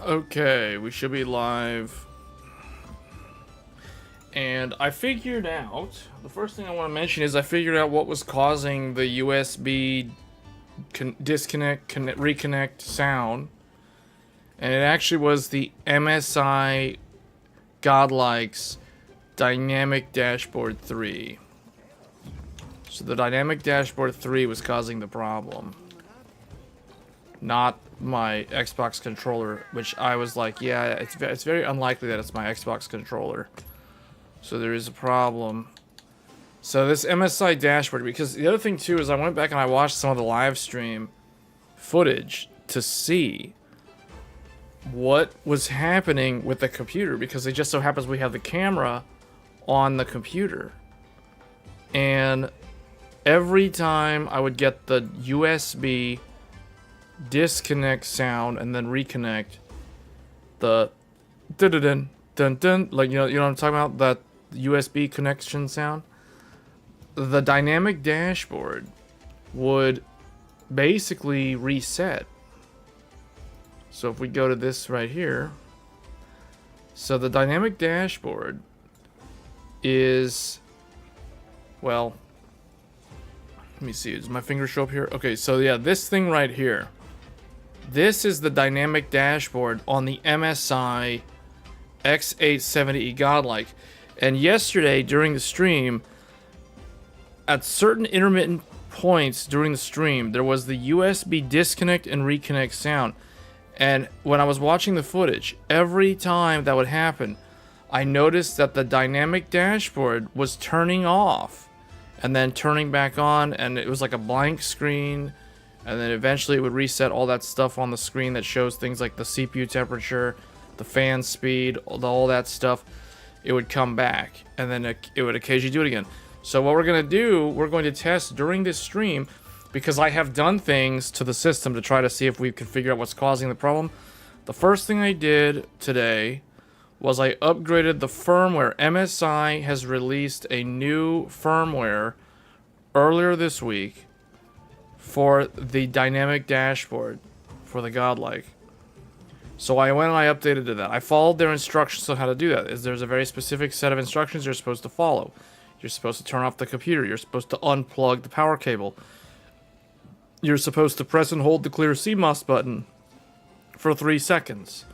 Okay, we should be live. And I figured out, the first thing I want to mention is I figured out what was causing the USB disconnect, reconnect sound. And it actually was the MSI Godlike's Dynamic Dashboard 3. So the Dynamic Dashboard 3 was causing the problem. Not my Xbox controller, which I was like, yeah, it's very unlikely that it's my Xbox controller. So there is a problem. So this MSI dashboard, because the other thing too is I went back and I watched some of the live stream footage to see what was happening with the computer, because it just so happens we have the camera on the computer. And every time I would get the USB disconnect sound and then reconnect, the dun dun dun, like you know what I'm talking about, that USB connection sound, the dynamic dashboard would basically reset. So if we go to this right here, so the dynamic dashboard is, well, let me see, does my finger show up here? Okay, so yeah, this thing right here, this is the dynamic dashboard on the MSI X870E Godlike. And yesterday during the stream, at certain intermittent points during the stream, there was the USB disconnect and reconnect sound. And when I was watching the footage, every time that would happen, I noticed that the dynamic dashboard was turning off and then turning back on, and it was like a blank screen. And then eventually it would reset all that stuff on the screen that shows things like the CPU temperature, the fan speed, all that stuff. It would come back, and then it would occasionally do it again. So what we're going to do, we're going to test during this stream, because I have done things to the system to try to see if we can figure out what's causing the problem. The first thing I did today was I upgraded the firmware. MSI has released a new firmware earlier this week for the dynamic dashboard for the Godlike. So I went and I updated to that. I followed their instructions on how to do that. There's a very specific set of instructions you're supposed to follow. You're supposed to turn off the computer. You're supposed to unplug the power cable. You're supposed to press and hold the clear CMOS button for 3 seconds.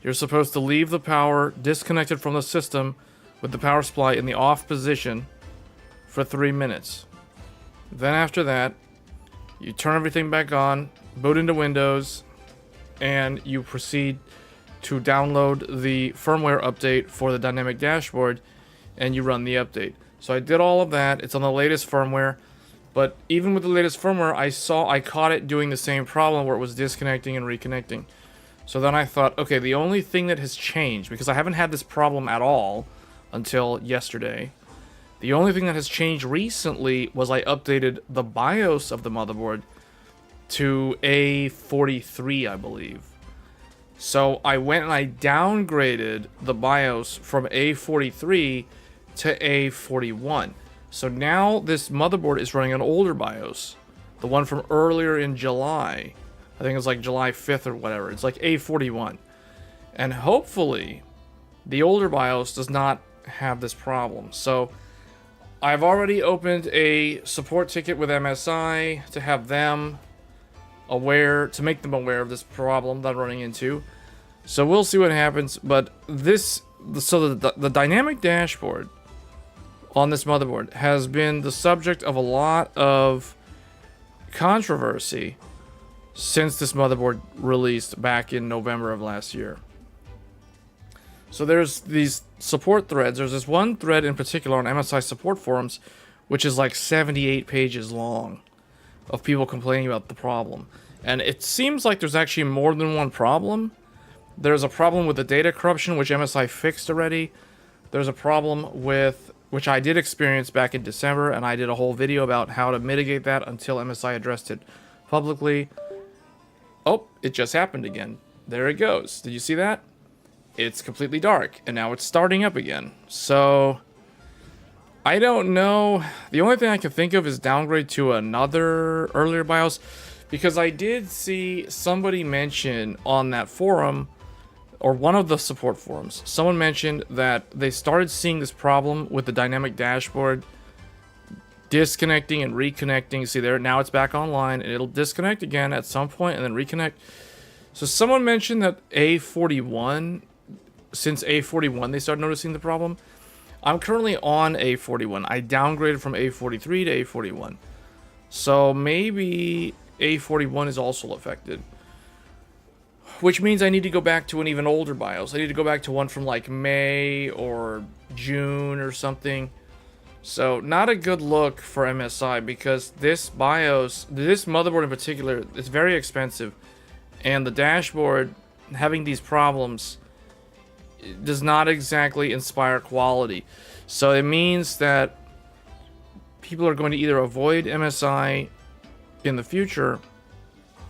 You're supposed to leave the power disconnected from the system with the power supply in the off position for 3 minutes. Then after that, you turn everything back on, boot into Windows, and you proceed to download the firmware update for the dynamic dashboard, and you run the update. So I did all of that. It's on the latest firmware, but even with the latest firmware, I caught it doing the same problem where it was disconnecting and reconnecting. So then I thought, okay, the only thing that has changed, because I haven't had this problem at all until yesterday, the only thing that has changed recently was I updated the BIOS of the motherboard to A43, I believe. So I went and I downgraded the BIOS from A43 to A41. So now this motherboard is running an older BIOS, the one from earlier in July. I think it's like July 5th or whatever. It's like A41. And hopefully the older BIOS does not have this problem. So I've already opened a support ticket with MSI to have them aware, to make them aware of this problem that I'm running into. So we'll see what happens. But this, so the dynamic dashboard on this motherboard has been the subject of a lot of controversy since this motherboard released back in November of last year. So there's these support threads. There's this one thread in particular on MSI support forums, which is like 78 pages long, of people complaining about the problem. And it seems like there's actually more than one problem. There's a problem with the data corruption, which MSI fixed already. There's a problem with, which I did experience back in December, and I did a whole video about how to mitigate that until MSI addressed it publicly. Oh, it just happened again. There it goes. Did you see that? It's completely dark, and now it's starting up again. So I don't know. The only thing I can think of is downgrade to another earlier BIOS, because I did see somebody mention on that forum or one of the support forums, someone mentioned that they started seeing this problem with the dynamic dashboard disconnecting and reconnecting. See there, now it's back online, and it'll disconnect again at some point and then reconnect. So someone mentioned that A41, since A41 they started noticing the problem. I'm currently on A41. I downgraded from A43 to A41. So maybe A41 is also affected. Which means I need to go back to an even older BIOS. I need to go back to one from like May or June or something. So not a good look for MSI, because this BIOS, this motherboard in particular, is very expensive. And the dashboard having these problems does not exactly inspire quality. So it means that people are going to either avoid MSI in the future,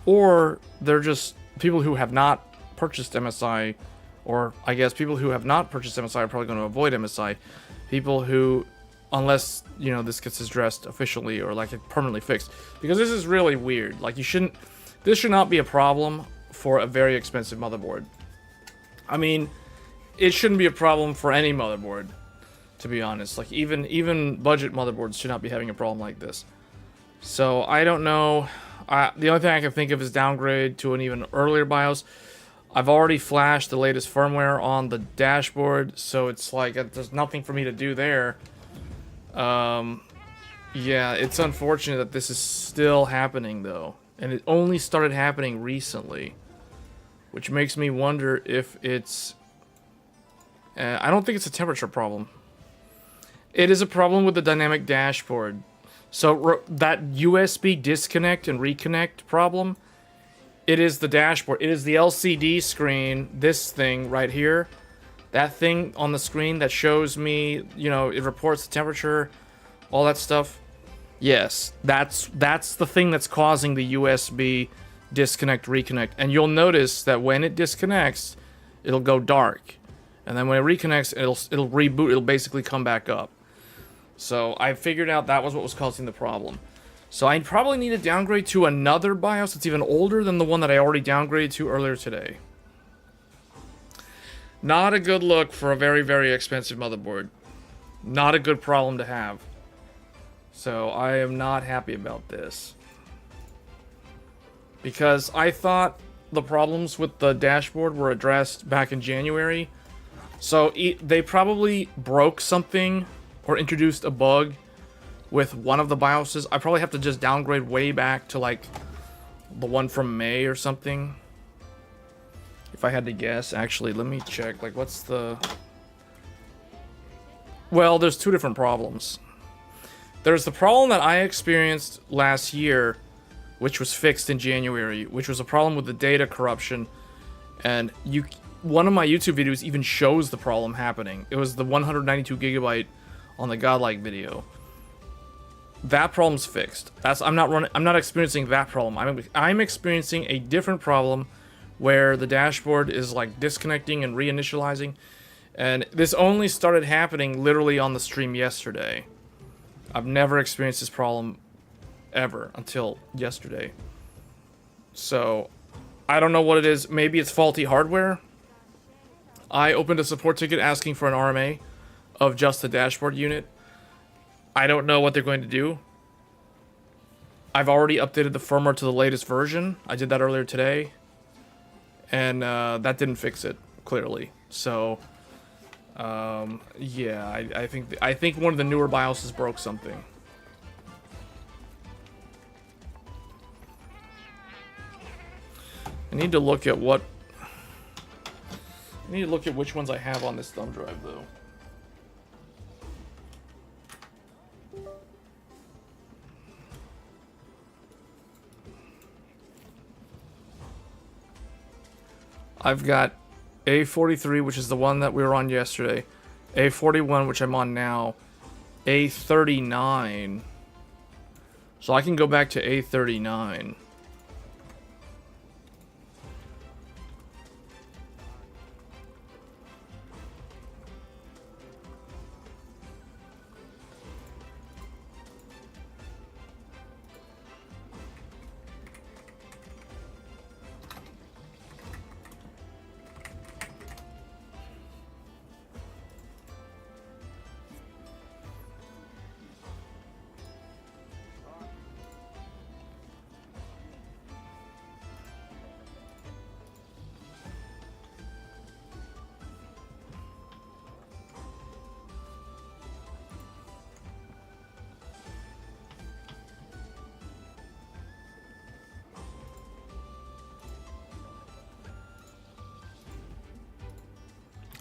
or they're just people who have not purchased MSI, or I guess people who have not purchased MSI are probably going to avoid MSI. People who, unless, you know, this gets addressed officially or like it permanently fixed, because this is really weird. Like, this should not be a problem for a very expensive motherboard. I mean, it shouldn't be a problem for any motherboard, to be honest. Like, even budget motherboards should not be having a problem like this. So I don't know. The only thing I can think of is downgrade to an even earlier BIOS. I've already flashed the latest firmware on the dashboard, so it's like there's nothing for me to do there. Yeah, it's unfortunate that this is still happening though, and it only started happening recently, which makes me wonder if it's... I don't think it's a temperature problem. It is a problem with the dynamic dashboard. So that USB disconnect and reconnect problem, it is the dashboard. It is the LCD screen, this thing right here. That thing on the screen that shows me, you know, it reports the temperature, all that stuff. Yes, that's the thing that's causing the USB disconnect, reconnect. And you'll notice that when it disconnects, it'll go dark. And then when it reconnects, it'll reboot, it'll basically come back up. So I figured out that was what was causing the problem. So I probably need to downgrade to another BIOS that's even older than the one that I already downgraded to earlier today. Not a good look for a very, very expensive motherboard. Not a good problem to have. So I am not happy about this. Because I thought the problems with the dashboard were addressed back in January. So they probably broke something or introduced a bug with one of the BIOSes. I probably have to just downgrade way back to like the one from May or something. If I had to guess. Actually, let me check. Like, what's the... Well, there's two different problems. There's the problem that I experienced last year, which was fixed in January, which was a problem with the data corruption. And one of my YouTube videos even shows the problem happening. It was the 192 gigabyte on the Godlike video. That problem's fixed. I'm not experiencing that problem. I'm experiencing a different problem where the dashboard is like disconnecting and reinitializing. And this only started happening literally on the stream yesterday. I've never experienced this problem ever until yesterday. So I don't know what it is. Maybe it's faulty hardware. I opened a support ticket asking for an RMA of just the dashboard unit. I don't know what they're going to do. I've already updated the firmware to the latest version. I did that earlier today. And that didn't fix it, clearly. So, yeah, I think one of the newer BIOSes broke something. I need to look at which ones I have on this thumb drive, though. I've got A43, which is the one that we were on yesterday. A41, which I'm on now. A39. So I can go back to A39.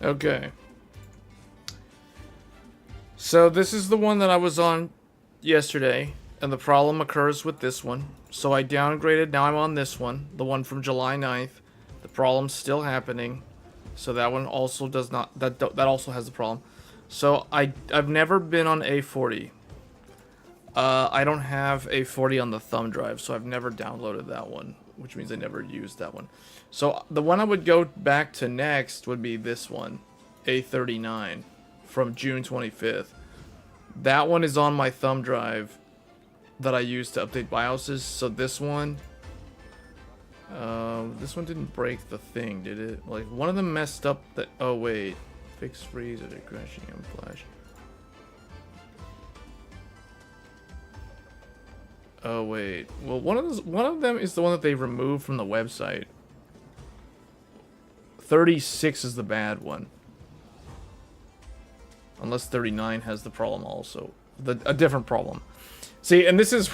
Okay. So this is the one that I was on yesterday, and the problem occurs with this one. So I downgraded, now I'm on this one, the one from July 9th. The problem's still happening. So that one also does not, that also has the problem. So I've never been on A40. I don't have A40 on the thumb drive, so I've never downloaded that one, which means I never used that one. So the one I would go back to next would be this one, A39, from June 25th. That one is on my thumb drive that I use to update BIOSes. So this one didn't break the thing, did it? Like, one of them messed up the, oh wait, fix freeze or crashing and flash. Oh wait, well one of them is the one that they removed from the website. 36 is the bad one. Unless 39 has the problem also. A different problem. See, and this is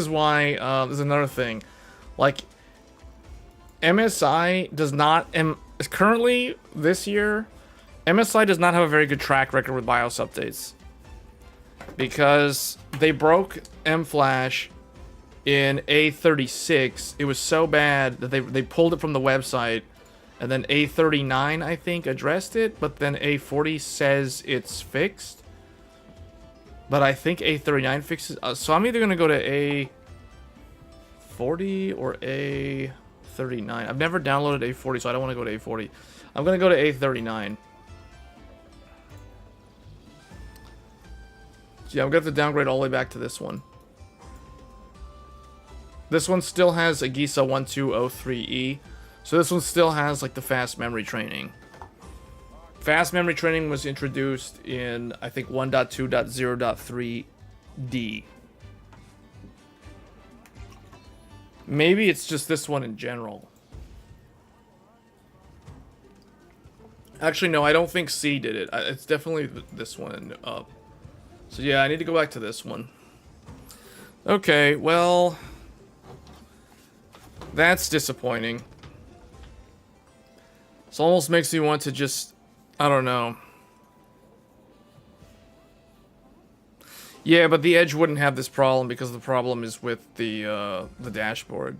why there's another thing. Like, MSI does not, currently this year, MSI does not have a very good track record with BIOS updates. Because they broke MFlash in A36. It was so bad that they pulled it from the website. And then A39, I think, addressed it, but then A40 says it's fixed. But I think A39 fixes. So I'm either going to go to A40 or A39. I've never downloaded A40, so I don't want to go to A40. I'm going to go to A39. So yeah, I'm going to have to downgrade all the way back to this one. This one still has a GISA 1203E. So this one still has, like, the fast memory training. Fast memory training was introduced in, I think, 1.2.0.3D. Maybe it's just this one in general. Actually, no, I don't think C did it. It's definitely this one up. So yeah, I need to go back to this one. Okay, well, that's disappointing. It almost makes me want to just, I don't know. Yeah, but the Edge wouldn't have this problem because the problem is with the dashboard.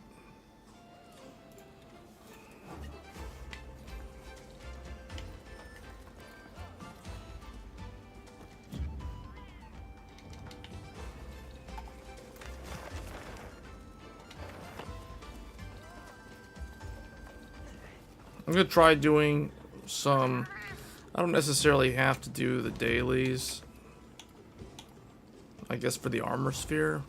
I'm gonna try doing some. I don't necessarily have to do the dailies. I guess for the armor sphere.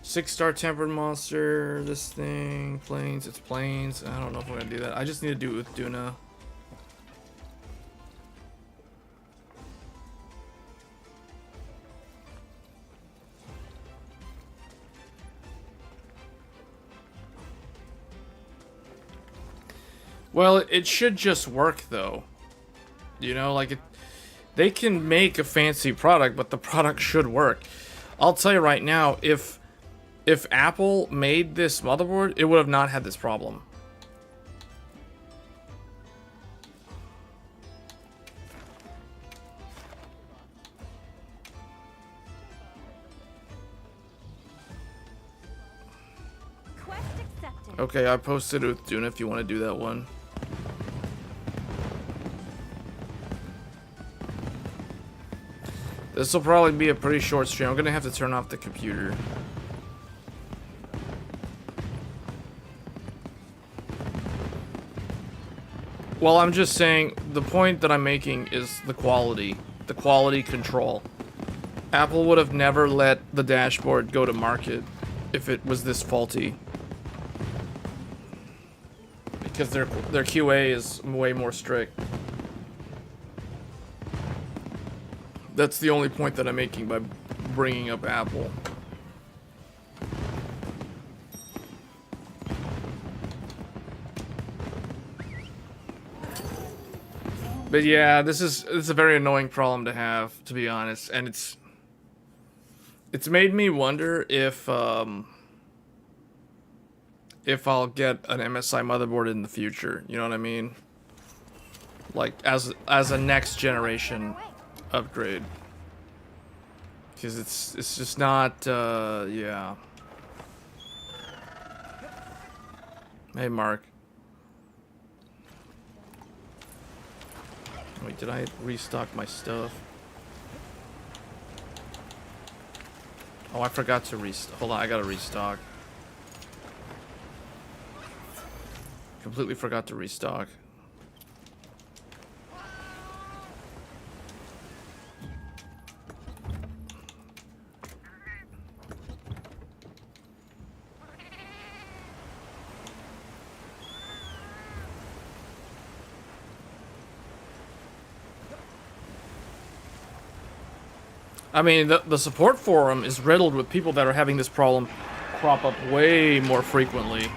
6-star tempered monster. This thing. Planes. It's planes. I don't know if I'm gonna do that. I just need to do it with Duna. Well, it should just work, though. You know, like, they can make a fancy product, but the product should work. I'll tell you right now, if Apple made this motherboard, it would have not had this problem. Okay, I posted it with Duna if you want to do that one. This will probably be a pretty short stream. I'm going to have to turn off the computer. Well, I'm just saying, the point that I'm making is the quality control. Apple would have never let the dashboard go to market if it was this faulty. Because their QA is way more strict. That's the only point that I'm making by bringing up Apple. But yeah, it's a very annoying problem to have, to be honest, and it's made me wonder if I'll get an MSI motherboard in the future. You know what I mean? like as a next generation upgrade, because it's just not yeah. Hey Mark. Wait, did I restock my stuff? Oh, I forgot to restock. Hold on, I gotta restock. Completely forgot to restock. I mean, the support forum is riddled with people that are having this problem crop up way more frequently.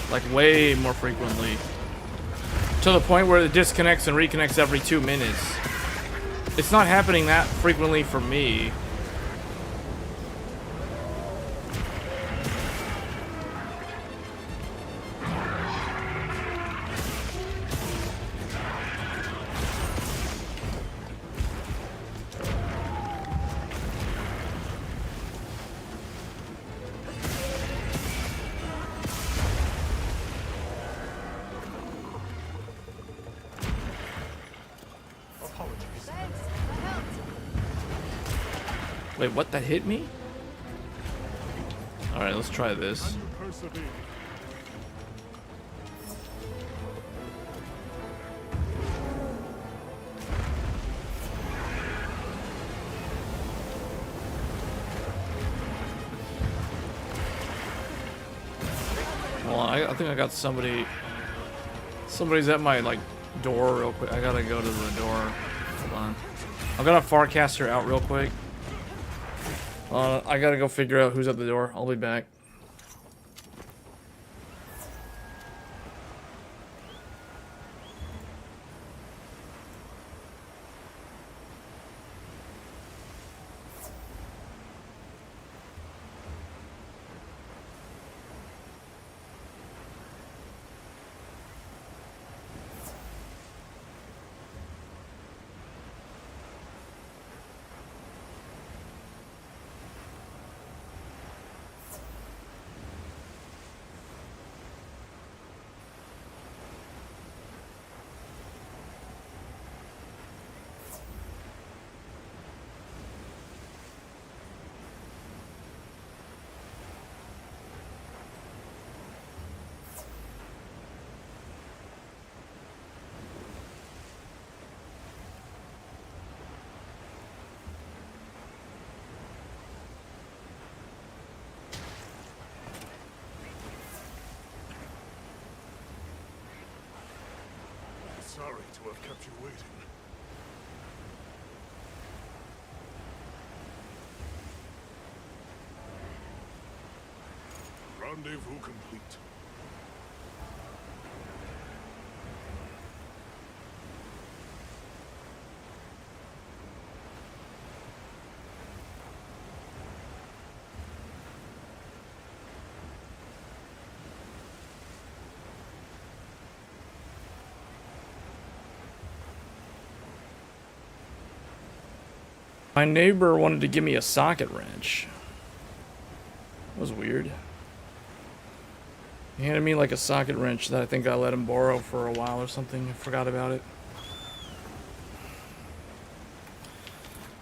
Like, way more frequently. To the point where it disconnects and reconnects every 2 minutes. It's not happening that frequently for me. Wait, what? That hit me? Alright, let's try this. Well, I think I got somebody. Somebody's at my, like, door real quick. I gotta go to the door. Hold on. I'm gonna Farcaster out real quick. I gotta go figure out who's at the door. I'll be back. Sorry to have kept you waiting. Rendezvous complete. My neighbor wanted to give me a socket wrench. That was weird. He handed me like a socket wrench that I think I let him borrow for a while or something. I forgot about it.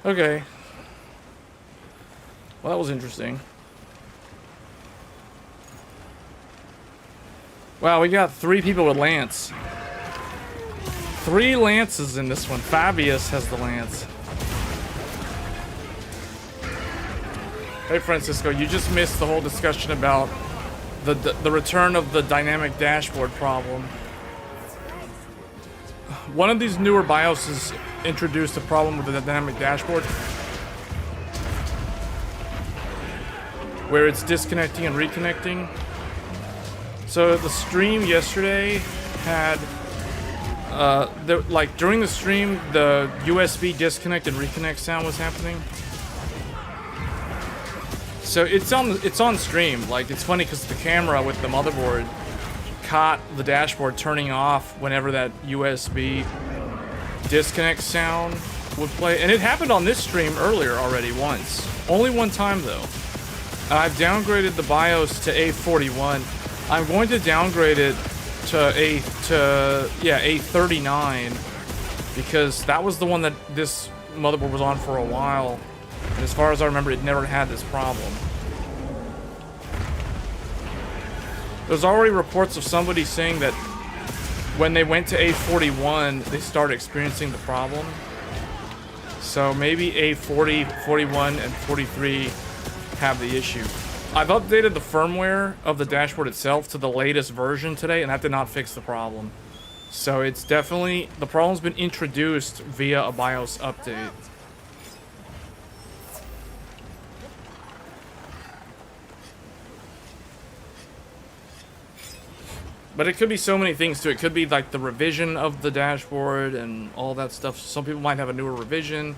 Okay. Well, that was interesting. Wow, we got 3 people with Lance. 3 Lances in this one. Fabius has the Lance. Hey Francisco, you just missed the whole discussion about the return of the dynamic dashboard problem. One of these newer BIOSes introduced a problem with the dynamic dashboard where it's disconnecting and reconnecting. So the stream yesterday had like during the stream the USB disconnect and reconnect sound was happening. So it's on stream. Like, it's funny because the camera with the motherboard caught the dashboard turning off whenever that USB disconnect sound would play. And it happened on this stream earlier already once. Only one time though. I've downgraded the BIOS to A41. I'm going to downgrade it to A39 because that was the one that this motherboard was on for a while. And as far as I remember, it never had this problem. There's already reports of somebody saying that when they went to A41, they started experiencing the problem. So maybe A40, 41, and 43 have the issue. I've updated the firmware of the dashboard itself to the latest version today, and that did not fix the problem. So it's definitely, the problem's been introduced via a BIOS update. But it could be so many things too. It could be like the revision of the dashboard and all that stuff. Some people might have a newer revision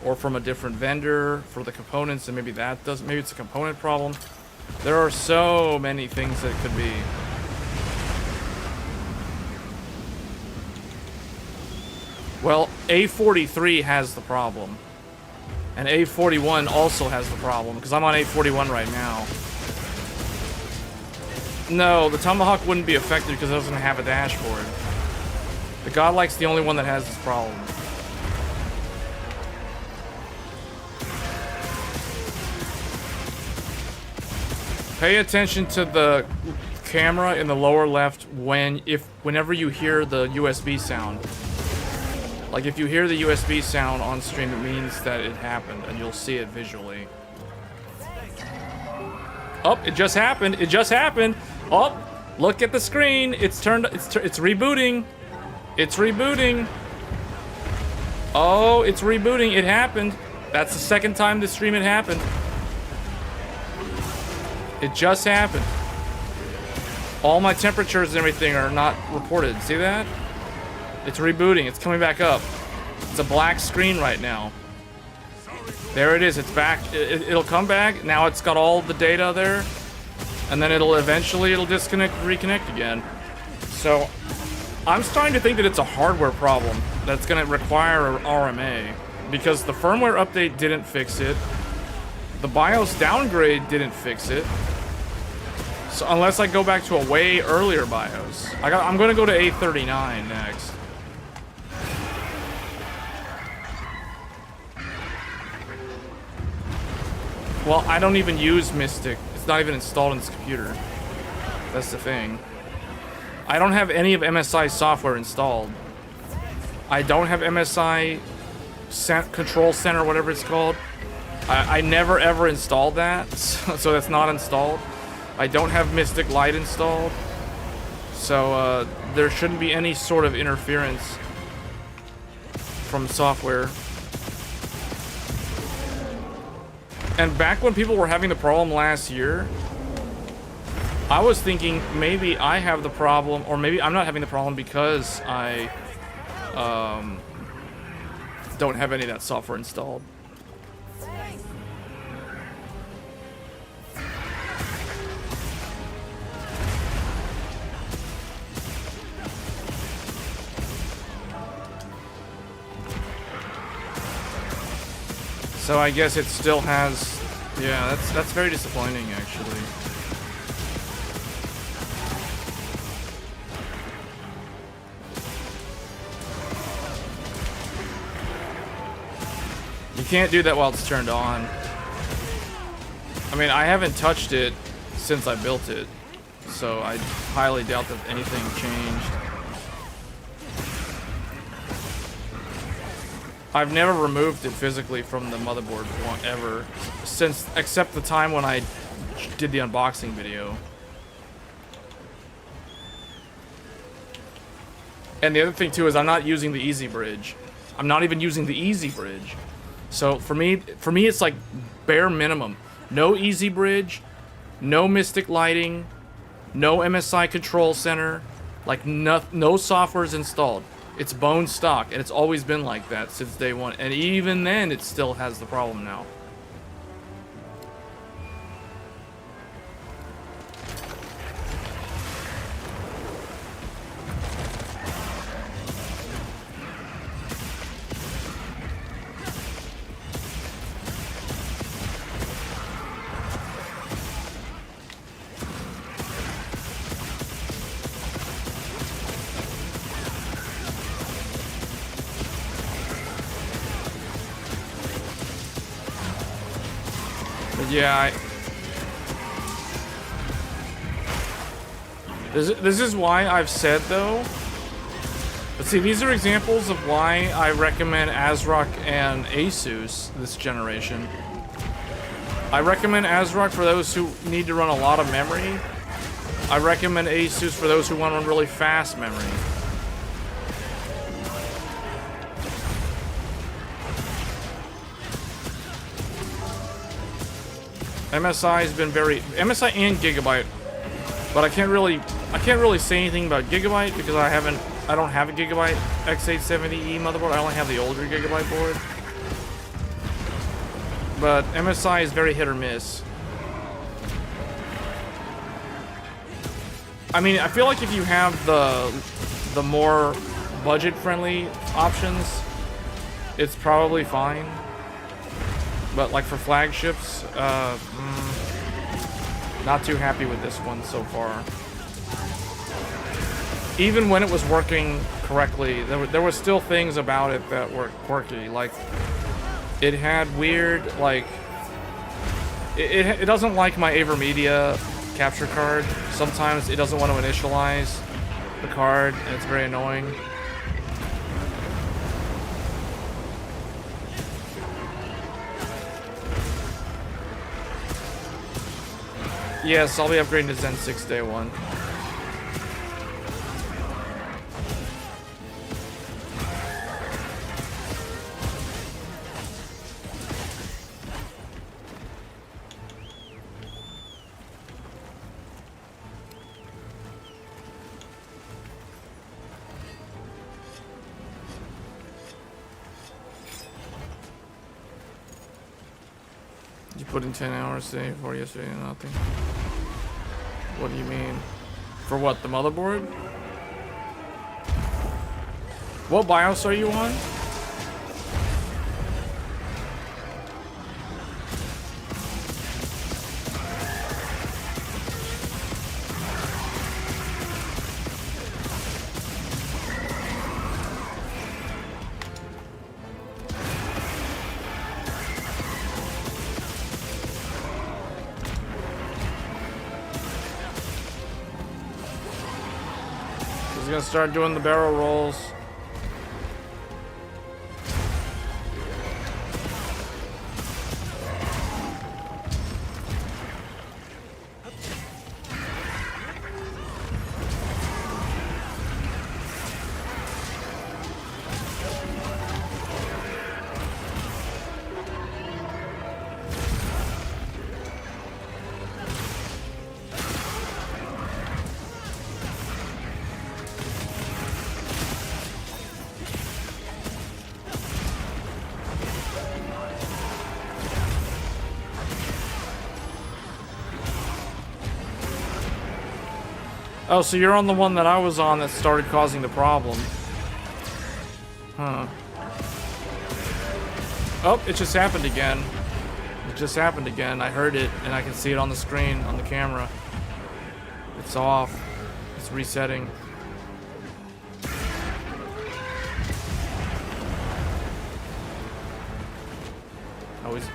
or from a different vendor for the components, and maybe that doesn't, maybe it's a component problem. There are so many things that it could be. Well, A43 has the problem. And A41 also has the problem, because I'm on A41 right now. No, the Tomahawk wouldn't be affected because it doesn't have a dashboard. The Godlike's the only one that has this problem. Pay attention to the camera in the lower left whenever you hear the USB sound. Like if you hear the USB sound on stream, it means that it happened, and you'll see it visually. Oh, it just happened. It just happened. Oh, look at the screen. It's rebooting. It's rebooting. Oh, it's rebooting. It happened. That's the second time this stream it happened. It just happened. All my temperatures and everything are not reported. See that? It's rebooting. It's coming back up. It's a black screen right now. There it is. It's back. It'll come back. Now it's got all the data there. And then it'll disconnect, reconnect again. So I'm starting to think that it's a hardware problem that's going to require an RMA. Because the firmware update didn't fix it. The BIOS downgrade didn't fix it. So unless I go back to a way earlier BIOS. I'm going to go to A39 next. Well, I don't even use Mystic. It's not even installed in this computer. That's the thing. I don't have any of MSI's software installed. I don't have MSI Control Center, whatever it's called. I never ever installed that, so that's not installed. I don't have Mystic Lite installed. So there shouldn't be any sort of interference from software. And back when people were having the problem last year, I was thinking maybe I have the problem, or maybe I'm not having the problem because I don't have any of that software installed. So I guess it still has, yeah, that's very disappointing actually. You can't do that while it's turned on. I mean, I haven't touched it since I built it, so I highly doubt that anything changed. I've never removed it physically from the motherboard ever, except the time when I did the unboxing video. And the other thing too is I'm not using the Easy Bridge. I'm not even using the Easy Bridge. So for me it's like bare minimum. No Easy Bridge, no Mystic Lighting, no MSI Control Center, like no software is installed. It's bone stock, and it's always been like that since day one. And even then, it still has the problem now. Yeah, this is why I've said, though. But see, these are examples of why I recommend ASRock and Asus this generation. I recommend ASRock for those who need to run a lot of memory. I recommend Asus for those who want to run really fast memory. MSI has been MSI and Gigabyte, but I can't really say anything about Gigabyte because I don't have a Gigabyte X870E motherboard. I only have the older Gigabyte board. But MSI is very hit or miss. I mean, I feel like if you have the more budget-friendly options, it's probably fine. But like for flagships, not too happy with this one so far. Even when it was working correctly, there were still things about it that were quirky. Like, it had weird, like, it doesn't like my AverMedia capture card. Sometimes it doesn't want to initialize the card, and it's very annoying. Yes, I'll be upgrading to Zen 6 day one. You put in 10 hours today for yesterday and nothing. What do you mean? For what, the motherboard? What BIOS are you on? Gonna start doing the barrel rolls. Oh, so you're on the one that I was on that started causing the problem. Huh. Oh, it just happened again. It just happened again. I heard it, and I can see it on the screen, on the camera. It's off. It's resetting. Oh, he's...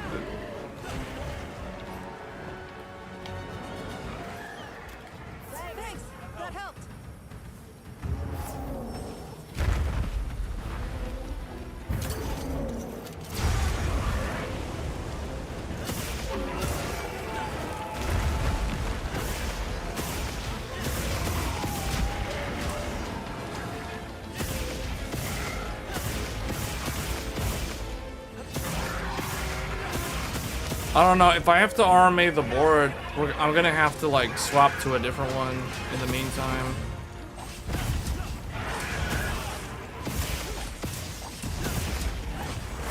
I don't know, if I have to RMA the board, I'm gonna have to like swap to a different one in the meantime.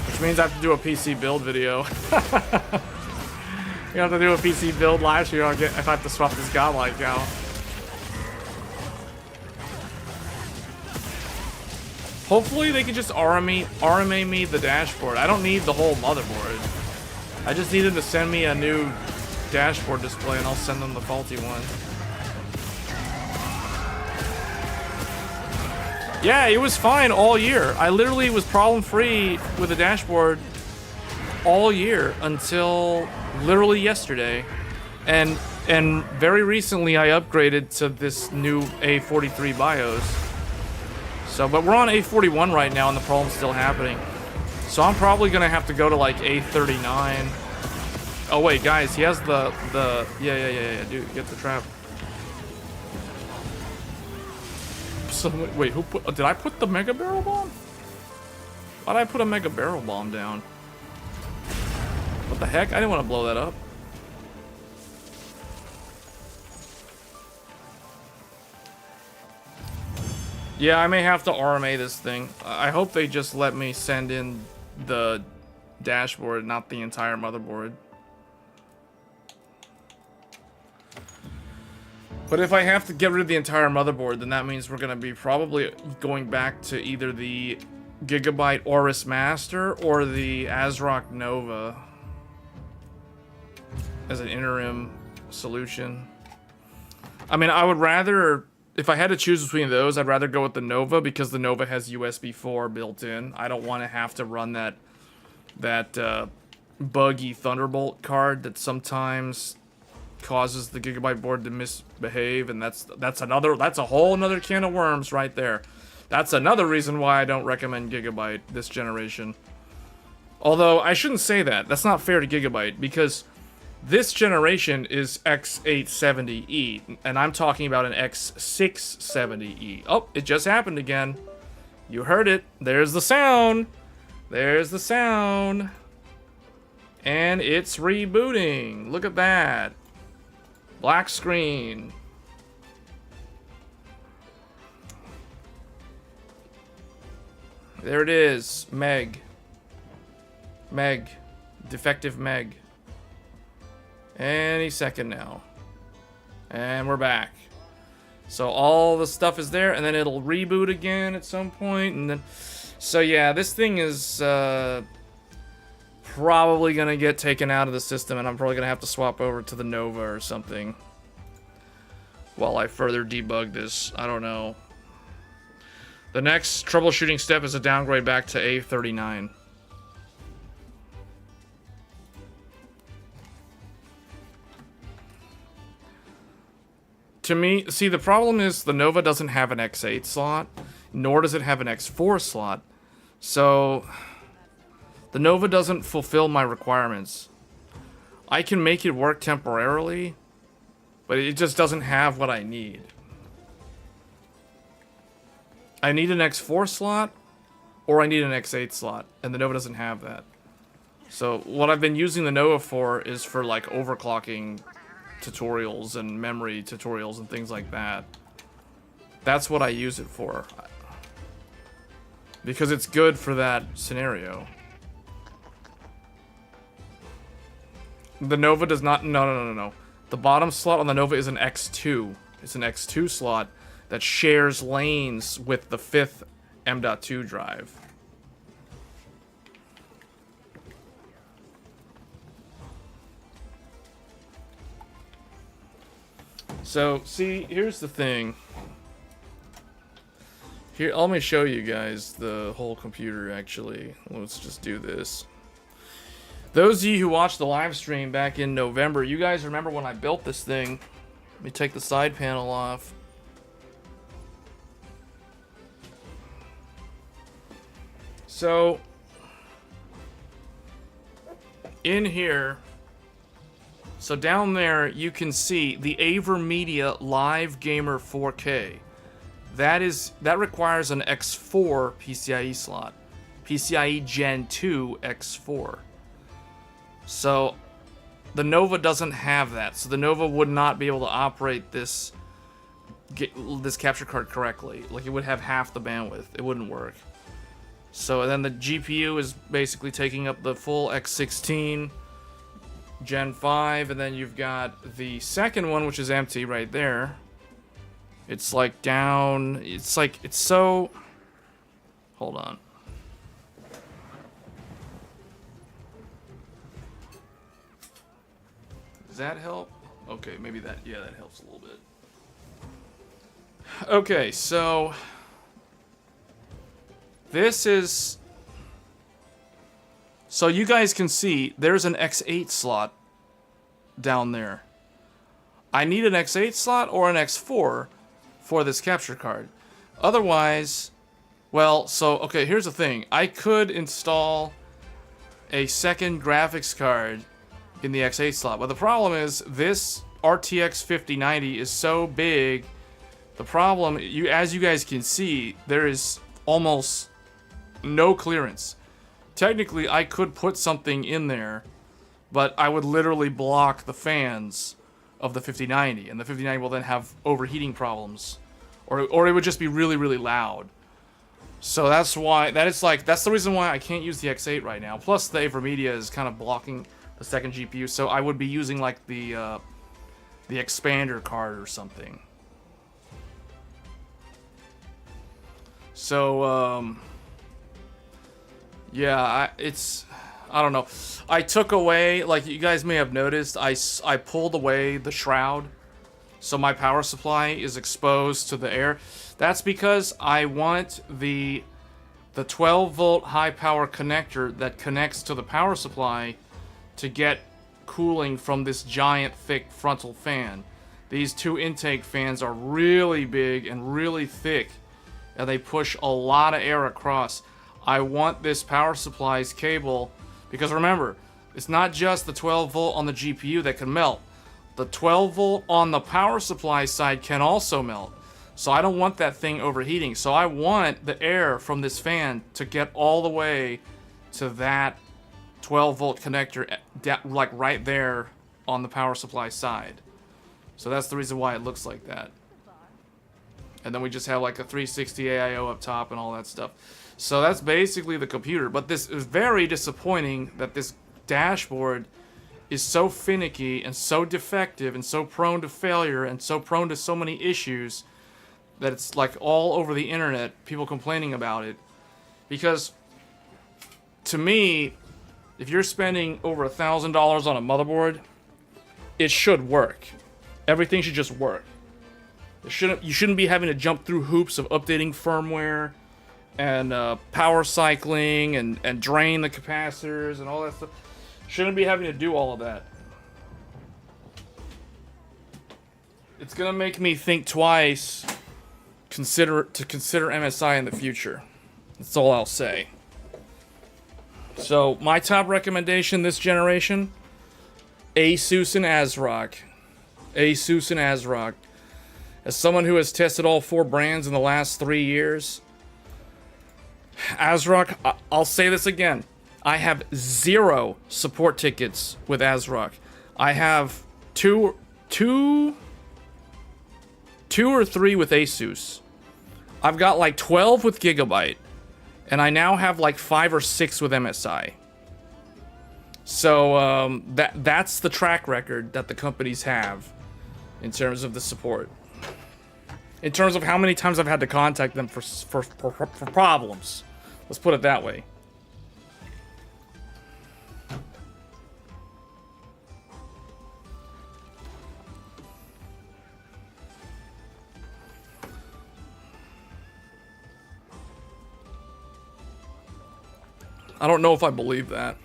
Which means I have to do a PC build video. You have to do a PC build live stream if I have to swap this godlike out. Hopefully they can just RMA me the dashboard. I don't need the whole motherboard. I just need them to send me a new dashboard display and I'll send them the faulty one. Yeah, it was fine all year. I literally was problem free with the dashboard all year until literally yesterday, and very recently I upgraded to this new A43 BIOS. So, but we're on A41 right now, and the problem's still happening. So I'm probably gonna have to go to like A39. Oh wait, guys, he has the yeah, dude, get the trap. So wait, who put? Did I put the mega barrel bomb? Why'd I put a mega barrel bomb down? What the heck? I didn't want to blow that up. Yeah, I may have to RMA this thing. I hope they just let me send in the dashboard, not the entire motherboard. But if I have to get rid of the entire motherboard, then that means we're going to be probably going back to either the Gigabyte Aorus Master or the ASRock Nova as an interim solution. I mean, I would rather, if I had to choose between those, I'd rather go with the Nova because the Nova has USB 4 built in. I don't want to have to run that buggy Thunderbolt card that sometimes causes the Gigabyte board to misbehave, and that's a whole nother can of worms right there. That's another reason why I don't recommend Gigabyte this generation. Although I shouldn't say that. That's not fair to Gigabyte because this generation is X870E, and I'm talking about an X670E. Oh, it just happened again. You heard it. There's the sound. There's the sound. And it's rebooting. Look at that. Black screen. There it is. Meg. Defective Meg. Any second now. And we're back. So all the stuff is there, and then it'll reboot again at some point, and then... So yeah, this thing is probably gonna get taken out of the system, and I'm probably gonna have to swap over to the Nova or something while I further debug this. I don't know. The next troubleshooting step is a downgrade back to A39. To me, see, the problem is the Nova doesn't have an X8 slot, nor does it have an X4 slot. So, the Nova doesn't fulfill my requirements. I can make it work temporarily, but it just doesn't have what I need. I need an X4 slot, or I need an X8 slot, and the Nova doesn't have that. So, what I've been using the Nova for is for, like, overclocking tutorials and memory tutorials and things like that. That's what I use it for. Because it's good for that scenario. The Nova does not... No. The bottom slot on the Nova is an X2. It's an X2 slot that shares lanes with the 5th M.2 drive. So, see, here's the thing. Here, let me show you guys the whole computer, actually. Let's just do this. Those of you who watched the live stream back in November, you guys remember when I built this thing. Let me take the side panel off. So, in here... So down there, you can see the AverMedia Live Gamer 4K. That requires an X4 PCIe slot. PCIe Gen 2 X4. So the Nova doesn't have that. So the Nova would not be able to operate this capture card correctly. Like, it would have half the bandwidth. It wouldn't work. So then the GPU is basically taking up the full X16 Gen 5, and then you've got the second one, which is empty right there. It's like down, it's like, it's so, hold on. Does that help? Okay, maybe that, yeah, that helps a little bit. Okay, so this is... So you guys can see there's an X8 slot down there. I need an X8 slot or an X4 for this capture card. Otherwise, well, so, okay, here's the thing. I could install a second graphics card in the X8 slot, but the problem is this RTX 5090 is so big. The problem, as you guys can see, there is almost no clearance. Technically, I could put something in there, but I would literally block the fans of the 5090, and the 5090 will then have overheating problems, or it would just be really, really loud. So that's the reason why I can't use the X8 right now. Plus, the AverMedia is kind of blocking the second GPU, so I would be using like the expander card or something. So yeah, I don't know. I took away, like you guys may have noticed, I pulled away the shroud, so my power supply is exposed to the air. That's because I want the 12-volt high power connector that connects to the power supply to get cooling from this giant thick frontal fan. These two intake fans are really big and really thick, and they push a lot of air across. I want this power supply's cable, because remember, it's not just the 12 volt on the GPU that can melt. The 12 volt on the power supply side can also melt. So I don't want that thing overheating. So I want the air from this fan to get all the way to that 12 volt connector, like right there on the power supply side. So that's the reason why it looks like that. And then we just have like a 360 AIO up top and all that stuff. So that's basically the computer. But this is very disappointing that this dashboard is so finicky and so defective and so prone to failure and so prone to so many issues that it's like all over the internet, people complaining about it. Because to me, if you're spending over $1,000 on a motherboard, it should work. Everything should just work. You shouldn't be having to jump through hoops of updating firmware and power cycling and drain the capacitors and all that stuff. Shouldn't be having to do all of that. It's gonna make me think twice to consider MSI in the future. That's all I'll say. So my top recommendation this generation: Asus and ASRock. Asus and ASRock. As someone who has tested all 4 brands in the last 3 years, ASRock, I'll say this again. I have 0 support tickets with ASRock. I have two or three with Asus. I've got like 12 with Gigabyte, and I now have like 5 or 6 with MSI. So that's the track record that the companies have in terms of the support. In terms of how many times I've had to contact them for problems. Let's put it that way. I don't know if I believe that.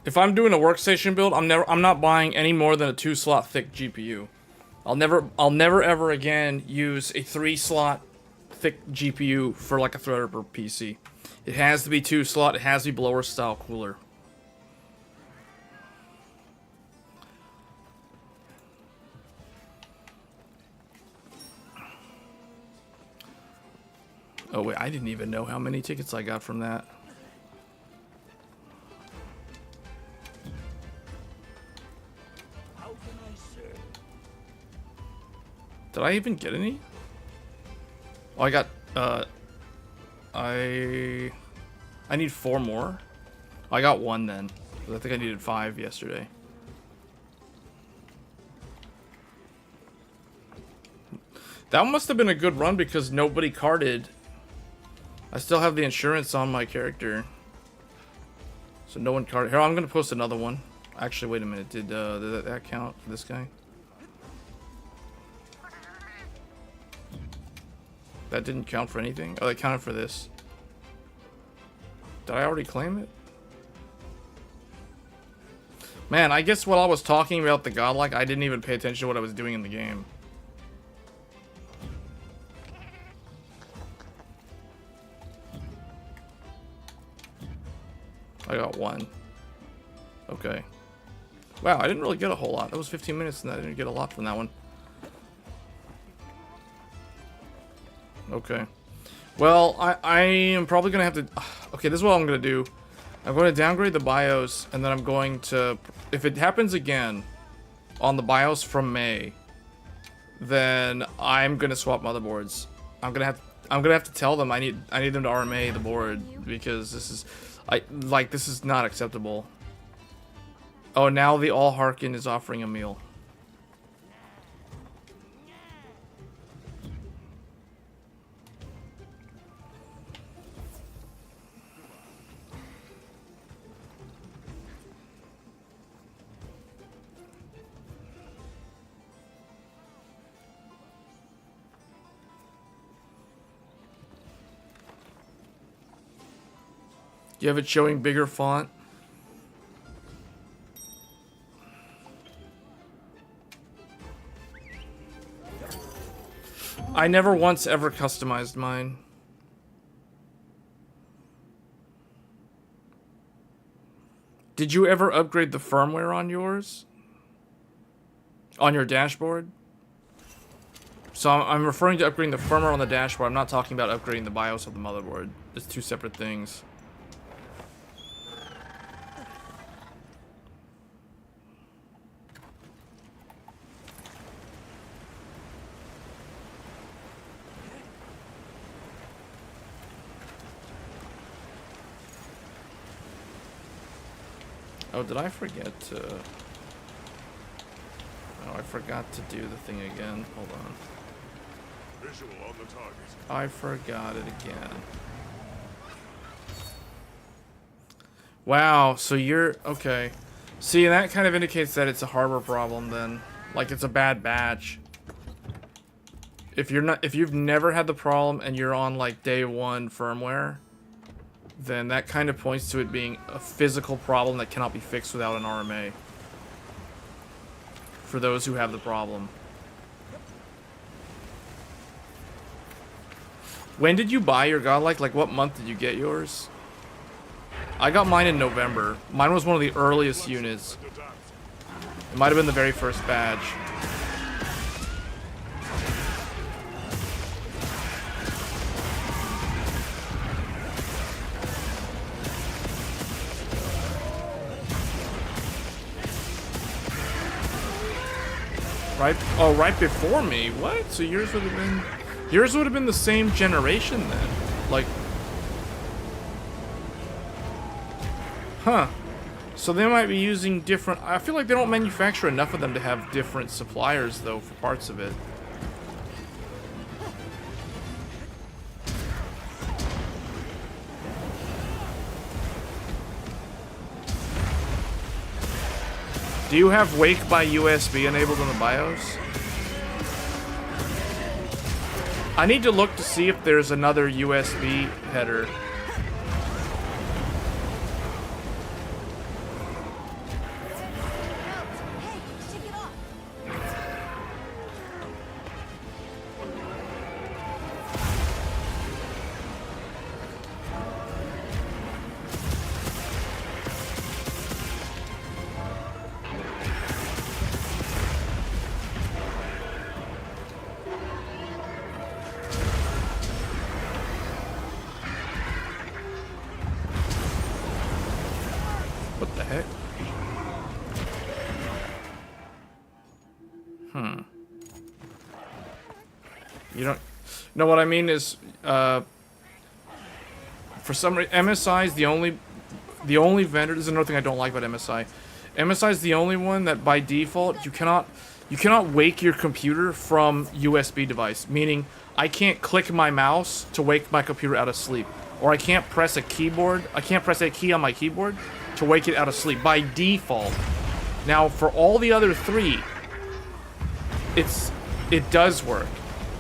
If I'm doing a workstation build, I'm not buying any more than a 2-slot thick GPU. I'll never ever again use a 3-slot thick GPU for like a Threadripper PC. It has to be 2-slot. It has to be blower style cooler. Oh wait, I didn't even know how many tickets I got from that. How can I serve? Did I even get any? Oh, I got, I need 4 more. I got 1 then. I think I needed 5 yesterday. That must have been a good run because nobody carded. I still have the insurance on my character. So no one carded. Here, I'm going to post another one. Actually, wait a minute. Did that count for this guy? That didn't count for anything? Oh, that counted for this. Did I already claim it? Man, I guess while I was talking about the godlike, I didn't even pay attention to what I was doing in the game. I got 1. Okay. Wow, I didn't really get a whole lot. That was 15 minutes and I didn't get a lot from that one. Okay. Well, I am probably going to have to... Okay, this is what I'm going to do. I'm going to downgrade the BIOS, and then I'm going to... If it happens again on the BIOS from May, then I'm going to swap motherboards. I'm going to have to tell them I need them to RMA the board, because this is... this is not acceptable. Oh, now the All Harkin is offering a meal. You have it showing bigger font? I never once ever customized mine. Did you ever upgrade the firmware on yours? On your dashboard? So I'm referring to upgrading the firmware on the dashboard. I'm not talking about upgrading the BIOS of the motherboard. It's two separate things. Oh, did I forget to... Oh, I forgot to do the thing again. Hold on. Visual on the target. I forgot it again. Wow, so you're... Okay. See, that kind of indicates that it's a hardware problem then. Like, it's a bad batch. If you've never had the problem and you're on, like, day 1 firmware, then that kind of points to it being a physical problem that cannot be fixed without an RMA. For those who have the problem. When did you buy your godlike? Like, what month did you get yours? I got mine in November. Mine was one of the earliest units. It might have been the very first badge. Right before me? What? So yours would have been the same generation then. Like, huh. So they might be using different... I feel like they don't manufacture enough of them to have different suppliers though for parts of it. Do you have Wake by USB enabled on the BIOS? I need to look to see if there's another USB header. What the heck? You don't... No, what I mean is, for some reason, MSI is the only vendor... This is another thing I don't like about MSI. MSI is the only one that, by default, you cannot wake your computer from USB device. Meaning, I can't click my mouse to wake my computer out of sleep. Or I can't press a keyboard... I can't press a key on my keyboard to wake it out of sleep by default. Now, for all the other three, it does work.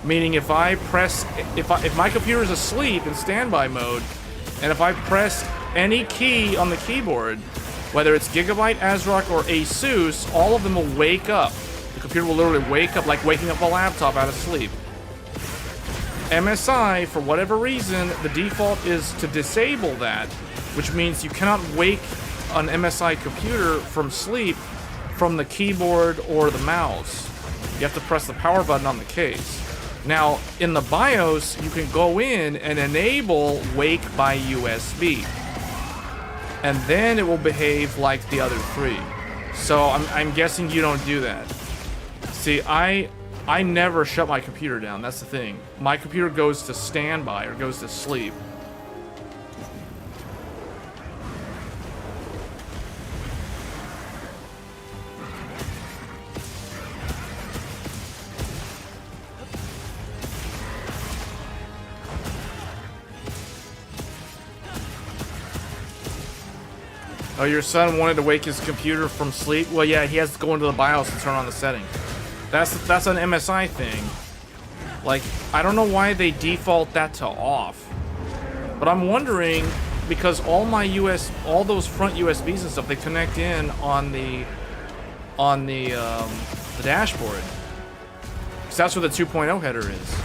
Meaning if I press, if my computer is asleep in standby mode, and if I press any key on the keyboard, whether it's Gigabyte, ASRock, or ASUS, all of them will wake up. The computer will literally wake up like waking up a laptop out of sleep. MSI, for whatever reason, the default is to disable that, which means you cannot wake an MSI computer from sleep from the keyboard or the mouse. You have to press the power button on the case. Now, in the BIOS, you can go in and enable Wake by USB. And then it will behave like the other three. So I'm guessing you don't do that. See, I never shut my computer down. That's the thing. My computer goes to standby or goes to sleep. Oh, your son wanted to wake his computer from sleep? Well, yeah, he has to go into the BIOS and turn on the setting. That's an MSI thing. Like, I don't know why they default that to off. But I'm wondering, because all those front USBs and stuff, they connect in on the dashboard. Because that's where the 2.0 header is.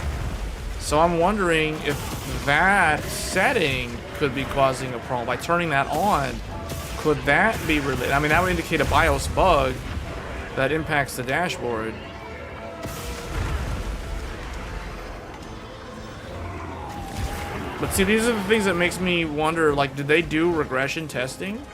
So I'm wondering if that setting could be causing a problem. By turning that on, could that be related? I mean, that would indicate a BIOS bug that impacts the dashboard. But see, these are the things that makes me wonder, like, did they do regression testing?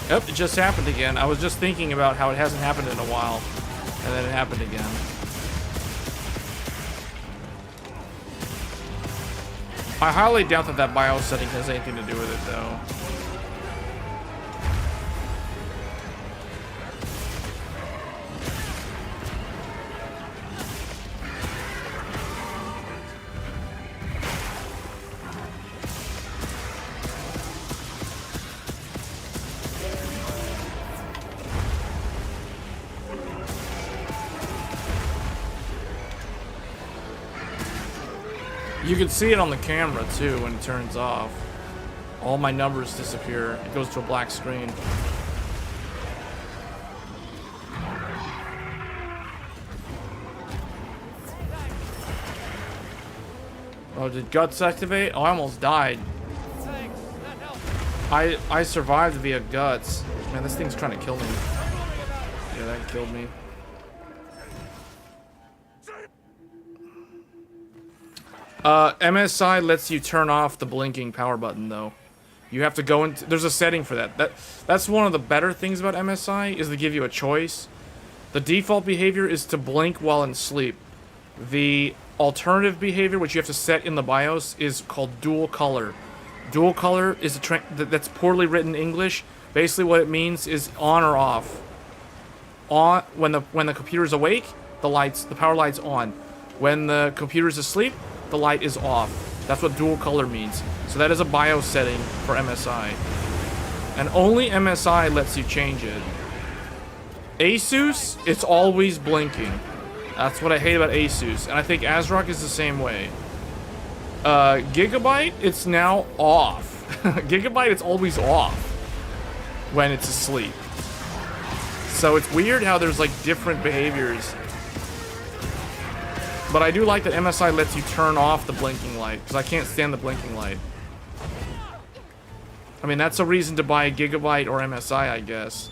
Yep, it just happened again. I was just thinking about how it hasn't happened in a while, and then it happened again. I highly doubt that BIOS setting has anything to do with it, though. You can see it on the camera too when it turns off. All my numbers disappear. It goes to a black screen. Oh, did guts activate? Oh, I almost died. I survived via guts. Man, this thing's trying to kill me. Yeah, that killed me. MSI lets you turn off the blinking power button, though. You have to go into... There's a setting for that. That's one of the better things about MSI, is they give you a choice. The default behavior is to blink while in sleep. The alternative behavior, which you have to set in the BIOS, is called dual color. Dual color is that's poorly written English. Basically what it means is on or off. On when the computer is awake, the power light's on. When the computer is asleep, the light is off. That's what dual color means. So that is a BIOS setting for MSI. And only MSI lets you change it. ASUS, it's always blinking. That's what I hate about ASUS. And I think ASRock is the same way. Gigabyte, it's now off. Gigabyte, it's always off when it's asleep. So it's weird how there's like different behaviors. But I do like that MSI lets you turn off the blinking light, because I can't stand the blinking light. I mean, that's a reason to buy a Gigabyte or MSI, I guess.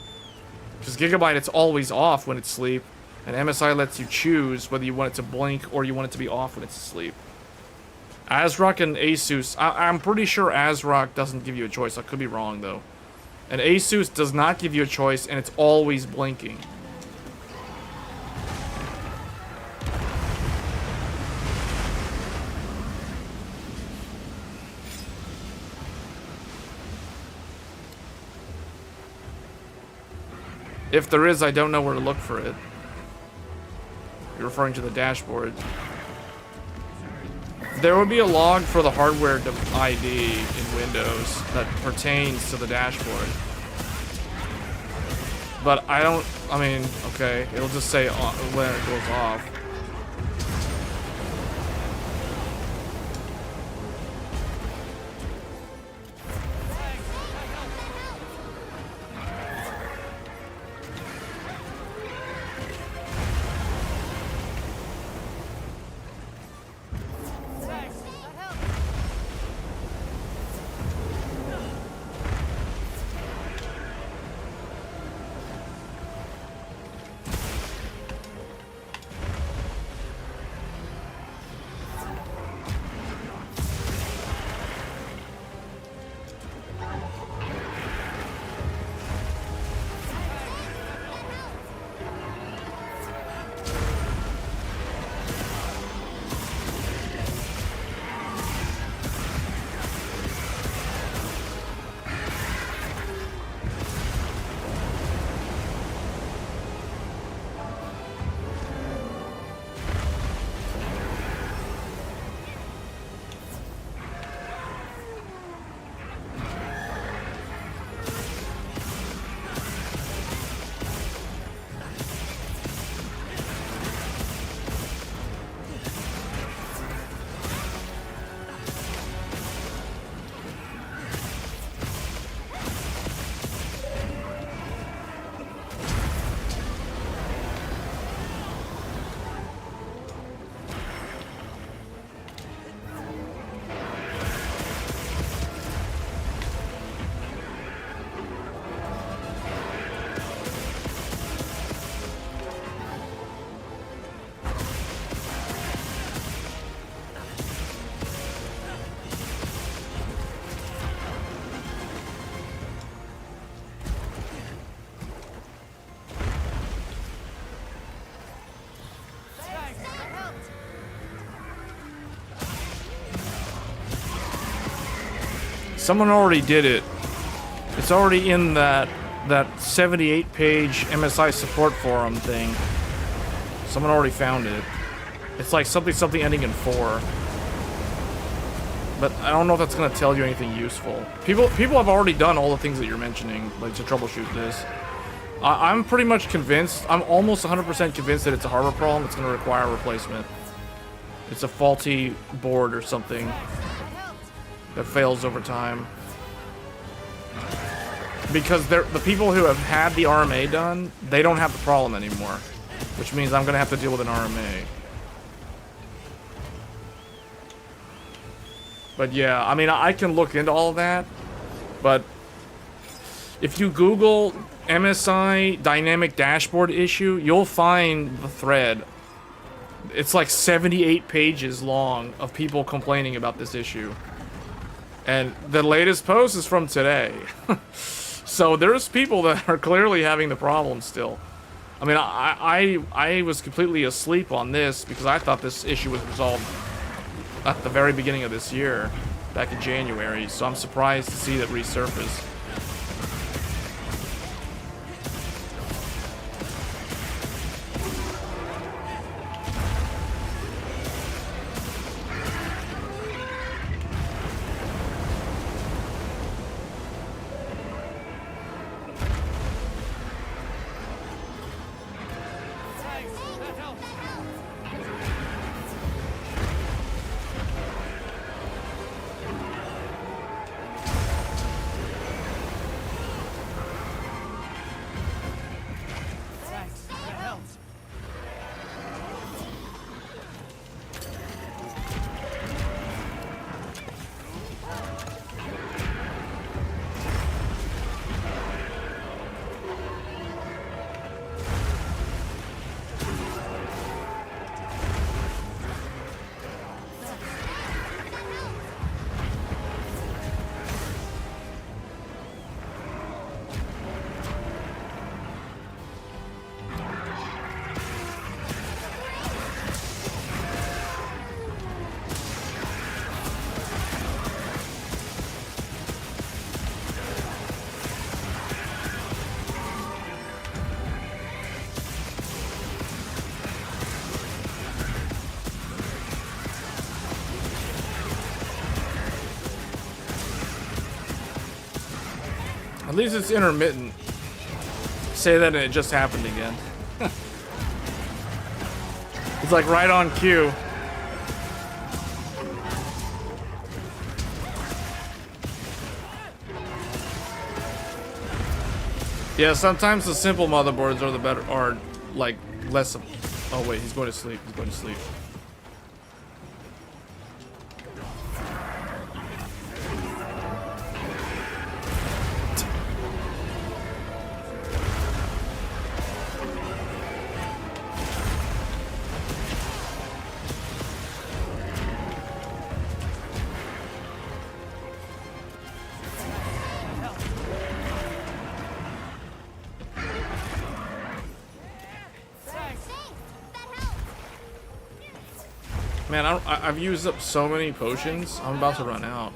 Because Gigabyte, it's always off when it's asleep, and MSI lets you choose whether you want it to blink or you want it to be off when it's asleep. ASRock and ASUS, I'm pretty sure ASRock doesn't give you a choice. I could be wrong, though. And ASUS does not give you a choice, and it's always blinking. If there is, I don't know where to look for it. You're referring to the dashboard. There would be a log for the hardware ID in Windows that pertains to the dashboard. But I don't, I mean, okay, it'll just say when it goes off. Someone already did it. It's already in that 78-page MSI support forum thing. Someone already found it. It's like something ending in 4. But I don't know if that's gonna tell you anything useful. People have already done all the things that you're mentioning, like to troubleshoot this. I'm pretty much convinced. I'm almost 100% convinced that it's a hardware problem that's gonna require a replacement. It's a faulty board or something that fails over time. Because the people who have had the RMA done, they don't have the problem anymore. Which means I'm gonna have to deal with an RMA. But yeah, I mean, I can look into all of that. But if you Google MSI dynamic dashboard issue, you'll find the thread. It's like 78 pages long of people complaining about this issue. And the latest post is from today. So there's people that are clearly having the problem still. I mean, I was completely asleep on this because I thought this issue was resolved at the very beginning of this year, back in January. So I'm surprised to see that resurface. At least it's intermittent. Say that and it just happened again. It's like right on cue. Yeah, sometimes the simple motherboards are the better, are like less of, oh wait, he's going to sleep, he's going to sleep. Man, I've used up so many potions. I'm about to run out.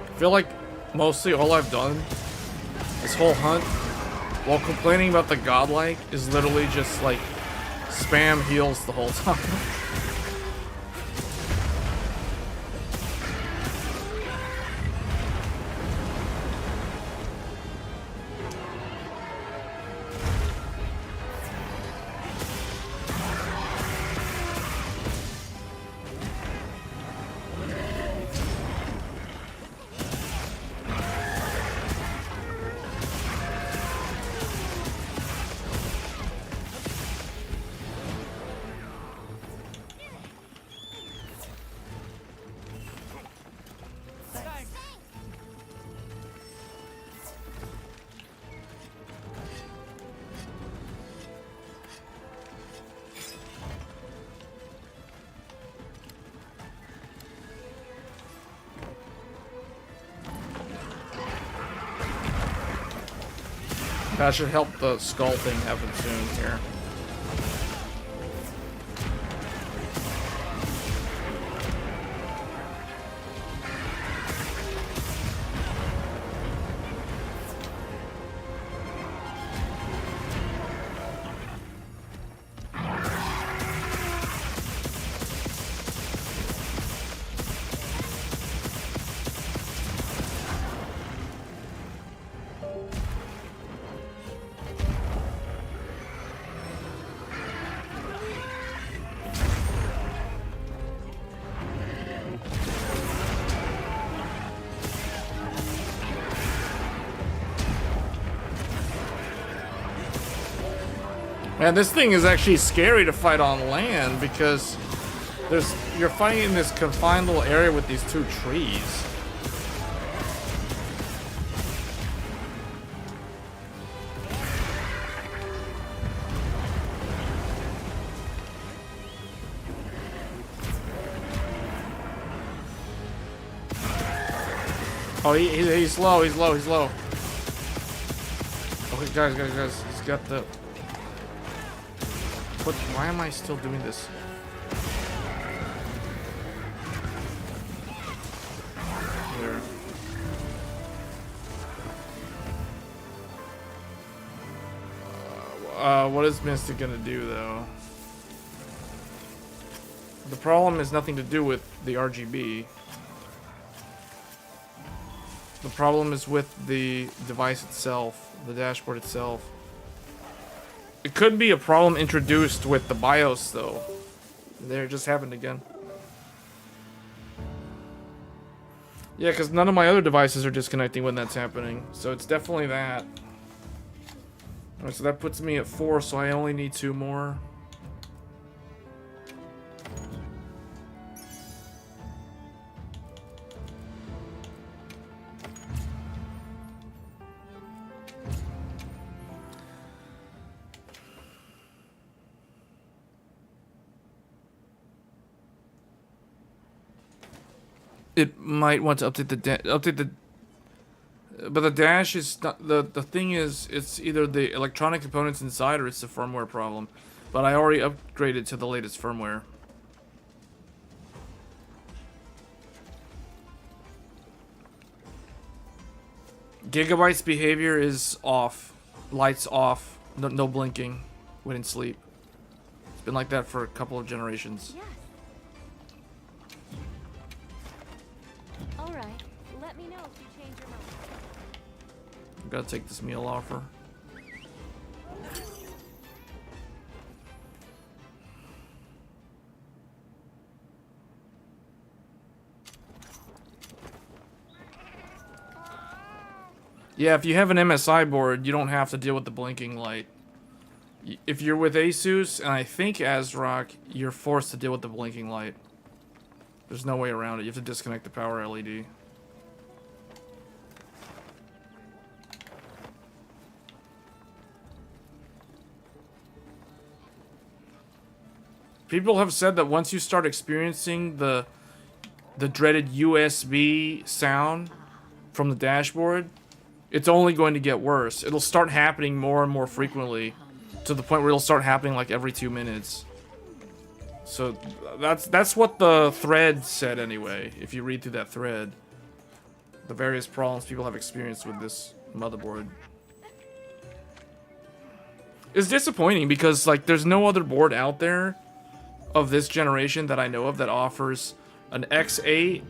I feel like mostly all I've done this whole hunt, while complaining about the godlike, is literally just like spam heals the whole time. That should help the skull thing happen soon here. Man, this thing is actually scary to fight on land because you're fighting in this confined little area with these two trees. Oh, he's low, he's low, he's low. Okay, guys, he's got the... Why am I still doing this? There. What is Mystic gonna do, though? The problem is nothing to do with the RGB. The problem is with the device itself, the dashboard itself. It could be a problem introduced with the BIOS, though. There, it just happened again. Yeah, because none of my other devices are disconnecting when that's happening. So it's definitely that. Alright, so that puts me at 4, so I only need 2 more. It might want to update the but the dash is not the thing is it's either the electronic components inside or it's the firmware problem. But I already upgraded to the latest firmware. Gigabyte's behavior is off. Lights off. No blinking when in sleep. Been like that for a couple of generations. Yes. All right. Let me know if you change your mind. I've got to take this meal offer. Yeah, if you have an MSI board, you don't have to deal with the blinking light. If you're with Asus, and I think ASRock, you're forced to deal with the blinking light. There's no way around it. You have to disconnect the power LED. People have said that once you start experiencing the dreaded USB sound from the dashboard, it's only going to get worse. It'll start happening more and more frequently, to the point where it'll start happening like every 2 minutes. So that's what the thread said anyway. If you read through that thread, the various problems people have experienced with this motherboard. It's disappointing because like there's no other board out there of this generation that I know of that offers an X8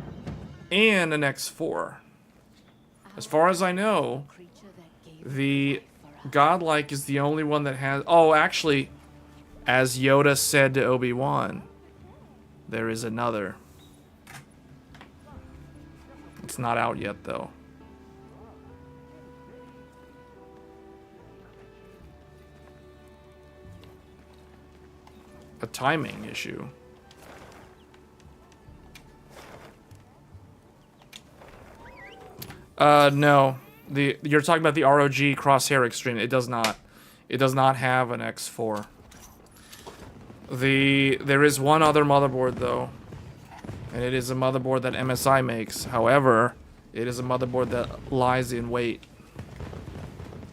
and an X4. As far as I know, the Godlike is the only one that has... Oh, actually, as Yoda said to Obi-Wan, there is another. It's not out yet, though. A timing issue. No. You're talking about the ROG Crosshair Extreme. It does not. It does not have an X4. There is one other motherboard though, and it is a motherboard that MSI makes. However, it is a motherboard that lies in wait.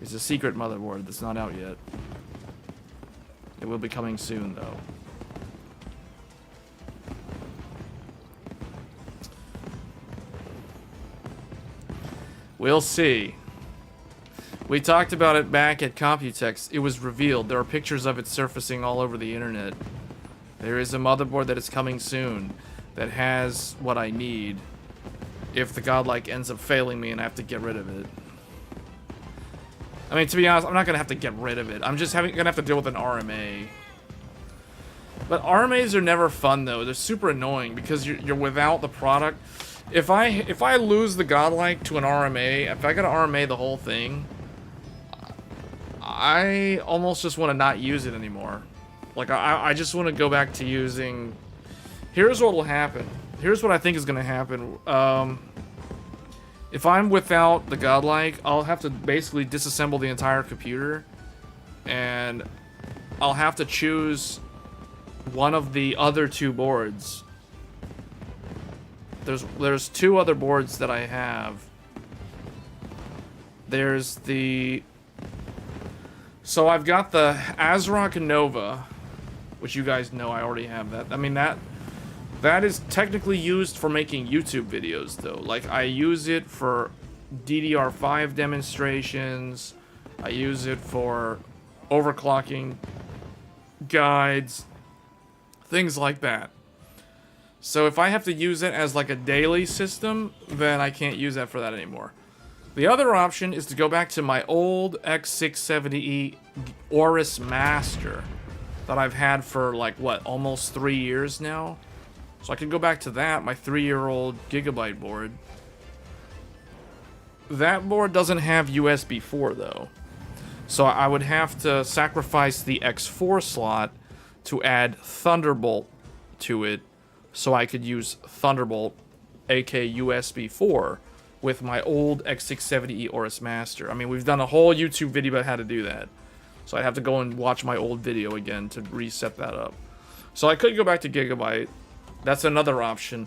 It's a secret motherboard that's not out yet. It will be coming soon though. We'll see. We talked about it back at Computex. It was revealed. There are pictures of it surfacing all over the internet. There is a motherboard that is coming soon that has what I need if the Godlike ends up failing me and I have to get rid of it. I mean, to be honest, I'm not going to have to get rid of it. I'm just going to have to deal with an RMA. But RMAs are never fun, though. They're super annoying because you're without the product. If I lose the Godlike to an RMA, if I gotta RMA the whole thing, I almost just want to not use it anymore. Like, I just want to go back to using... Here's what will happen. Here's what I think is going to happen. If I'm without the Godlike, I'll have to basically disassemble the entire computer. And I'll have to choose one of the other two boards. There's two other boards that I have. There's the... So I've got the ASRock Nova, which you guys know I already have that. I mean, that is technically used for making YouTube videos, though. Like, I use it for DDR5 demonstrations. I use it for overclocking guides, things like that. So if I have to use it as like a daily system, then I can't use that for that anymore. The other option is to go back to my old X670E Aorus Master that I've had for like, what, almost 3 years now? So I can go back to that, my 3-year-old Gigabyte board. That board doesn't have USB 4 though. So I would have to sacrifice the X4 slot to add Thunderbolt to it, so I could use Thunderbolt, aka USB 4, with my old X670E Aorus Master. I mean, we've done a whole YouTube video about how to do that. So I'd have to go and watch my old video again to reset that up. So I could go back to Gigabyte. That's another option.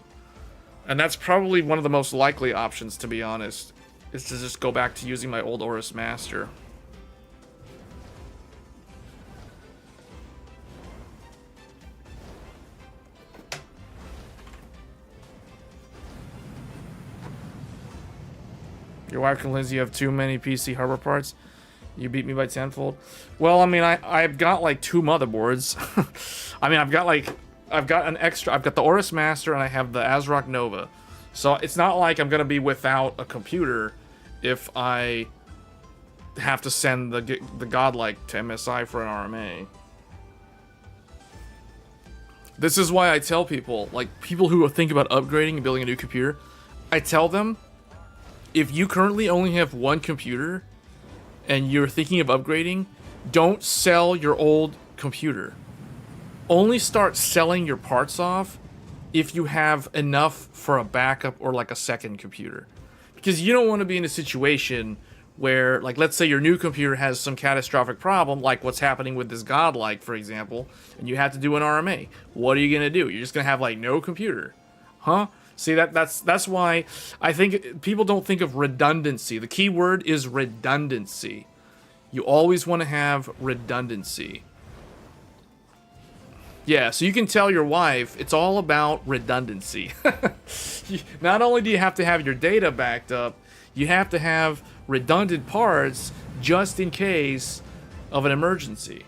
And that's probably one of the most likely options, to be honest, is to just go back to using my old Aorus Master. Your wife and Lindsay have too many PC hardware parts. You beat me by tenfold. Well, I mean, I've got like 2 motherboards. I mean, I've got an extra. I've got the Aorus Master and I have the ASRock Nova. So it's not like I'm gonna be without a computer if I have to send the Godlike to MSI for an RMA. This is why I tell people, like people who think about upgrading and building a new computer, I tell them, if you currently only have 1 computer and you're thinking of upgrading, don't sell your old computer. Only start selling your parts off if you have enough for a backup or like a second computer. Because you don't want to be in a situation where, like, let's say your new computer has some catastrophic problem, like what's happening with this Godlike, for example, and you have to do an RMA. What are you going to do? You're just going to have, like, no computer. Huh? See, that's why I think people don't think of redundancy. The key word is redundancy. You always want to have redundancy. Yeah, so you can tell your wife it's all about redundancy. Not only do you have to have your data backed up, you have to have redundant parts just in case of an emergency.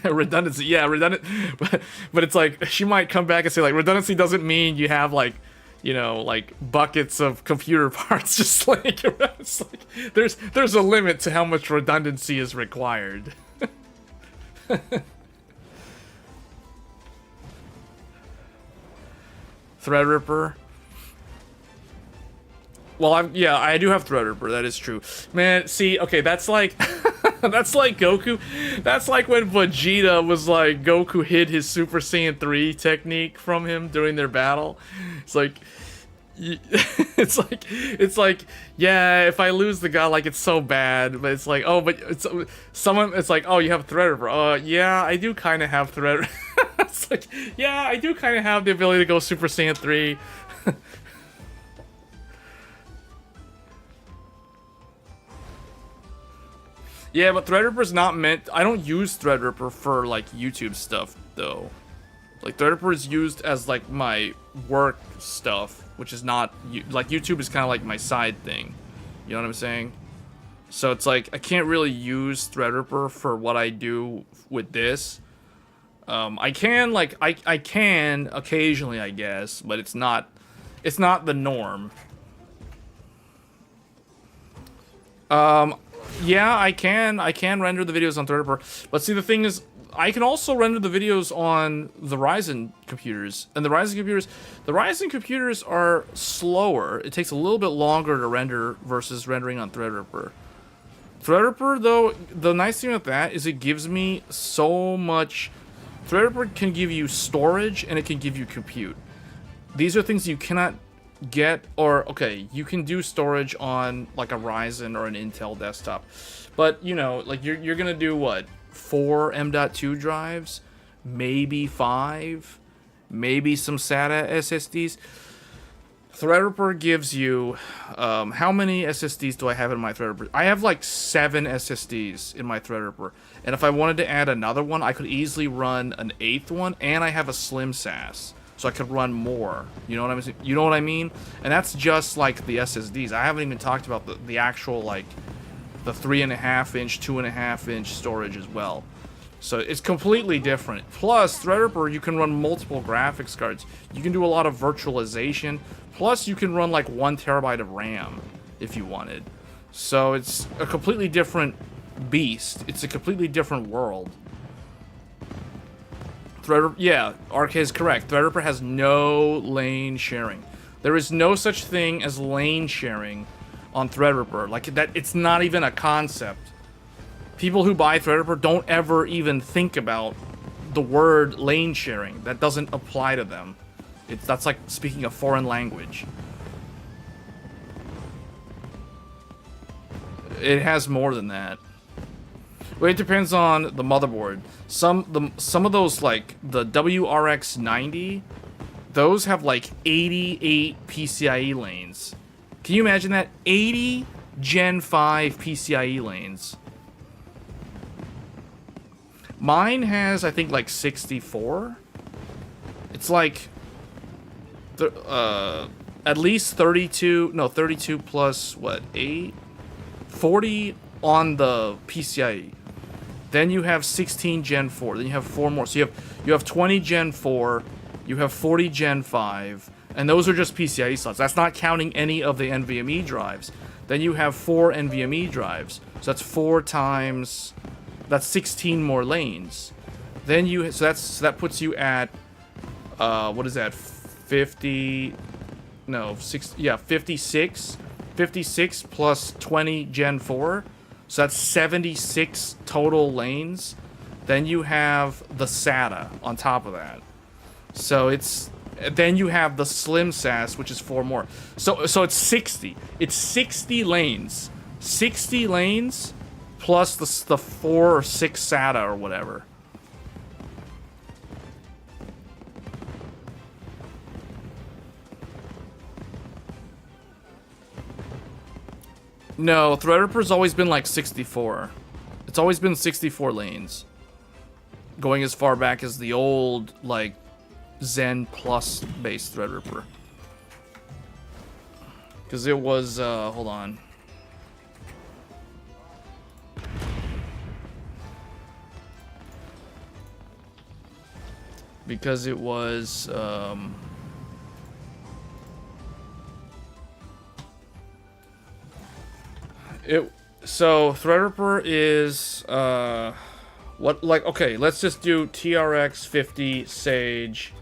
Redundancy, yeah, redundant. But it's like, she might come back and say, like, redundancy doesn't mean you have, like, you know, like buckets of computer parts just like, it's like there's a limit to how much redundancy is required. Threadripper. Well, I do have Threadripper, that is true. Man, see, okay, that's like that's like Goku. That's like when Vegeta was like, Goku hid his Super Saiyan 3 technique from him during their battle. It's like it's like, yeah, if I lose the god, like, it's so bad, but it's like, oh, but it's someone, it's like, oh, you have Threadripper. Yeah, I do kind of have Threadripper. It's like, yeah, I do kind of have the ability to go Super Saiyan 3. Yeah, but Threadripper's not meant, I don't use Threadripper for, like, YouTube stuff, though. Like, Threadripper is used as, like, my work stuff, which is not, like, YouTube is kind of like my side thing. You know what I'm saying? So it's like, I can't really use Threadripper for what I do with this. I can, like, I can occasionally, I guess, but it's not the norm. Yeah, I can render the videos on Threadripper, but see, the thing is, I can also render the videos on the Ryzen computers, and the Ryzen computers are slower. It takes a little bit longer to render versus rendering on Threadripper. Threadripper, though, the nice thing about that is it gives me so much. Threadripper can give you storage and it can give you compute. These are things you cannot get, or okay, you can do storage on like a Ryzen or an Intel desktop, but you know, like you're gonna do what, 4 M.2 drives, maybe 5, maybe some SATA SSDs. Threadripper gives you, how many SSDs do I have in my Threadripper? I have like 7 SSDs in my Threadripper, and if I wanted to add another one, I could easily run an 8th one, and I have a Slim SAS, so I could run more. You know what I'm saying? You know what I mean? And that's just like the SSDs. I haven't even talked about the actual, like, the 3.5-inch, 2.5-inch storage as well. So it's completely different. Plus, Threadripper, you can run multiple graphics cards. You can do a lot of virtualization. Plus, you can run like 1 terabyte of RAM if you wanted. So it's a completely different beast. It's a completely different world. Threadripper, yeah, RK is correct. Threadripper has no lane sharing. There is no such thing as lane sharing on Threadripper. Like, that, it's not even a concept. People who buy Threadripper don't ever even think about the word lane sharing. That doesn't apply to them. That's like speaking a foreign language. It has more than that. Well, it depends on the motherboard. Some of those, like the WRX 90, those have like 88 PCIe lanes. Can you imagine that? 80 Gen 5 PCIe lanes. Mine has, I think, like 64. It's like, at least 32. No, 32 plus what? 8, 40 on the PCIe. Then you have 16 Gen 4. Then you have 4 more. So you have 20 Gen 4. You have 40 Gen 5. And those are just PCIe slots. That's not counting any of the NVMe drives. Then you have 4 NVMe drives. So that's 4 times... That's 16 more lanes. Then you... So that puts you at... what is that? 50... No, 6... Yeah, 56. 56 plus 20 Gen 4. So that's 76 total lanes. Then you have the SATA on top of that. So it's... Then you have the Slim SAS, which is 4 more. So it's 60. It's 60 lanes. 60 lanes plus the 4 or 6 SATA or whatever. No, Threadripper's always been like 64. It's always been 64 lanes. Going as far back as the old, like, Zen Plus based Threadripper. Because it was, hold on. Because it was, so Threadripper is, what, like, okay, let's just do TRX 50 Sage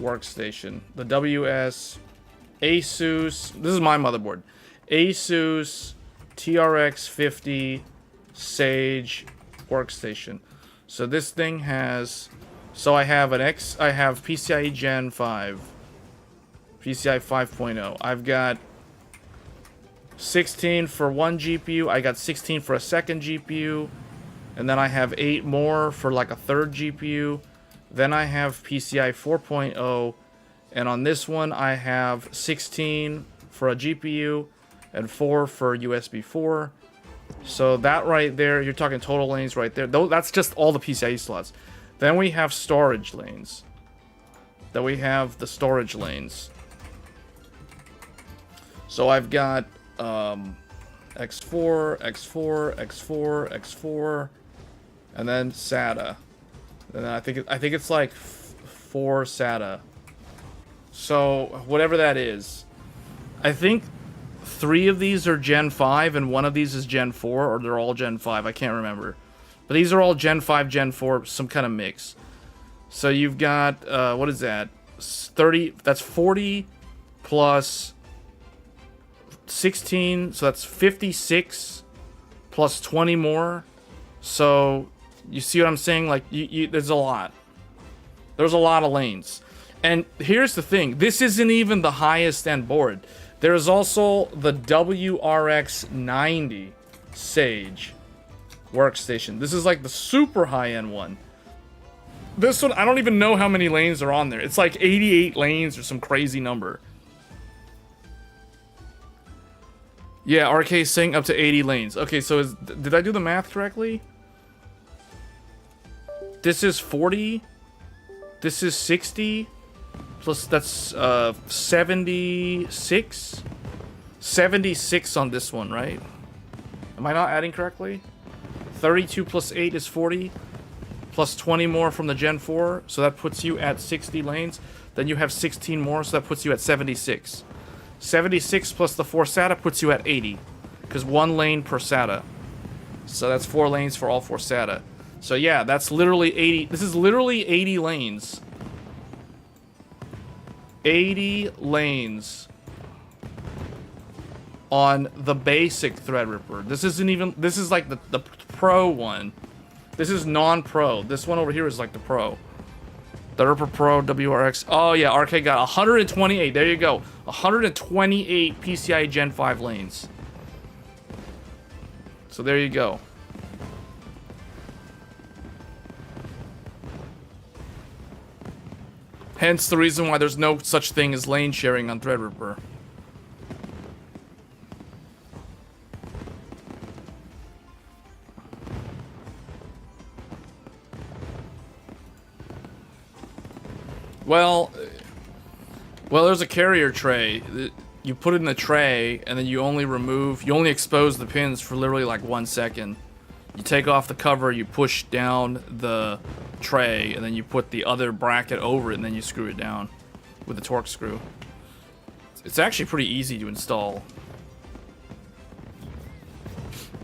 workstation. The WS Asus, this is my motherboard. Asus TRX 50 Sage workstation. So this thing has, so I have I have PCIe Gen 5, PCIe 5.0. I've got 16 for one GPU. I got 16 for a second GPU. And then I have 8 more for like a third GPU. Then I have PCIe 4.0. And on this one, I have 16 for a GPU and 4 for USB 4. So that right there, you're talking total lanes right there. That's just all the PCIe slots. Then we have storage lanes. Then we have the storage lanes. So I've got X4, X4, X4, X4, and then SATA. And then I think it's like 4 SATA. So whatever that is, I think 3 of these are Gen 5 and 1 of these is Gen 4, or they're all Gen 5. I can't remember, but these are all Gen 5, Gen 4, some kind of mix. So you've got what is that? 30. That's 40 plus 16, so that's 56 plus 20 more. So you see what I'm saying? Like, there's a lot. There's a lot of lanes. And here's the thing. This isn't even the highest end board. There's also the WRX 90 Sage workstation. This is like the super high end one. This one, I don't even know how many lanes are on there. It's like 88 lanes or some crazy number. Yeah, RK saying up to 80 lanes. Okay, so did I do the math correctly? This is 40. This is 60. Plus that's 76. 76 on this one, right? Am I not adding correctly? 32 plus 8 is 40. Plus 20 more from the Gen 4. So that puts you at 60 lanes. Then you have 16 more, so that puts you at 76. 76 plus the 4 SATA puts you at 80. Because 1 lane per SATA. So that's 4 lanes for all 4 SATA. So yeah, that's literally 80. This is literally 80 lanes. 80 lanes on the basic Threadripper. This isn't even, this is like the Pro one. This is non-Pro. This one over here is like the Pro. Threadripper Pro WRX. Oh yeah, RK got 128. There you go. 128 PCIe Gen 5 lanes. So there you go. Hence the reason why there's no such thing as lane sharing on Threadripper. Well, Well, there's a carrier tray. You put it in the tray, and then you only expose the pins for literally like 1 second. You take off the cover, you push down the tray, and then you put the other bracket over it, and then you screw it down with a Torx screw. It's actually pretty easy to install.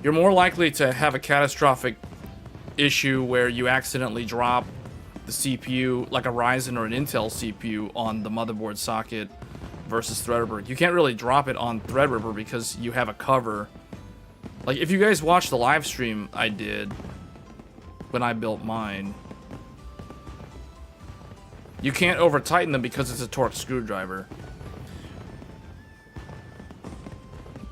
You're more likely to have a catastrophic issue where you accidentally drop the CPU, like a Ryzen or an Intel CPU, on the motherboard socket versus Threadripper. You can't really drop it on Threadripper because you have a cover. Like, if you guys watched the live stream I did when I built mine, you can't over tighten them because it's a Torx screwdriver.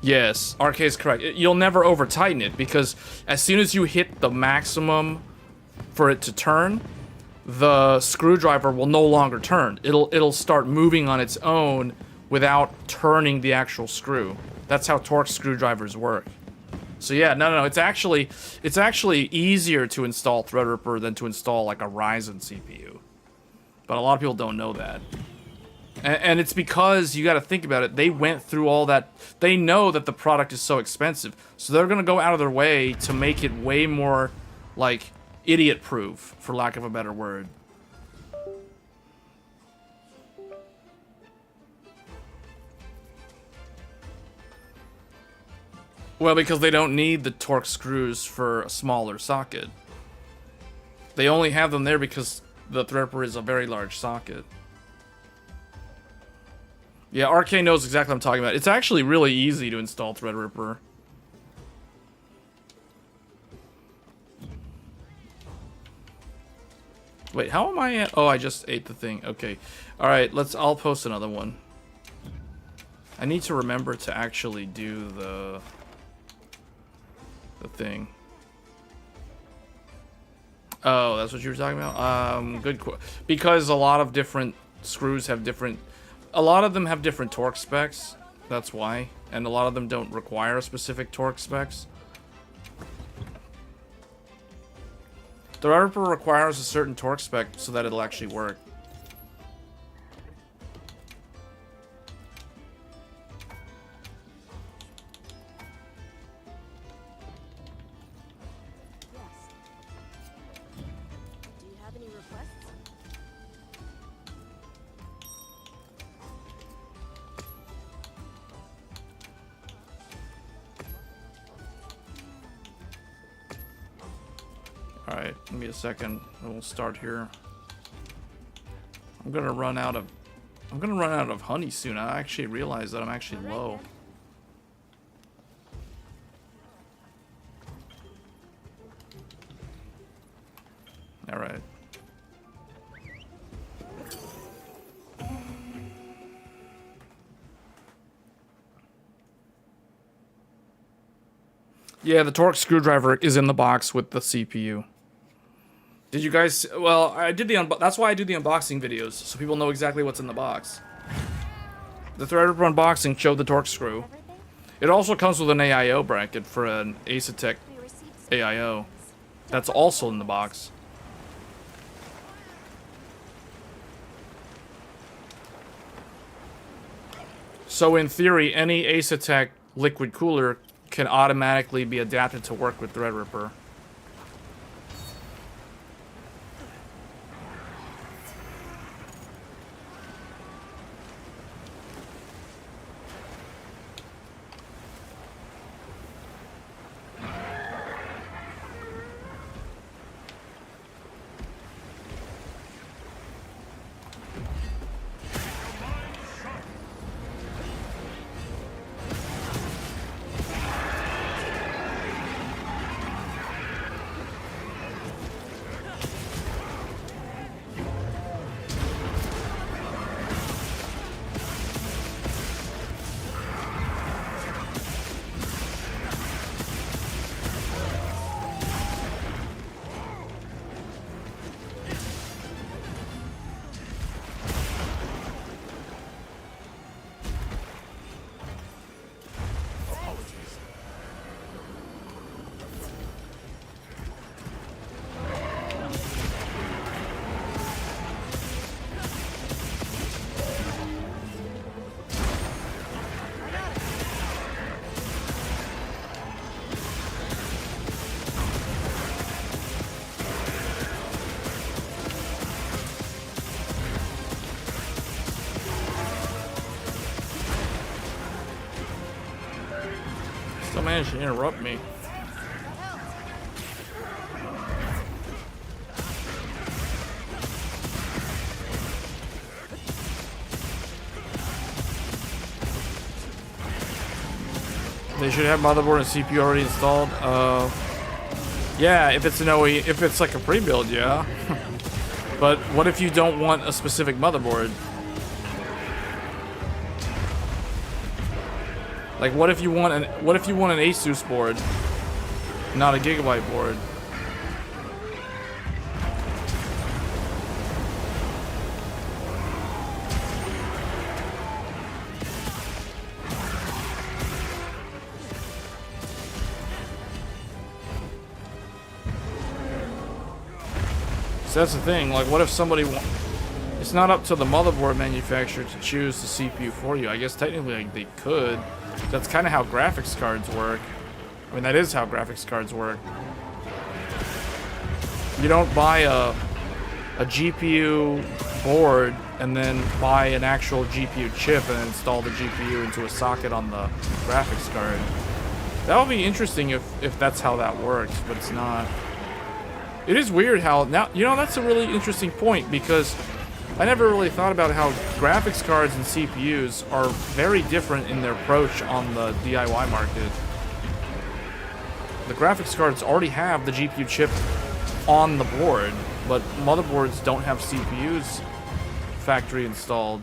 Yes, RK is correct. You'll never over tighten it because as soon as you hit the maximum for it to turn, the screwdriver will no longer turn. It'll start moving on its own without turning the actual screw. That's how Torx screwdrivers work. So yeah, no, it's actually easier to install Threadripper than to install like a Ryzen CPU. But a lot of people don't know that. And it's because you got to think about it. They went through all that. They know that the product is so expensive, so they're gonna go out of their way to make it way more like idiot-proof, for lack of a better word. Well, because they don't need the Torx screws for a smaller socket. They only have them there because the Threadripper is a very large socket. Yeah, RK knows exactly what I'm talking about. It's actually really easy to install Threadripper. Wait, how am I at? Oh, I just ate the thing. Okay. Alright, I'll post another one. I need to remember to actually do the thing. Oh, that's what you were talking about? Because a lot of different screws have different... A lot of them have different torque specs. That's why. And a lot of them don't require specific torque specs. The Threadripper requires a certain torque spec so that it'll actually work. Do you have any requests? Alright, give me a second. We'll start here. I'm gonna run out of honey soon. I actually realized that I'm actually low. Alright. Yeah, the Torx screwdriver is in the box with the CPU. Did you guys... Well, I did the... That's why I do the unboxing videos, so people know exactly what's in the box. The Threadripper unboxing showed the Torx screw. It also comes with an AIO bracket for an Asetek AIO. That's also in the box. So in theory, any Asetek liquid cooler can automatically be adapted to work with Threadripper. Still managed to interrupt me. They should have motherboard and CPU already installed. Yeah, if it's an OE, if it's like a pre-build, yeah. But what if you don't want a specific motherboard? Like, what if you want an Asus board, not a Gigabyte board? So that's the thing. Like, what if somebody it's not up to the motherboard manufacturer to choose the CPU for you. I guess technically like, they could. That's kind of how graphics cards work. I mean, that is how graphics cards work. You don't buy a GPU board and then buy an actual GPU chip and install the GPU into a socket on the graphics card. That would be interesting if that's how that works, but it's not. It is weird how now, you know, that's a really interesting point because I never really thought about how graphics cards and CPUs are very different in their approach on the DIY market. The graphics cards already have the GPU chip on the board, but motherboards don't have CPUs factory installed.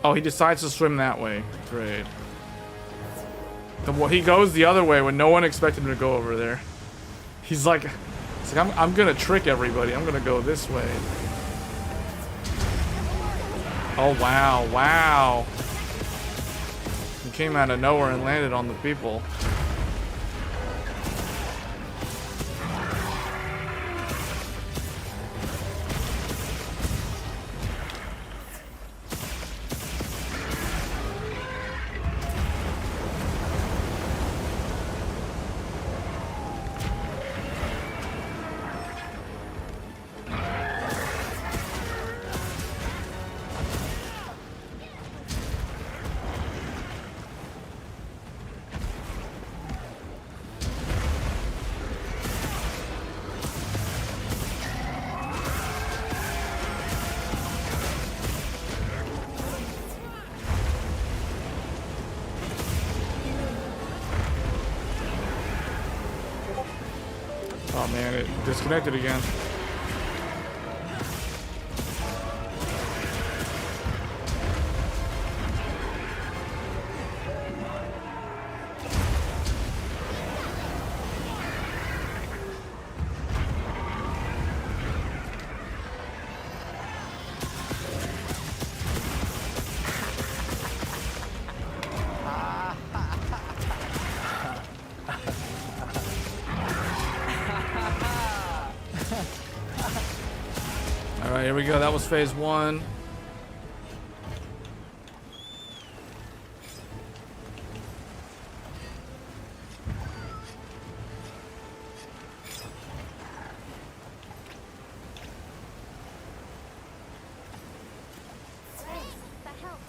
Oh, he decides to swim that way. Great. He goes the other way when no one expected him to go over there. He's like I'm gonna trick everybody. I'm gonna go this way. Oh, wow, wow. He came out of nowhere and landed on the people. Oh man, it disconnected again. Alright, here we go. That was phase one. That helped.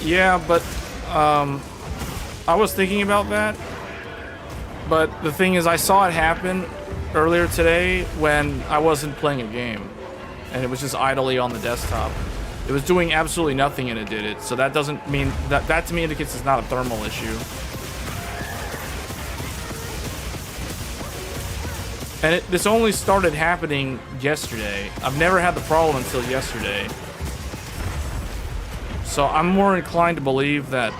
Yeah, but I was thinking about that. But the thing is, I saw it happen earlier today when I wasn't playing a game. And it was just idly on the desktop. It was doing absolutely nothing and it did it. So that doesn't mean... That to me indicates it's not a thermal issue. And this only started happening yesterday. I've never had the problem until yesterday. So I'm more inclined to believe that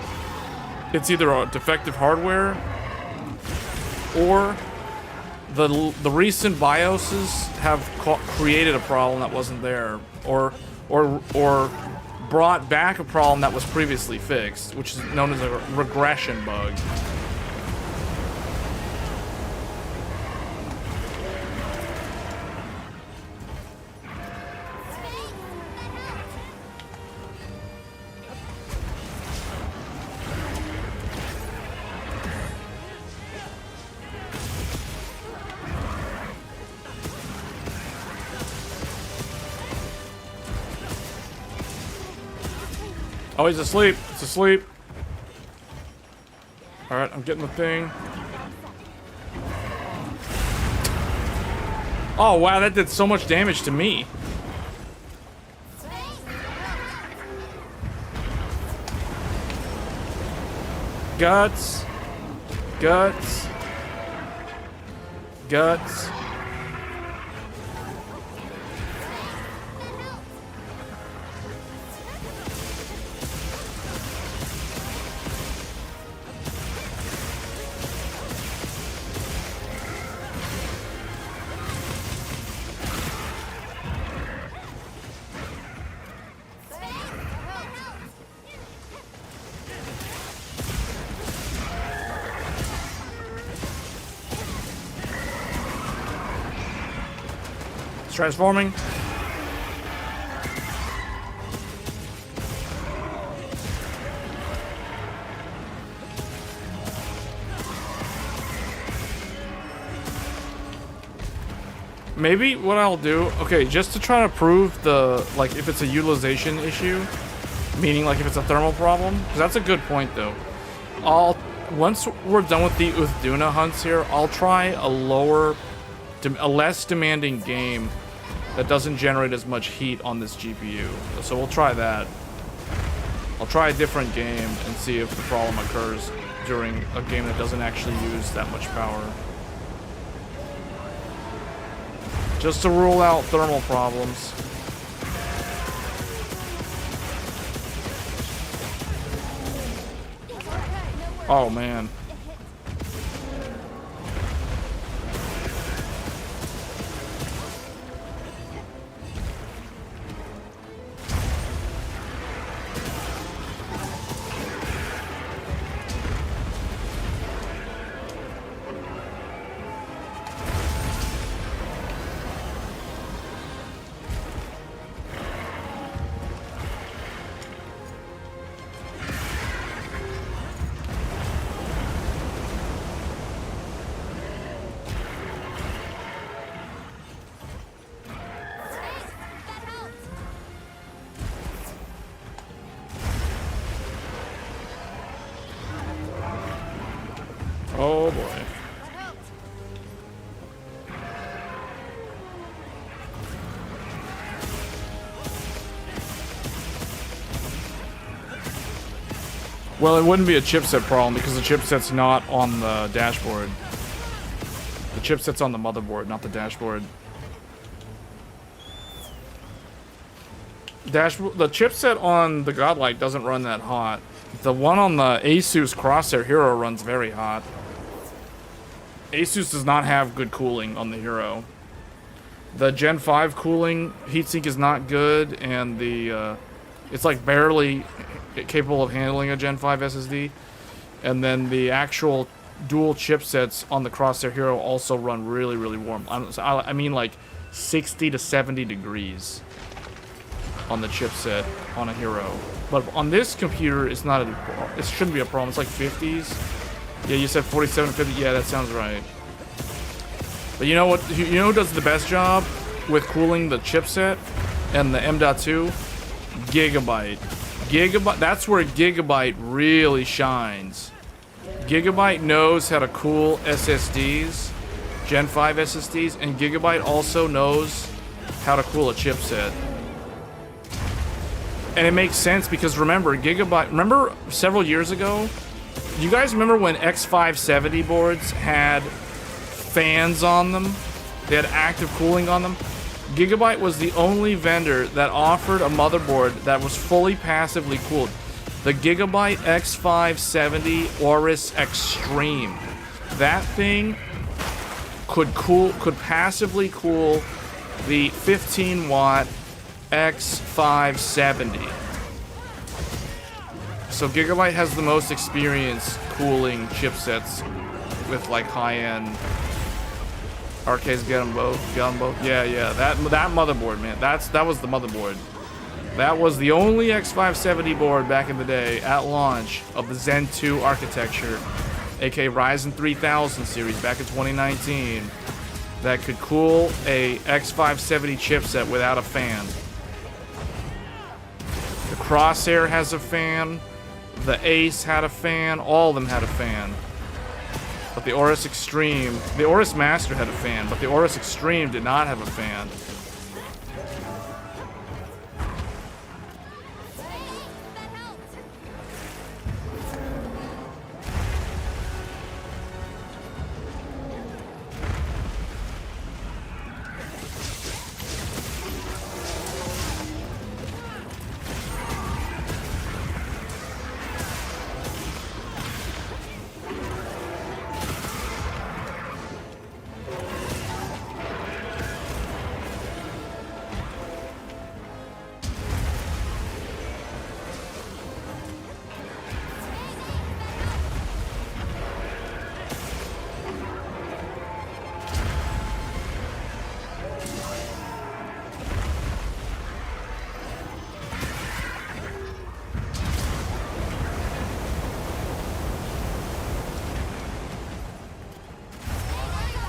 it's either a defective hardware or the recent BIOSes have created a problem that wasn't there, or brought back a problem that was previously fixed, which is known as a regression bug. Oh, he's asleep. It's asleep. Alright, I'm getting the thing. Oh, wow, that did so much damage to me. Guts. Guts. Guts. Transforming. Maybe what I'll do, okay, just to try to prove the, like, if it's a utilization issue, meaning like if it's a thermal problem, because that's a good point though. Once we're done with the Uthaduna hunts here, I'll try a less demanding game that doesn't generate as much heat on this GPU. So we'll try that. I'll try a different game and see if the problem occurs during a game that doesn't actually use that much power. Just to rule out thermal problems. Oh man. Oh boy. Well, it wouldn't be a chipset problem because the chipset's not on the dashboard. The chipset's on the motherboard, not the dashboard. The chipset on the Godlight doesn't run that hot. The one on the Asus Crosshair Hero runs very hot. Asus does not have good cooling on the Hero. The Gen 5 cooling heatsink is not good, and the it's like barely capable of handling a Gen 5 SSD. And then the actual dual chipsets on the Crosshair Hero also run really, really warm. I mean like 60 to 70 degrees on the chipset on a Hero. But on this computer, it shouldn't be a problem. It's like 50s. Yeah, you said 47 to 50. Yeah, that sounds right. But you know what? You know who does the best job with cooling the chipset and the M.2? Gigabyte. That's where Gigabyte really shines. Gigabyte knows how to cool SSDs, Gen 5 SSDs, and Gigabyte also knows how to cool a chipset. And it makes sense because remember, remember several years ago, you guys remember when X570 boards had fans on them? They had active cooling on them. Gigabyte was the only vendor that offered a motherboard that was fully passively cooled. The Gigabyte X570 Aorus Extreme. That thing could passively cool the 15-watt X570. So Gigabyte has the most experience cooling chipsets with like high-end. Arcades get them both. Yeah. That motherboard, man. That was the motherboard. That was the only X570 board back in the day at launch of the Zen 2 architecture, aka Ryzen 3000 series back in 2019, that could cool a X570 chipset without a fan. The Crosshair has a fan. The Ace had a fan. All of them had a fan. But the Aorus Extreme, the Aorus Master had a fan, but the Aorus Extreme did not have a fan.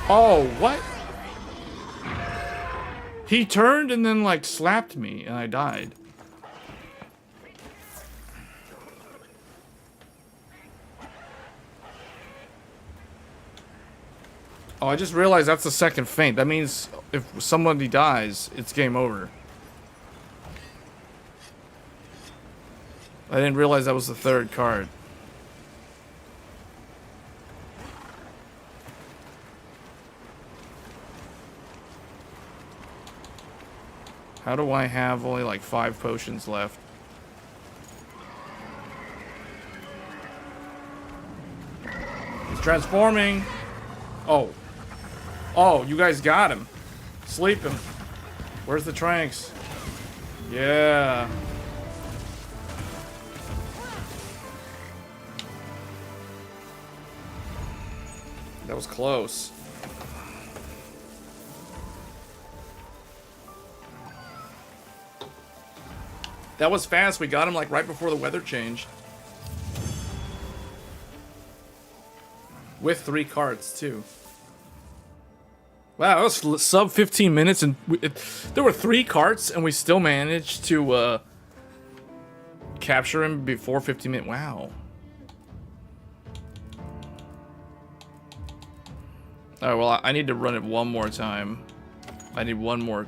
Oh, what? He turned and then, like, slapped me, and I died. Oh, I just realized that's the second feint. That means if somebody dies, it's game over. I didn't realize that was the third card. How do I have only like 5 potions left? He's transforming. Oh. Oh, you guys got him. Sleep him. Where's the tranks? Yeah. That was close. That was fast. We got him like right before the weather changed. With 3 cards too. Wow, that was sub 15 minutes and there were 3 carts and we still managed to capture him before 15 minutes. Wow. Alright, well, I need to run it one more time. I need one more.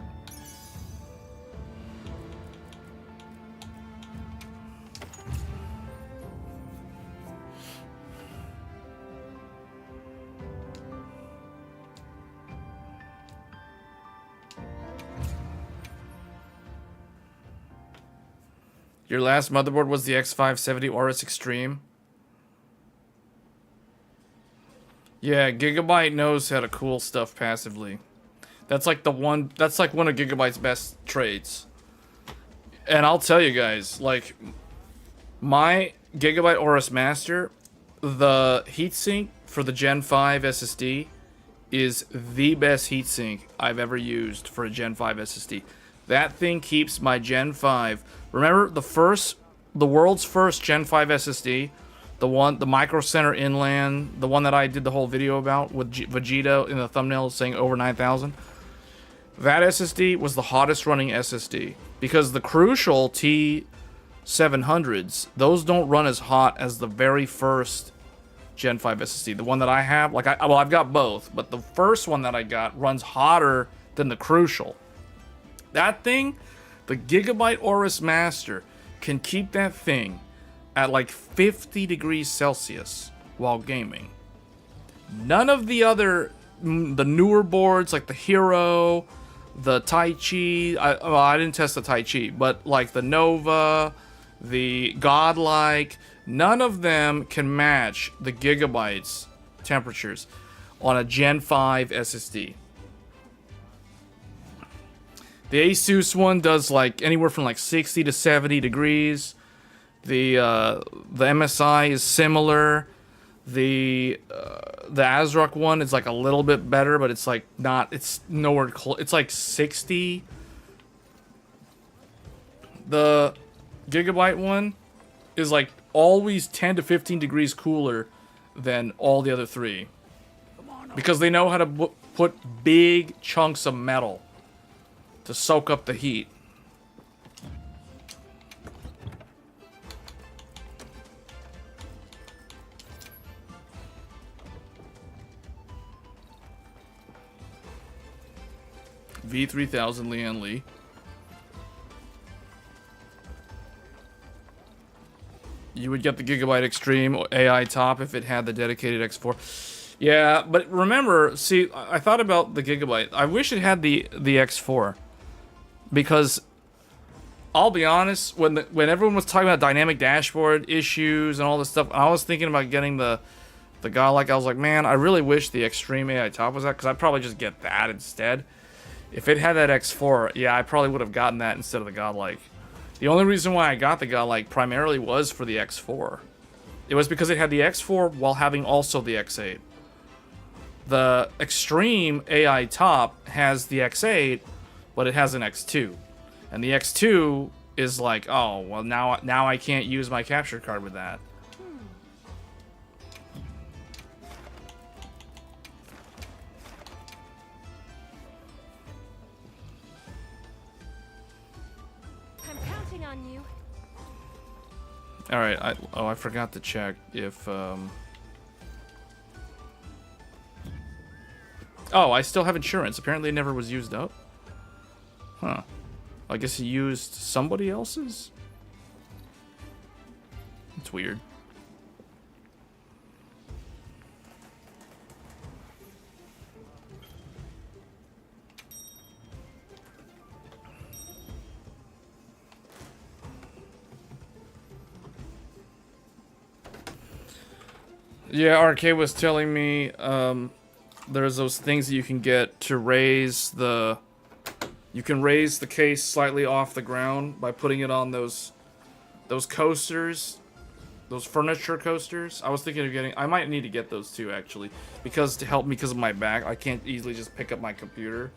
Your last motherboard was the X570 Aorus Extreme? Yeah, Gigabyte knows how to cool stuff passively. That's like one of Gigabyte's best traits. And I'll tell you guys, like, my Gigabyte Aorus Master, the heatsink for the Gen 5 SSD is the best heatsink I've ever used for a Gen 5 SSD. That thing keeps my Gen 5. Remember the world's first Gen 5 SSD, the Micro Center Inland, the one that I did the whole video about with Vegeta in the thumbnail saying over 9,000. That SSD was the hottest running SSD because the Crucial T700s, those don't run as hot as the very first Gen 5 SSD. The one that I have, like I've got both, but the first one that I got runs hotter than the Crucial. That thing, the Gigabyte Aorus Master, can keep that thing at like 50 degrees Celsius while gaming. None of the newer boards like the Hero, the Tai Chi. Well, I didn't test the Tai Chi, but like the Nova, the Godlike, none of them can match the gigabytes temperatures on a Gen 5 SSD. The Asus one does like anywhere from like 60 to 70 degrees. The MSI is similar. The ASRock one is like a little bit better, but it's like not. It's nowhere close. It's like 60. The Gigabyte one is like always 10 to 15 degrees cooler than all the other three, because they know how to put big chunks of metal to soak up the heat. V3000 Lian Li. You would get the Gigabyte Extreme AI top if it had the dedicated X4. Yeah, but remember, see, I thought about the Gigabyte. I wish it had the X4. Because I'll be honest, when everyone was talking about dynamic dashboard issues and all this stuff, I was thinking about getting the Godlike. I was like, man, I really wish the Extreme AI top was that, because I'd probably just get that instead. If it had that X4, yeah, I probably would have gotten that instead of the Godlike. The only reason why I got the Godlike primarily was for the X4. It was because it had the X4 while having also the X8. The Extreme AI top has the X8, but it has an X2. And the X2 is like, oh, well, now I can't use my capture card with that. I'm counting on you. All right. I forgot to check if. Oh, I still have insurance. Apparently, it never was used up. Huh. I guess he used somebody else's? It's weird. Yeah, RK was telling me there's those things that you can get to raise the... You can raise the case slightly off the ground by putting it on those coasters, those furniture coasters. I was thinking of getting... I might need to get those too, actually, because to help me because of my back. I can't easily just pick up my computer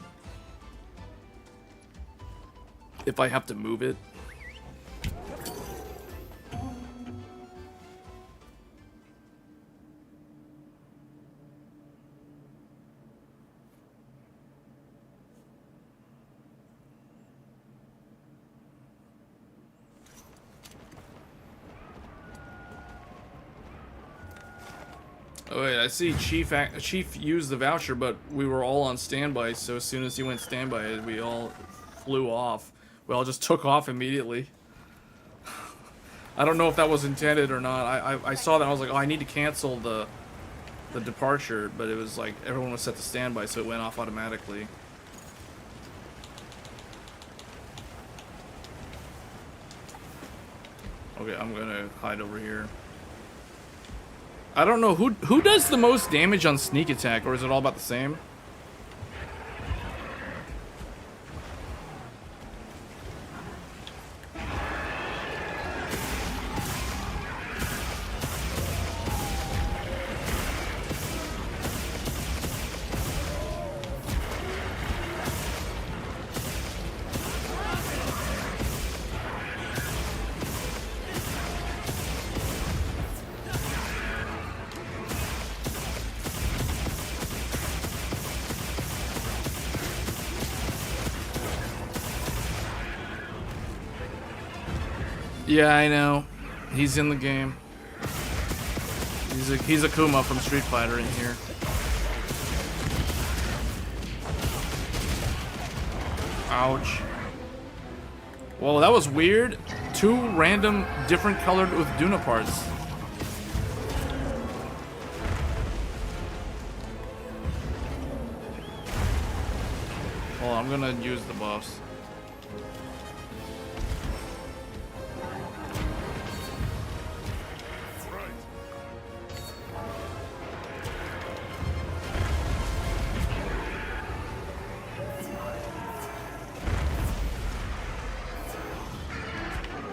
if I have to move it. Oh wait, I see Chief used the voucher, but we were all on standby, so as soon as he went standby, we all flew off. We all just took off immediately. I don't know if that was intended or not. I saw that, I was like, oh, I need to cancel the departure, but it was like, everyone was set to standby, so it went off automatically. Okay, I'm gonna hide over here. I don't know who does the most damage on sneak attack, or is it all about the same? Yeah, I know. He's in the game. He's a Kuma from Street Fighter in here. Ouch. Well, that was weird. Two random different colored with Duna parts. Well, I'm gonna use the buffs. Right.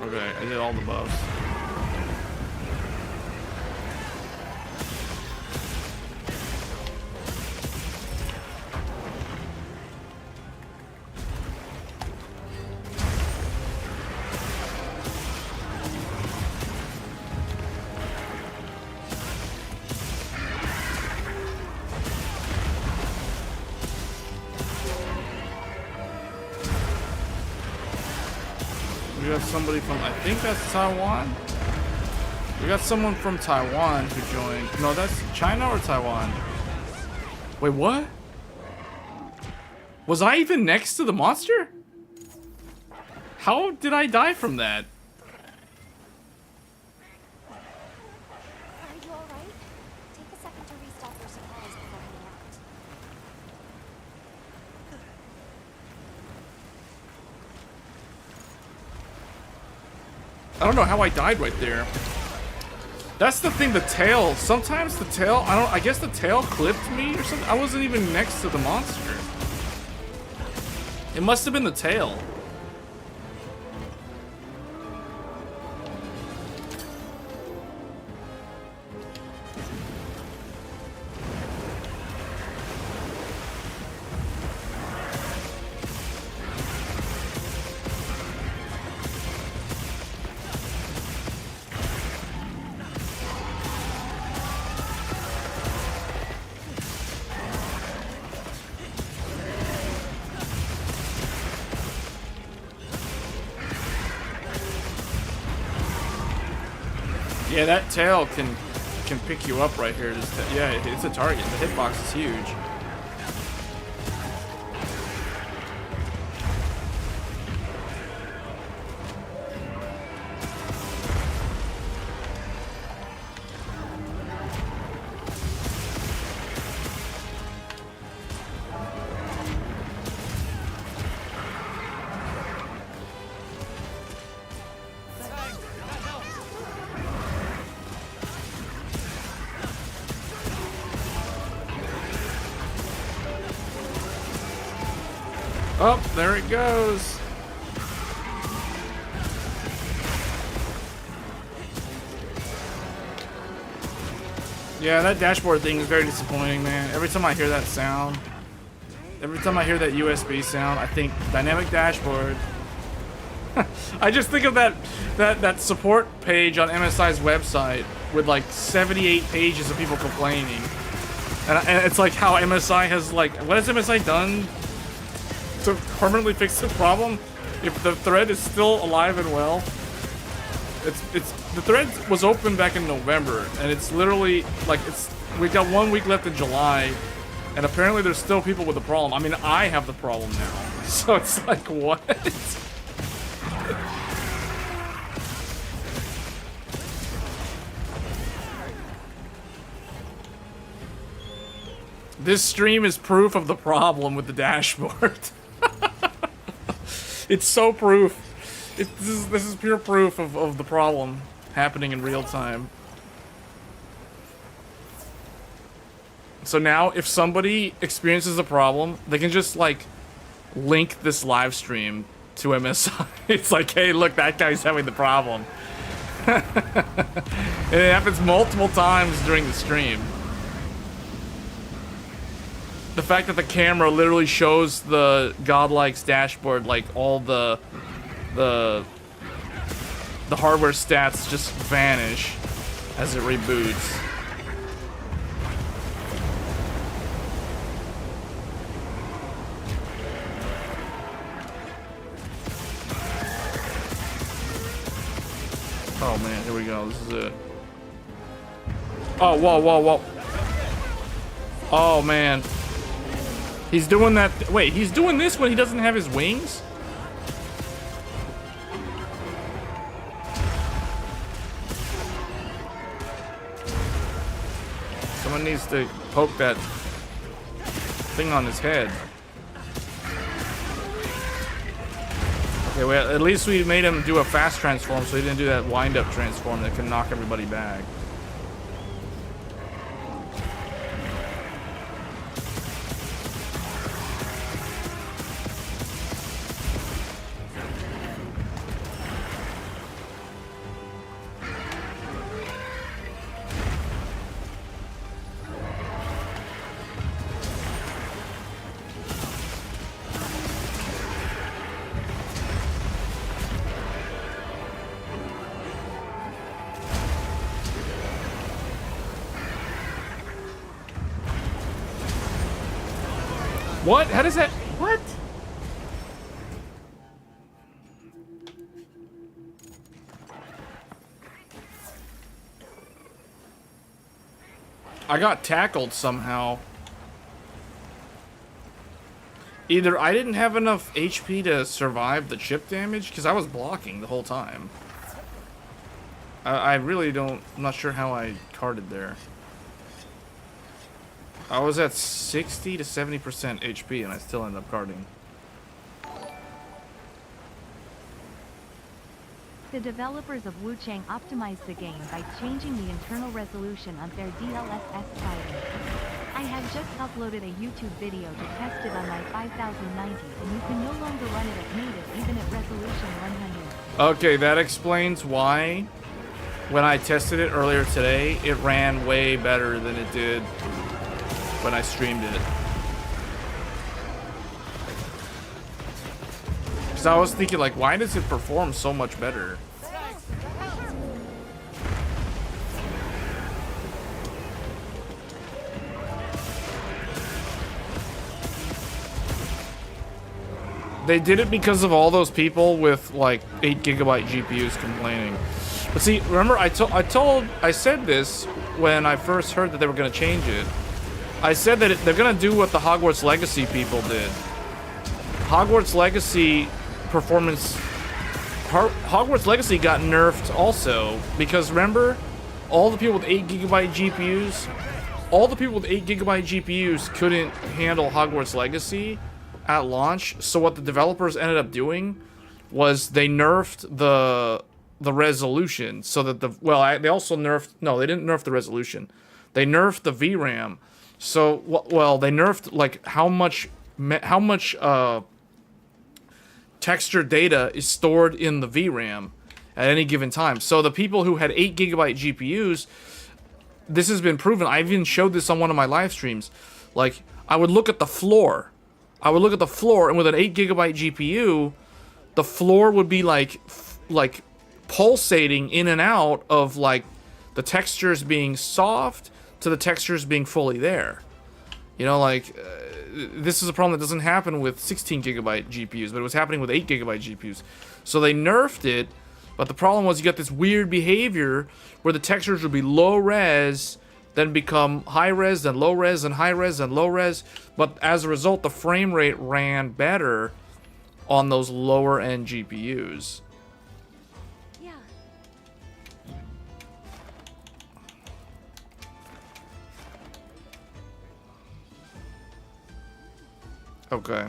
Okay, I did all the buffs. We got somebody from, I think that's Taiwan. We got someone from Taiwan who joined. No, that's China or Taiwan. Wait, what? Was I even next to the monster? How did I die from that? Are you alright? Take a second to restock your supplies before heading out. I don't know how I died right there. That's the thing, the tail. Sometimes the tail, I guess the tail clipped me or something. I wasn't even next to the monster. It must have been the tail. Yeah, that tail can pick you up right here. Yeah, it's a target. The hitbox is huge. Oh, there it goes. Yeah, that dashboard thing is very disappointing, man. Every time I hear that sound, every time I hear that USB sound, I think dynamic dashboard. I just think of that support page on MSI's website with like 78 pages of people complaining. And it's like how MSI has like, what has MSI done to permanently fix the problem? If the thread is still alive and well, it's the thread was open back in November, and it's literally like we've got 1 week left in July, and apparently there's still people with the problem. I mean, I have the problem now, so it's like what? This stream is proof of the problem with the dashboard. It's so proof. This is pure proof of the problem happening in real time. So now, if somebody experiences a problem, they can just, like, link this live stream to MSI. It's like, hey, look, that guy's having the problem. And it happens multiple times during the stream. The fact that the camera literally shows the Godlike's dashboard, like all the hardware stats just vanish as it reboots. Oh man, here we go. This is it. Oh, whoa, whoa, whoa. Oh man. He's doing that. Wait, he's doing this when he doesn't have his wings? Someone needs to poke that thing on his head. Okay, well, at least we made him do a fast transform, so he didn't do that wind-up transform that can knock everybody back. What? How does that... What? I got tackled somehow. Either I didn't have enough HP to survive the chip damage, because I was blocking the whole time. I really don't... I'm not sure how I carded there. I was at 60 to 70% HP and I still ended up carding. The developers of Wuchang optimized the game by changing the internal resolution on their DLSS fighter. I have just uploaded a YouTube video to test it on my 5090 and you can no longer run it as native even at resolution 100. Okay, that explains why when I tested it earlier today, it ran way better than it did when I streamed it. Because I was thinking, like, why does it perform so much better? They did it because of all those people with, like, 8 GB GPUs complaining. But see, remember, I said this when I first heard that they were going to change it. I said that they're going to do what the Hogwarts Legacy people did. Hogwarts Legacy performance... Hogwarts Legacy got nerfed also. Because remember, all the people with 8 GB GPUs... All the people with 8 GB GPUs couldn't handle Hogwarts Legacy at launch. So what the developers ended up doing was they nerfed the resolution. So that the... Well, they also nerfed... No, they didn't nerf the resolution. They nerfed the VRAM. So, well, they nerfed, like, how much texture data is stored in the VRAM at any given time. So the people who had 8 GB GPUs, this has been proven. I even showed this on one of my live streams. Like, I would look at the floor. And with an 8 GB GPU, the floor would be, like pulsating in and out of, like, the textures being soft to the textures being fully there. You know, like, this is a problem that doesn't happen with 16 GB GPUs, but it was happening with 8 GB GPUs. So they nerfed it, but the problem was you got this weird behavior where the textures would be low res, then become high res, then low res, then high res, then low res. But as a result, the frame rate ran better on those lower end GPUs. Okay.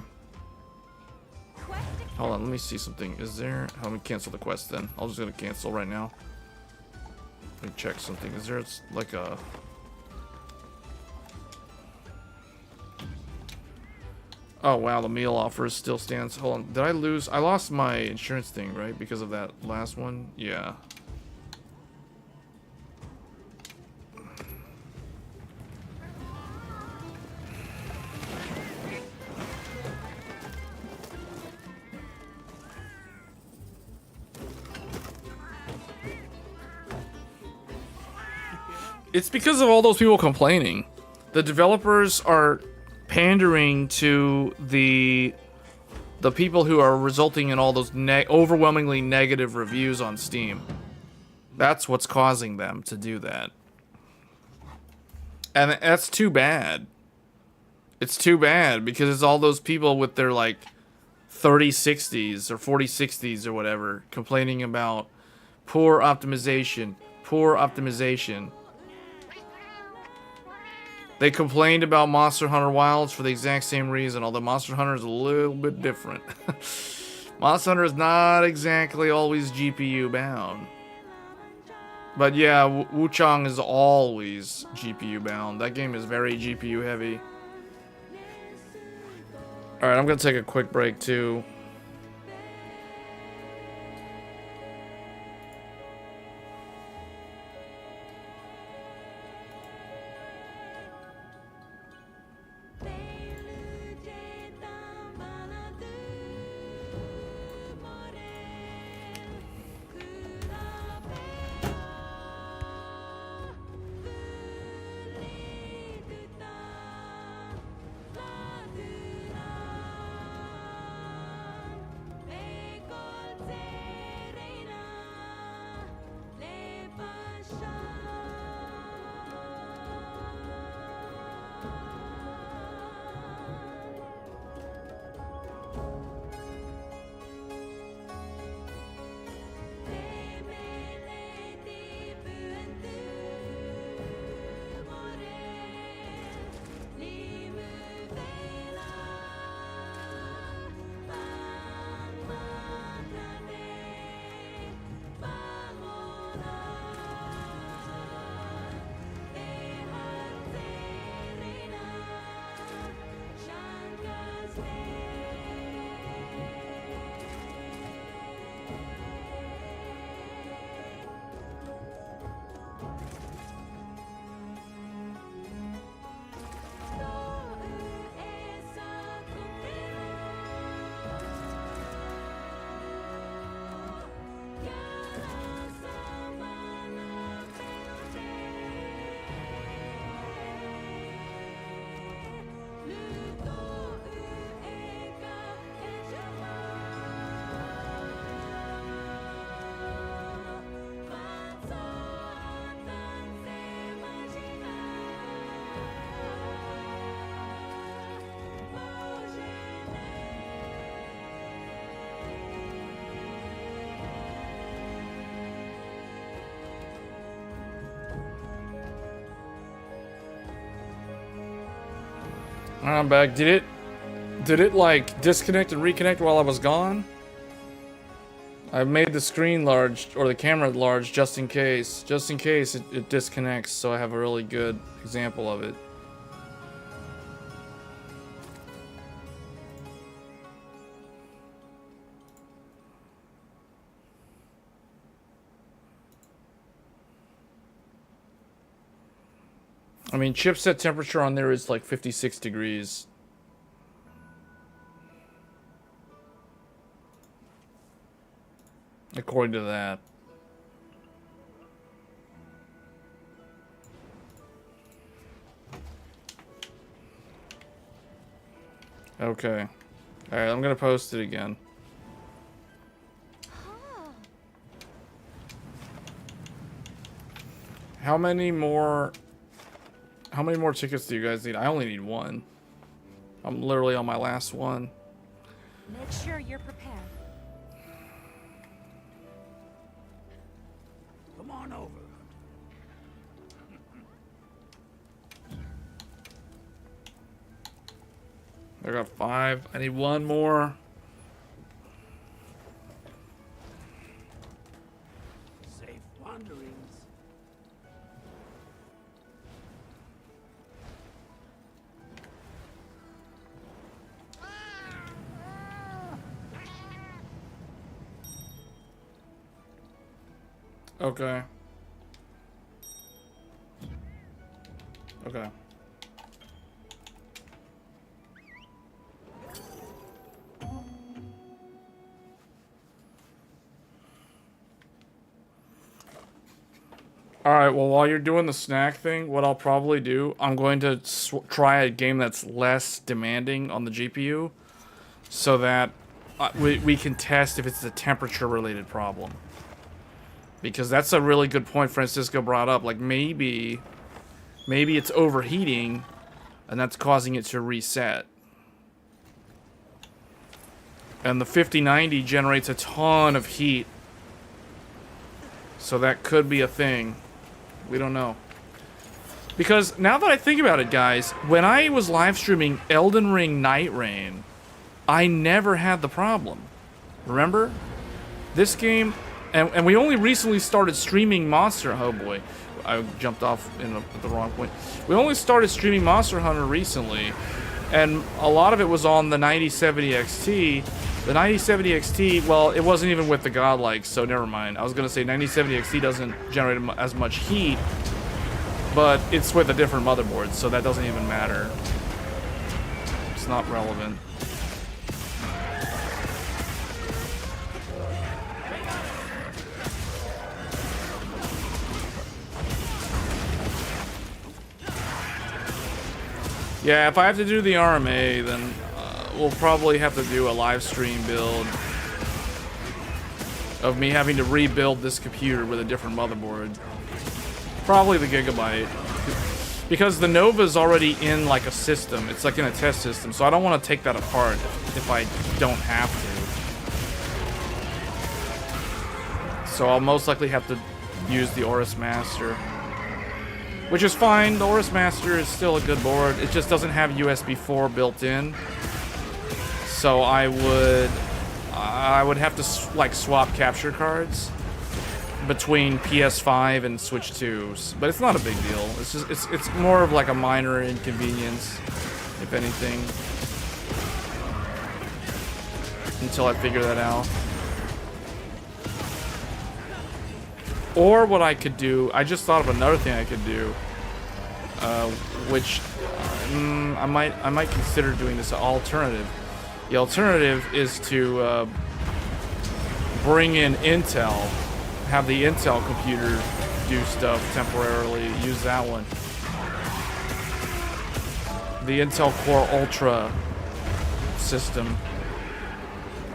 Hold on, let me see something. Is there... Let me cancel the quest then. I'm just gonna cancel right now. Let me check something. Is there like a... Oh wow, the meal offer still stands. Hold on, did I lose... I lost my insurance thing, right? Because of that last one? Yeah. It's because of all those people complaining. The developers are pandering to the people who are resulting in all those overwhelmingly negative reviews on Steam. That's what's causing them to do that. And that's too bad. It's too bad because it's all those people with their, like, 3060s or 4060s or whatever complaining about poor optimization, poor optimization. They complained about Monster Hunter Wilds for the exact same reason, although Monster Hunter is a little bit different. Monster Hunter is not exactly always GPU bound. But yeah, Wuchang is always GPU bound. That game is very GPU heavy. Alright, I'm gonna take a quick break too. I'm back. Did it like disconnect and reconnect while I was gone? I made the screen large or the camera large just in case it disconnects, so I have a really good example of it. I mean, chipset temperature on there is like 56 degrees. According to that. Okay. Alright, I'm gonna post it again. How many more tickets do you guys need? I only need one. I'm literally on my last one. Make sure you're prepared. Come on over. I got 5. I need one more. Safe wanderings. Okay. Okay. Alright, well, while you're doing the snack thing, what I'll probably do, I'm going to try a game that's less demanding on the GPU, so that we can test if it's a temperature-related problem. Because that's a really good point Francisco brought up. Like, maybe it's overheating, and that's causing it to reset. And the 5090 generates a ton of heat. So that could be a thing. We don't know. Because now that I think about it, guys, when I was live streaming Elden Ring Night Rain, I never had the problem. Remember? This game, and we only recently started streaming Monster. Oh boy, I jumped off at the wrong point. We only started streaming Monster Hunter recently, and a lot of it was on the 9070 XT. The 9070 XT, well, it wasn't even with the Godlike, so never mind. I was gonna say 9070 XT doesn't generate as much heat, but it's with a different motherboard, so that doesn't even matter. It's not relevant. Yeah, if I have to do the RMA, then we'll probably have to do a live stream build of me having to rebuild this computer with a different motherboard. Probably the Gigabyte. Because the Nova's already in like a system. It's like in a test system, so I don't want to take that apart if I don't have to. So I'll most likely have to use the Aorus Master. Which is fine, the Aorus Master is still a good board. It just doesn't have USB 4 built in. So I would have to like swap capture cards between PS5 and Switch 2s, but it's not a big deal. It's just it's more of like a minor inconvenience, if anything, until I figure that out. Or what I could do, I just thought of another thing I could do, which I might consider doing this alternative. The alternative is to bring in Intel, have the Intel computer do stuff temporarily, use that one. The Intel Core Ultra system.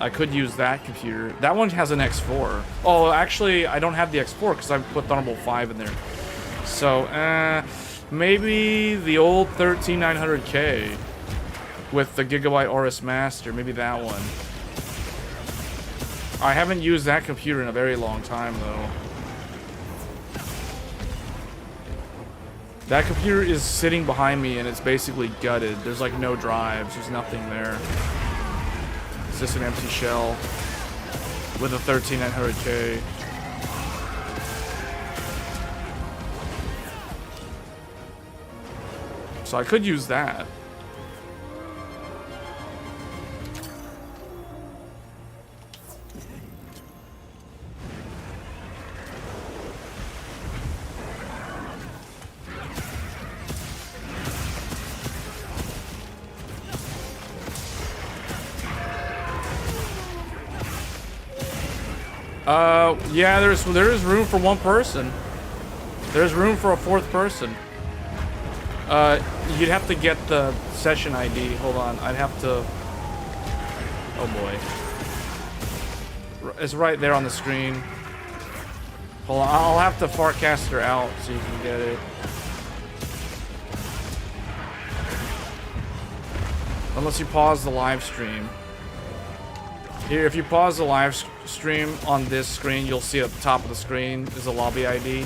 I could use that computer. That one has an X4. Oh, actually, I don't have the X4 because I put Thunderbolt 5 in there. So, maybe the old 13900K with the Gigabyte Aorus Master. Maybe that one. I haven't used that computer in a very long time, though. That computer is sitting behind me, and it's basically gutted. There's like no drives. There's nothing there. It's just an empty shell with a 13900K. So I could use that. Yeah, there is room for one person. There's room for a fourth person. You'd have to get the session ID. Hold on, I'd have to. Oh boy, it's right there on the screen. Hold on, I'll have to Farcaster out so you can get it. Unless you pause the live stream. Here, if you pause the live stream on this screen, you'll see at the top of the screen is a lobby ID.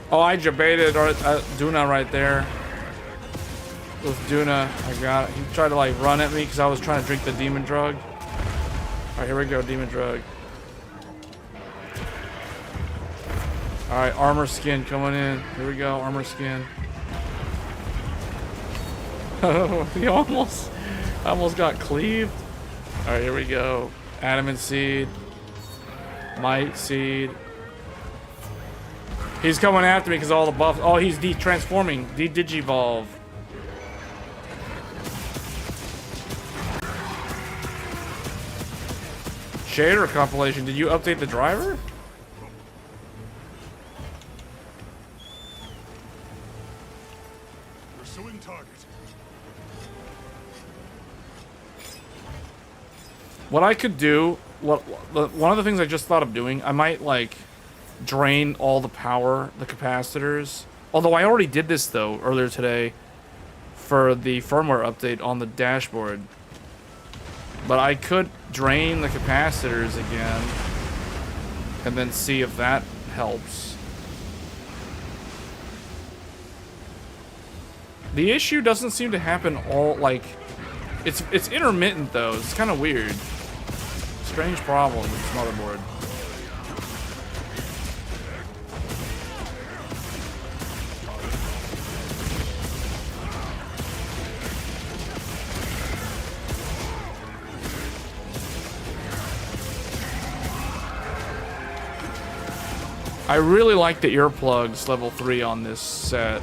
Oh, I debated Duna right there. With Duna, I got it. He tried to like run at me because I was trying to drink the demon drug. Alright, here we go, demon drug. Alright, armor skin coming in. Here we go, armor skin. He almost got cleaved. Alright, here we go. Adamant seed. Might seed. He's coming after me because all the buffs. Oh, he's de-transforming. De-digivolve. Shader compilation. Did you update the driver? Pursuing target. What I could do, one of the things I just thought of doing, I might like drain all the power, the capacitors. Although I already did this though earlier today for the firmware update on the dashboard. But I could drain the capacitors again and then see if that helps. The issue doesn't seem to happen all like it's intermittent though. It's kind of weird. Strange problem with this motherboard. I really like the earplugs level 3 on this set.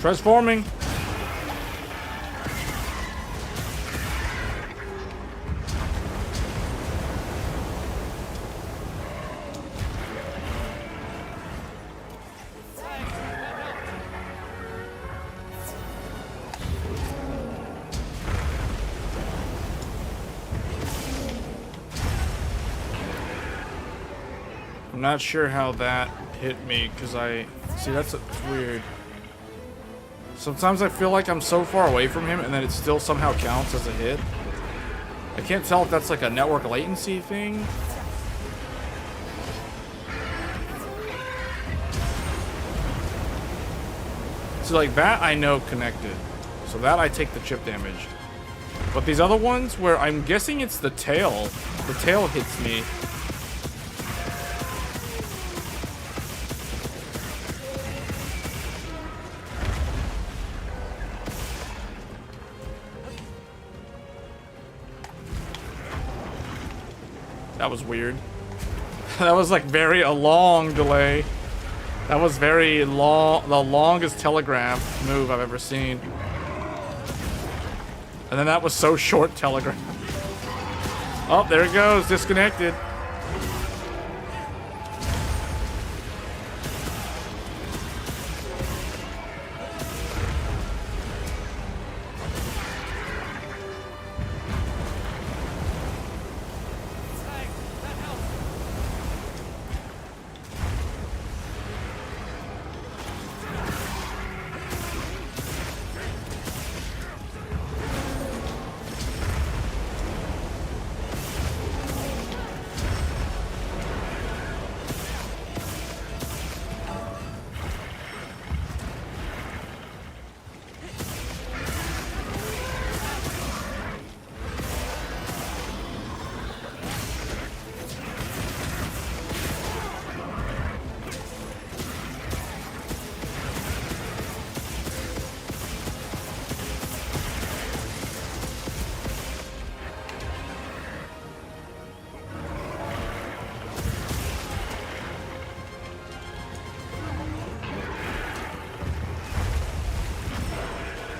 Transforming. I'm not sure how that hit me because see that's weird. Sometimes I feel like I'm so far away from him and then it still somehow counts as a hit. I can't tell if that's like a network latency thing. So like that I know connected. So that I take the chip damage. But these other ones where I'm guessing it's the tail hits me. That was weird. That was like a long delay. That was very long, the longest telegraph move I've ever seen. And then that was so short telegraph. Oh, there it goes, disconnected.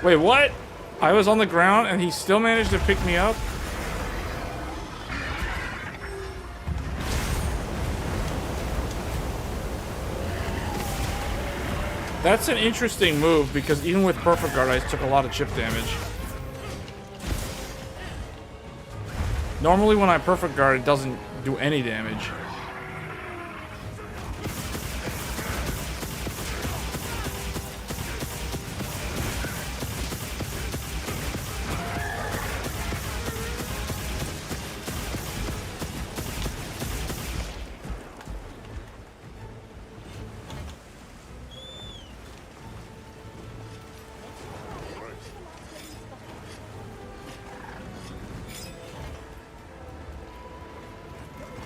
Wait, what? I was on the ground and he still managed to pick me up? That's an interesting move because even with Perfect Guard I took a lot of chip damage. Normally when I Perfect Guard it doesn't do any damage.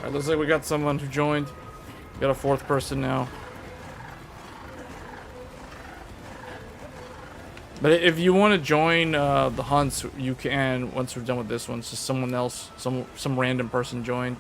Alright, looks like we got someone who joined. We got a fourth person now. But if you want to join the hunts, you can once we're done with this one. It's just someone else, some random person joined.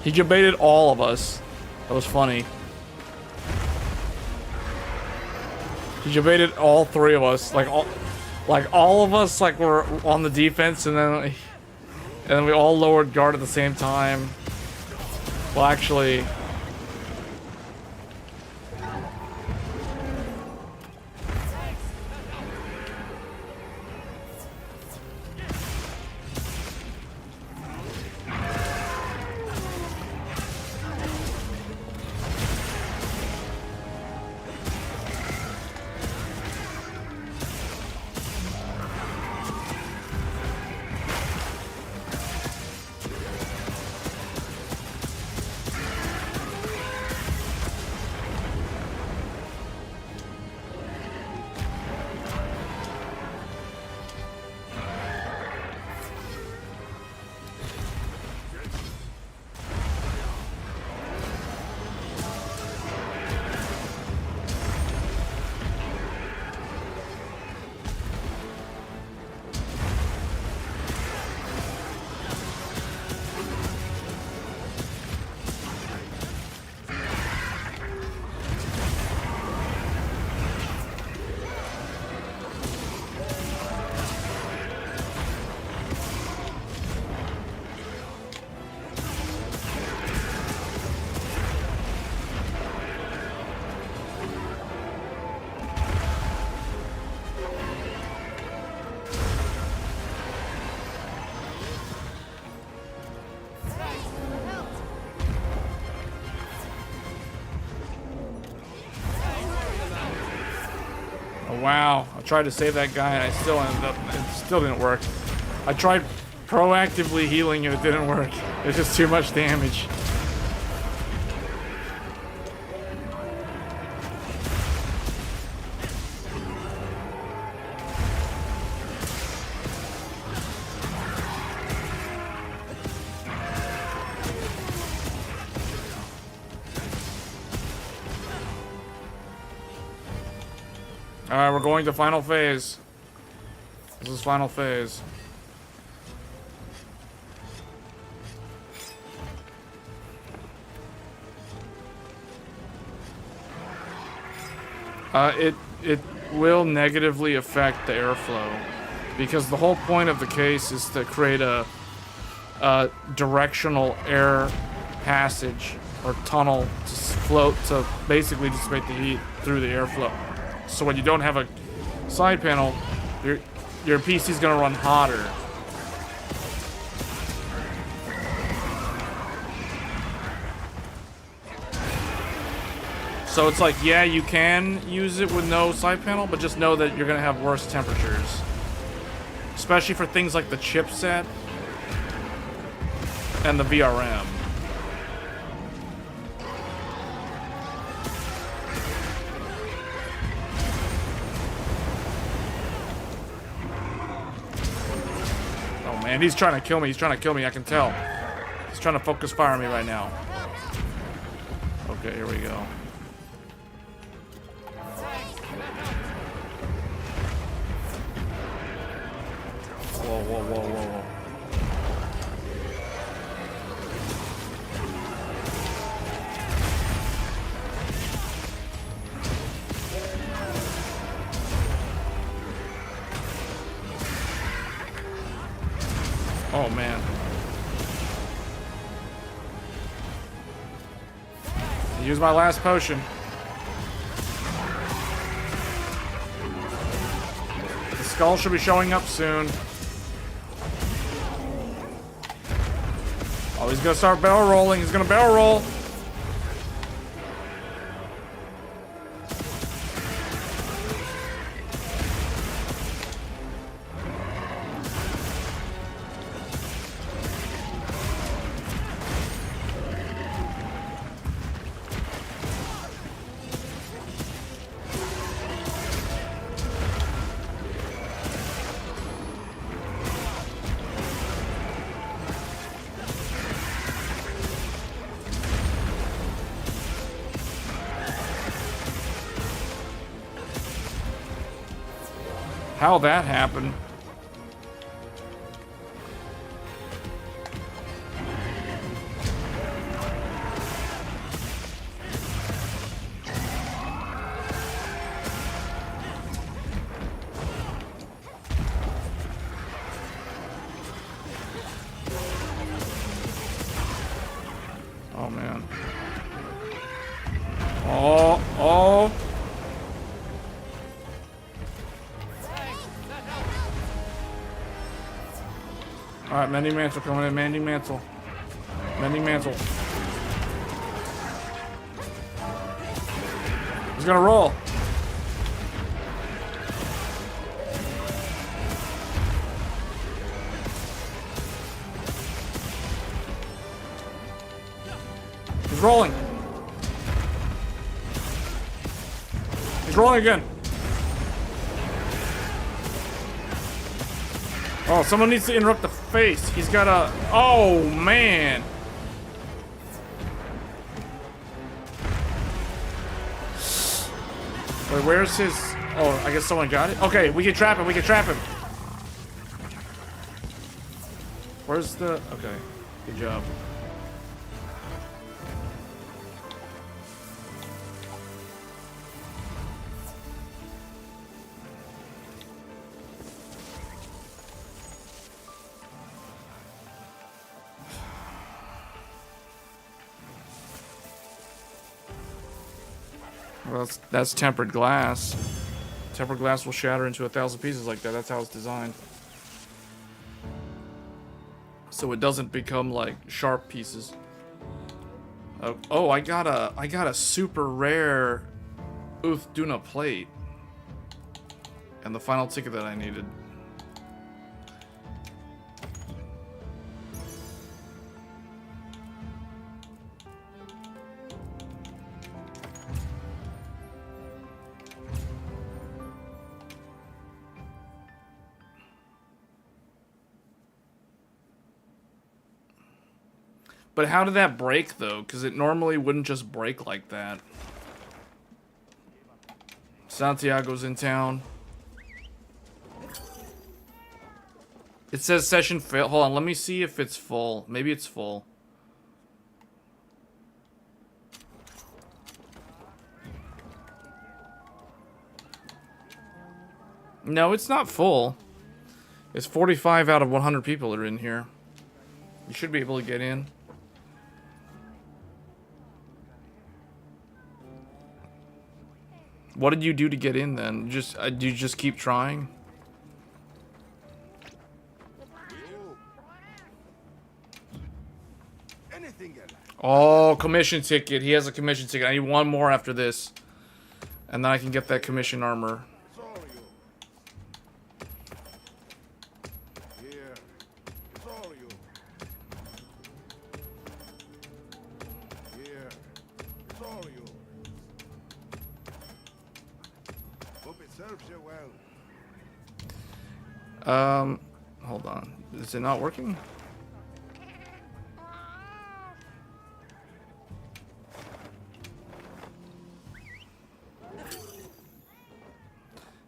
He debated all of us. That was funny. He debated all three of us, like all of us, like were on the defense, and then we all lowered guard at the same time. Well, actually. Wow, I tried to save that guy and I still ended up, it still didn't work. I tried proactively healing him, it didn't work. It's just too much damage. Alright, we're going to final phase. This is final phase. It will negatively affect the airflow because the whole point of the case is to create a directional air passage or tunnel to float to basically dissipate the heat through the airflow. So when you don't have a side panel, your PC's gonna run hotter. So it's like, yeah, you can use it with no side panel, but just know that you're gonna have worse temperatures. Especially for things like the chipset and the VRM. Man, he's trying to kill me. He's trying to kill me. I can tell. He's trying to focus fire me right now. Okay, here we go. Whoa, whoa, whoa, whoa, whoa. Oh man. Use my last potion. The skull should be showing up soon. Oh, he's gonna start barrel rolling. He's gonna barrel roll. How that happened? Oh man. Oh, oh. Alright, Mending Mantle coming in. Mending Mantle. Mending Mantle. He's gonna roll. He's rolling. He's rolling again. Oh, someone needs to interrupt the face. He's got a... Oh, man. Wait, where's his... Oh, I guess someone got it? Okay, we can trap him. We can trap him. Where's the... Okay, good job. Well, that's tempered glass. Tempered glass will shatter into 1,000 pieces like that. That's how it's designed. So it doesn't become like sharp pieces. Oh, I got a super rare Duna plate. And the final ticket that I needed. But how did that break, though? Because it normally wouldn't just break like that. Santiago's in town. It says session fail. Hold on, let me see if it's full. Maybe it's full. No, it's not full. It's 45 out of 100 people are in here. You should be able to get in. What did you do to get in then? Just do you just keep trying? Oh, commission ticket. He has a commission ticket. I need one more after this. And then I can get that commission armor. Hold on. Is it not working?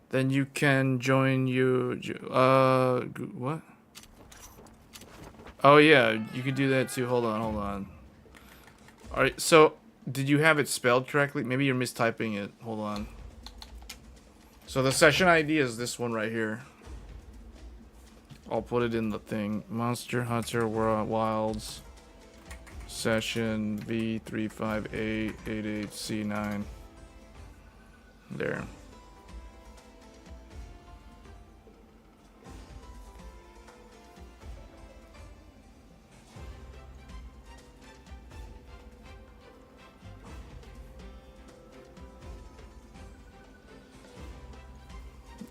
Then you can join what? Oh yeah, you could do that too. Hold on. Alright, so did you have it spelled correctly? Maybe you're mistyping it. Hold on. So the session ID is this one right here. I'll put it in the thing. Monster Hunter World Wilds Session V35888C9. There.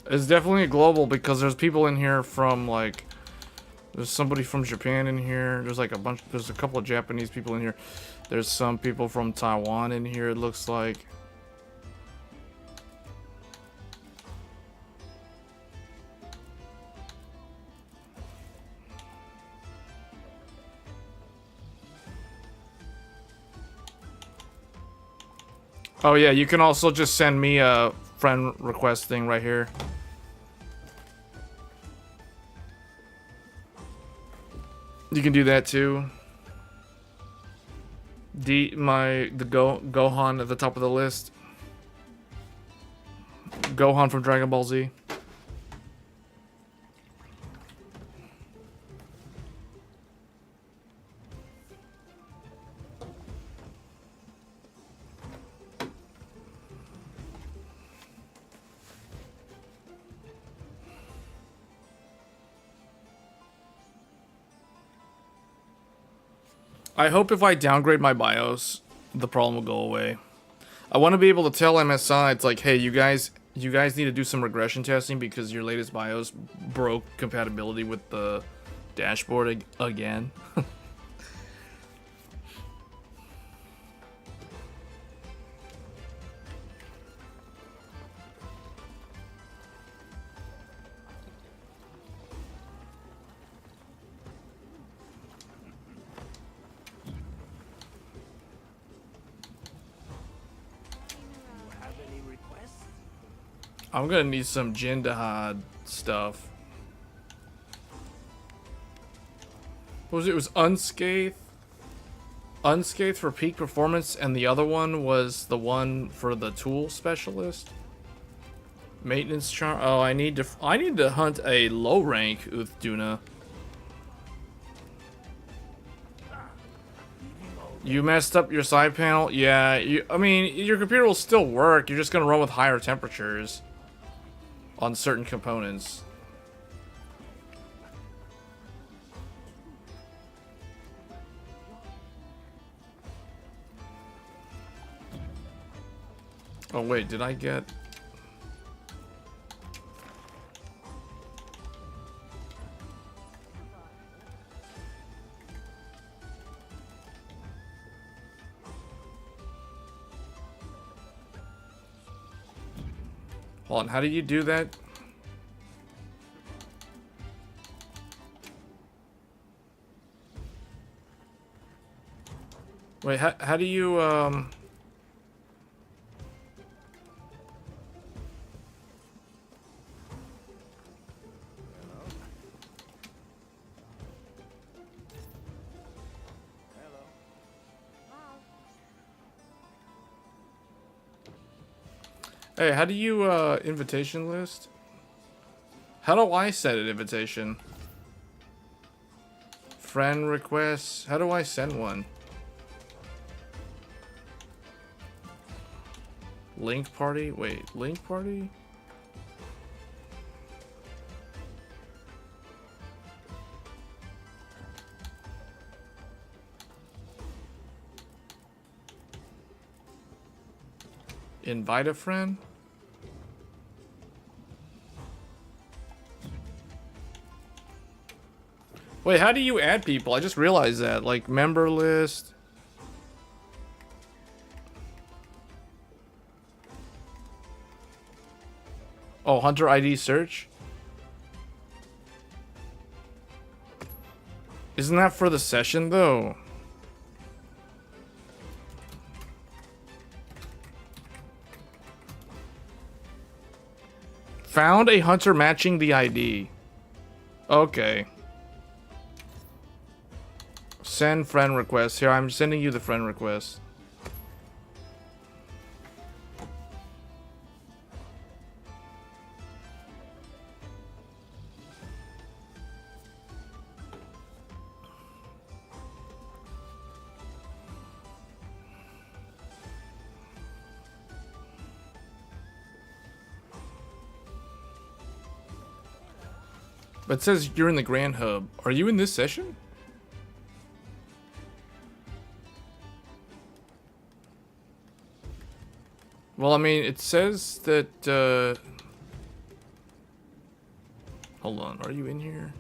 It's definitely global because there's people in here from like, there's somebody from Japan in here. There's like there's a couple of Japanese people in here. There's some people from Taiwan in here, it looks like. Oh yeah, you can also just send me a friend request thing right here. You can do that too. Gohan at the top of the list. Gohan from Dragon Ball Z. I hope if I downgrade my BIOS, the problem will go away. I want to be able to tell MSI, it's like, hey, you guys need to do some regression testing because your latest BIOS broke compatibility with the dashboard again. Have any requests? I'm gonna need some Jindahad stuff. What was it? It was Unscathed? Unscathed for peak performance, and the other one was the one for the tool specialist. Maintenance charm. Oh, I need to hunt a low rank Uthduna. You messed up your side panel? Yeah, I mean, your computer will still work. You're just gonna run with higher temperatures on certain components. Oh wait, did I get... Hold on, how did you do that? Wait, how do you, Hey, how do you, invitation list? How do I set an invitation? Friend requests? How do I send one? Link party? Wait, link party? Invite a friend? Wait, how do you add people? I just realized that. Like, member list. Oh, Hunter ID search? Isn't that for the session, though? Found a hunter matching the ID. Okay. Send friend request. Here, I'm sending you the friend request. But it says you're in the Grand Hub. Are you in this session? Well, I mean, it says that, Hold on, are you in here?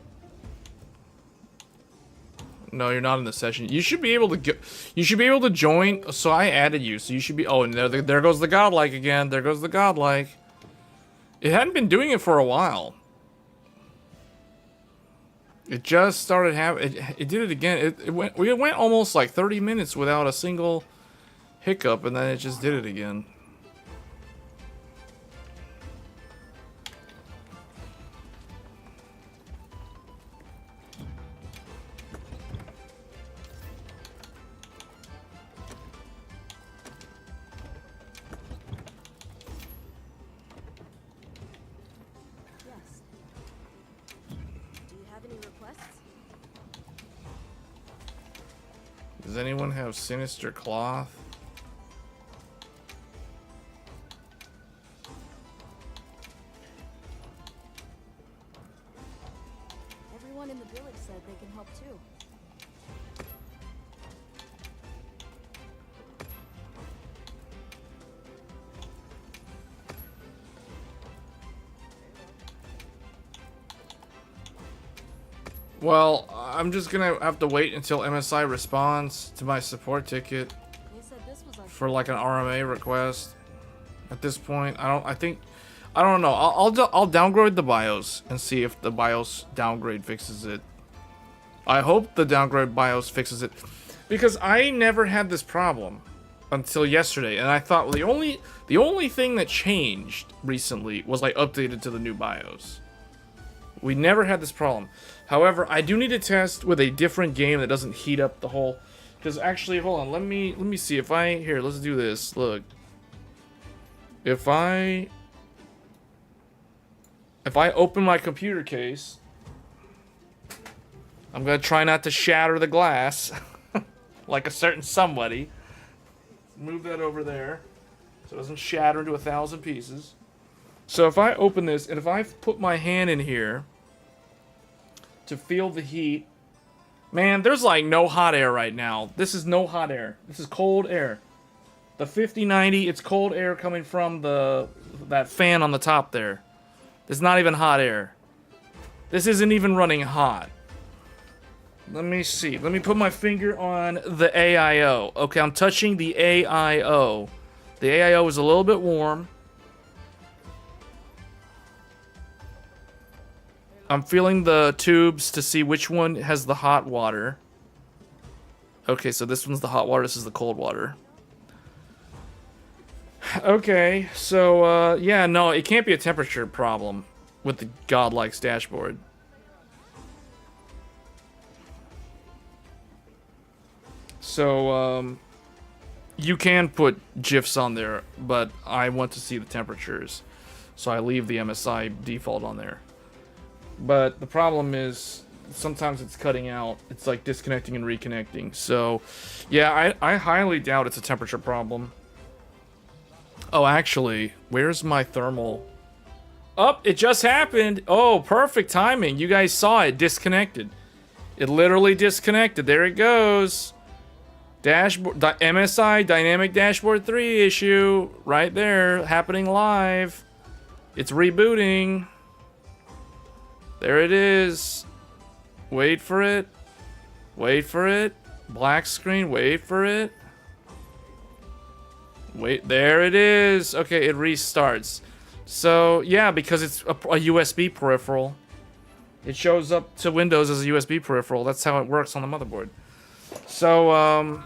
No, you're not in the session. You should be able to get. You should be able to join. So I added you, so you should be. Oh, and there goes the godlike again. There goes the godlike. It hadn't been doing it for a while. It just started having. It did it again. It went almost like 30 minutes without a single hiccup, and then it just did it again. Yes. Do you have any requests? Does anyone have sinister cloth? Everyone in the village said they can help too. Well, I'm just gonna have to wait until MSI responds to my support ticket They said this was our for like an RMA request. At this point, I don't know. I'll downgrade the BIOS and see if the BIOS downgrade fixes it. I hope the downgrade BIOS fixes it, because I never had this problem until yesterday, and I thought, well, the only thing that changed recently was I updated to the new BIOS. We never had this problem. However, I do need to test with a different game that doesn't heat up the whole. Because actually, hold on, let me see if I here. Let's do this. Look, if I open my computer case, I'm gonna try not to shatter the glass, like a certain somebody. Move that over there, so it doesn't shatter into 1,000 pieces. So if I open this, and if I put my hand in here to feel the heat, man, there's like no hot air right now. This is no hot air. This is cold air. The 5090, it's cold air coming from that fan on the top there. It's not even hot air. This isn't even running hot. Let me see. Let me put my finger on the AIO. Okay, I'm touching the AIO. The AIO is a little bit warm. I'm feeling the tubes to see which one has the hot water. Okay, so this one's the hot water, this is the cold water. Okay, so, yeah, no, it can't be a temperature problem with the Godlike's dashboard. So, you can put GIFs on there, but I want to see the temperatures. So I leave the MSI default on there. But the problem is, sometimes it's cutting out. It's like disconnecting and reconnecting. So, yeah, I highly doubt it's a temperature problem. Oh, actually, where's my thermal? Oh, it just happened. Oh, perfect timing. You guys saw it disconnected. It literally disconnected. There it goes. Dashboard, MSI Dynamic Dashboard 3 issue right there, happening live. It's rebooting. There it is. Wait for it. Wait for it. Black screen. Wait for it. Wait. There it is. Okay, it restarts. So, yeah, because it's a USB peripheral. It shows up to Windows as a USB peripheral. That's how it works on the motherboard. So,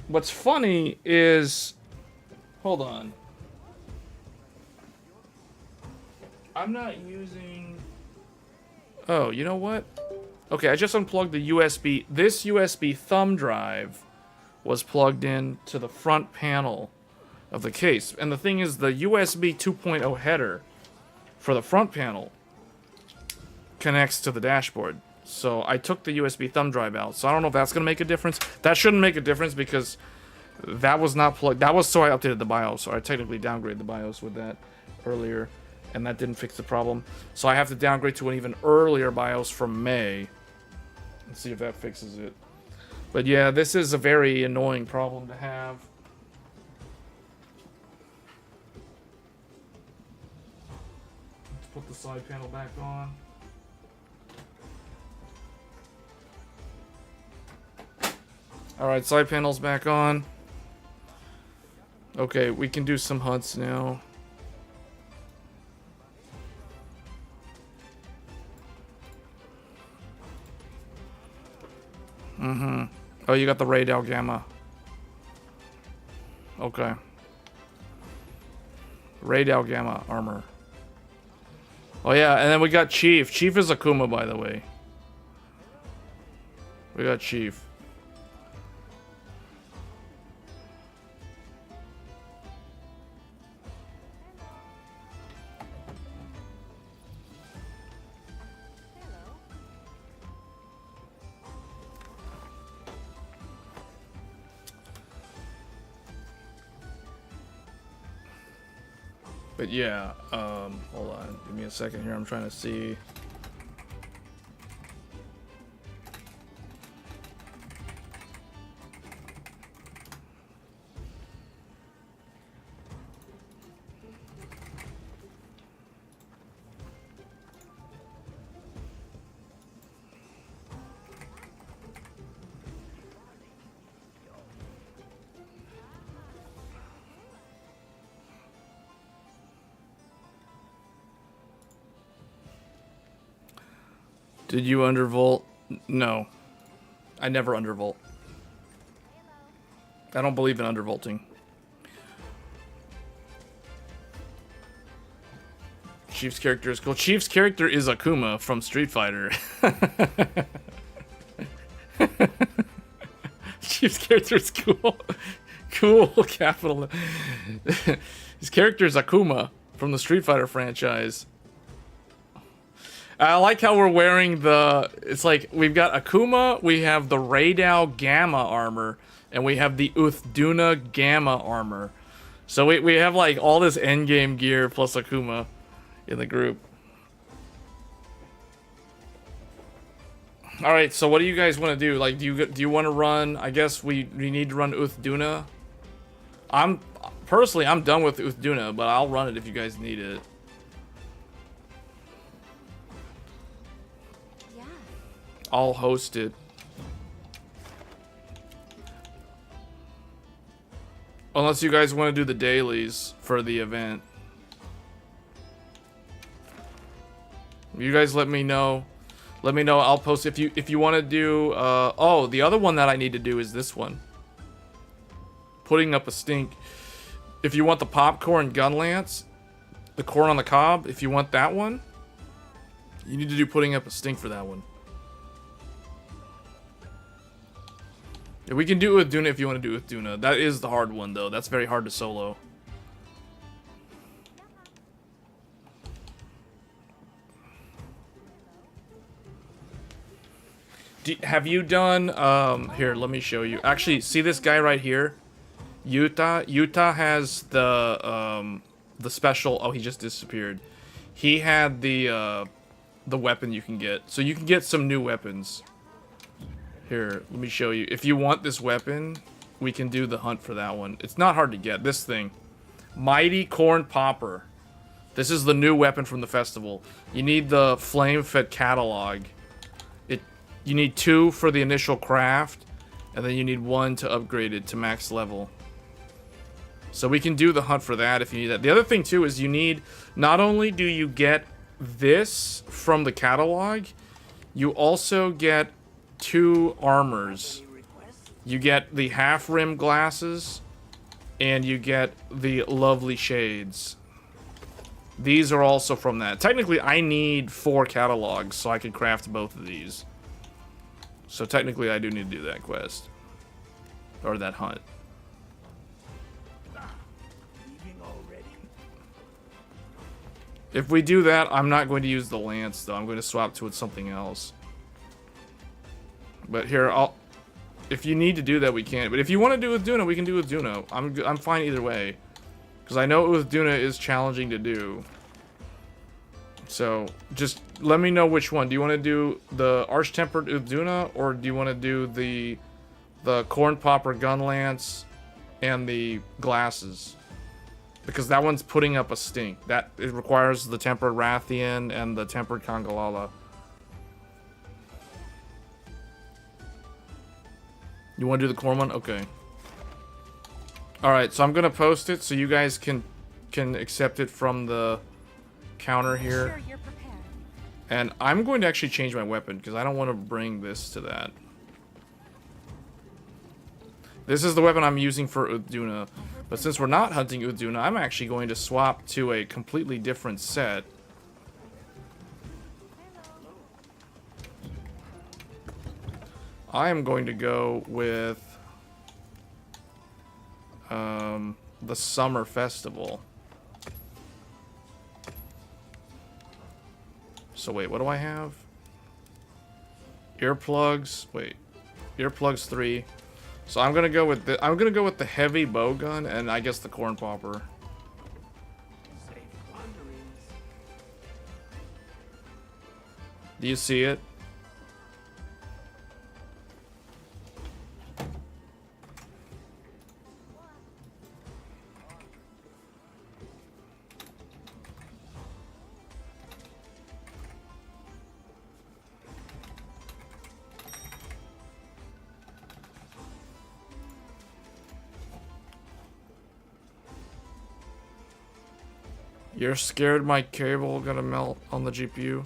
what's funny is... Hold on. I'm not using... Oh, you know what? Okay, I just unplugged the USB. This USB thumb drive was plugged in to the front panel of the case. And the thing is, the USB 2.0 header for the front panel connects to the dashboard. So I took the USB thumb drive out. So I don't know if that's going to make a difference. That shouldn't make a difference because that was not plugged. That was so I updated the BIOS. So I technically downgraded the BIOS with that earlier. And that didn't fix the problem. So I have to downgrade to an even earlier BIOS from May. Let's see if that fixes it. But yeah, this is a very annoying problem to have. put the side panel back on. Alright, side panel's back on. Okay, we can do some hunts now. Oh, you got the radeon gamma. Okay. Radeon gamma armor. Oh yeah, and then we got Chief. Chief is Akuma, by the way. We got Chief. But yeah, hold on, give me a second here. I'm trying to see. Did you undervolt? No. I never undervolt. I don't believe in undervolting. Chief's character is cool. Chief's character is Akuma from Street Fighter. Chief's character is cool. Cool, capital. His character is Akuma from the Street Fighter franchise. I like how we're wearing the... It's like, we've got Akuma, we have the radeon gamma armor, and we have the Uthduna gamma armor. So we have, like, all this endgame gear plus Akuma in the group. Alright, so what do you guys want to do? Like, do you want to run... I guess we need to run Uthduna. Personally, I'm done with Uthduna, but I'll run it if you guys need it. I'll host it. Unless you guys want to do the dailies for the event. You guys let me know. Let me know. I'll post if you want to do oh, the other one that I need to do is this one. Putting up a stink. If you want the popcorn gun lance, the corn on the cob, if you want that one, you need to do putting up a stink for that one. Yeah, we can do it with Duna if you want to do it with Duna. That is the hard one, though. That's very hard to solo. Have you done... here, let me show you. Actually, see this guy right here? Utah? Utah has the special... Oh, he just disappeared. He had the weapon you can get. So you can get some new weapons. Here, let me show you. If you want this weapon, we can do the hunt for that one. It's not hard to get. This thing. Mighty Corn Popper. This is the new weapon from the festival. You need the Flame Fed catalog. You need 2 for the initial craft, and then you need 1 to upgrade it to max level. So we can do the hunt for that if you need that. The other thing, too, is you need... Not only do you get this from the catalog, you also get 2 armors. You get the half-rim glasses, and you get the lovely shades. These are also from that. Technically, I need 4 catalogs so I can craft both of these. So technically, I do need to do that quest. Or that hunt. If we do that, I'm not going to use the lance, though. I'm going to swap to something else. But here, if you need to do that, we can. But if you want to do it with Duna, we can do it with Duna. I'm fine either way. Because I know with Duna is challenging to do. So, just let me know which one. Do you want to do the Arch-Tempered Uduna, or do you want to do the Corn Popper Gun Lance and the glasses? Because that one's putting up a stink. That it requires the tempered Rathian and the tempered Kangalala. You want to do the corn one? Okay. Alright, so I'm gonna post it so you guys can accept it from the counter here. Sure, you're prepared. And I'm going to actually change my weapon because I don't want to bring this to that. This is the weapon I'm using for Uduna. But since we're not hunting Uduna, I'm actually going to swap to a completely different set. I am going to go with the Summer Festival. So wait, what do I have? Earplugs. Wait, earplugs 3. So I'm gonna go with the heavy bow gun and I guess the corn popper. Do you see it? You're scared my cable gonna melt on the GPU?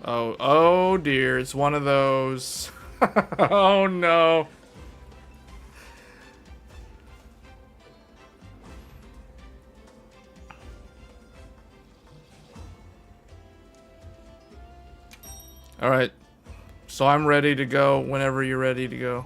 Oh dear, it's one of those. Oh no. Alright, so I'm ready to go whenever you're ready to go.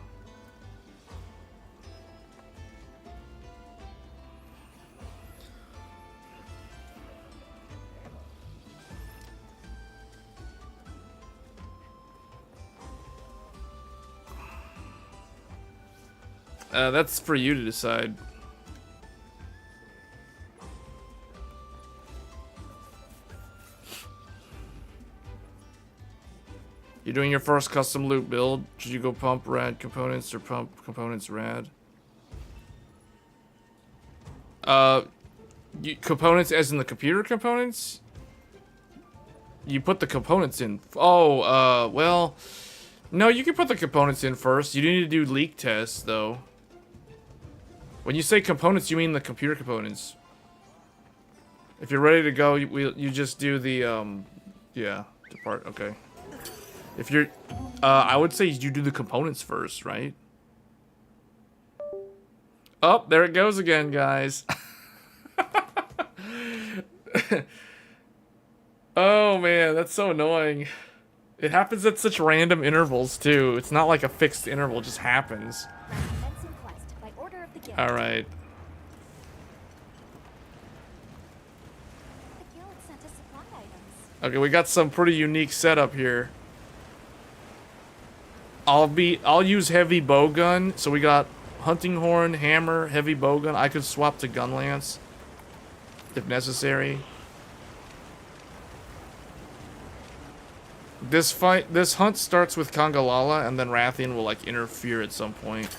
That's for you to decide. You're doing your first custom loot build. Should you go pump rad components or pump components rad? Components as in the computer components? You put the components in. Oh, well, no, you can put the components in first. You need to do leak tests, though. When you say components, you mean the computer components. If you're ready to go, you just do the, yeah, the part, okay. If you're, I would say you do the components first, right? Oh, there it goes again, guys. Oh, man, that's so annoying. It happens at such random intervals, too. It's not like a fixed interval, it just happens. All right. Okay, we got some pretty unique setup here. I'll use heavy bow gun. So we got hunting horn, hammer, heavy bow gun. I could swap to gun lance if necessary. This hunt starts with Kangalala, and then Rathian will like interfere at some point.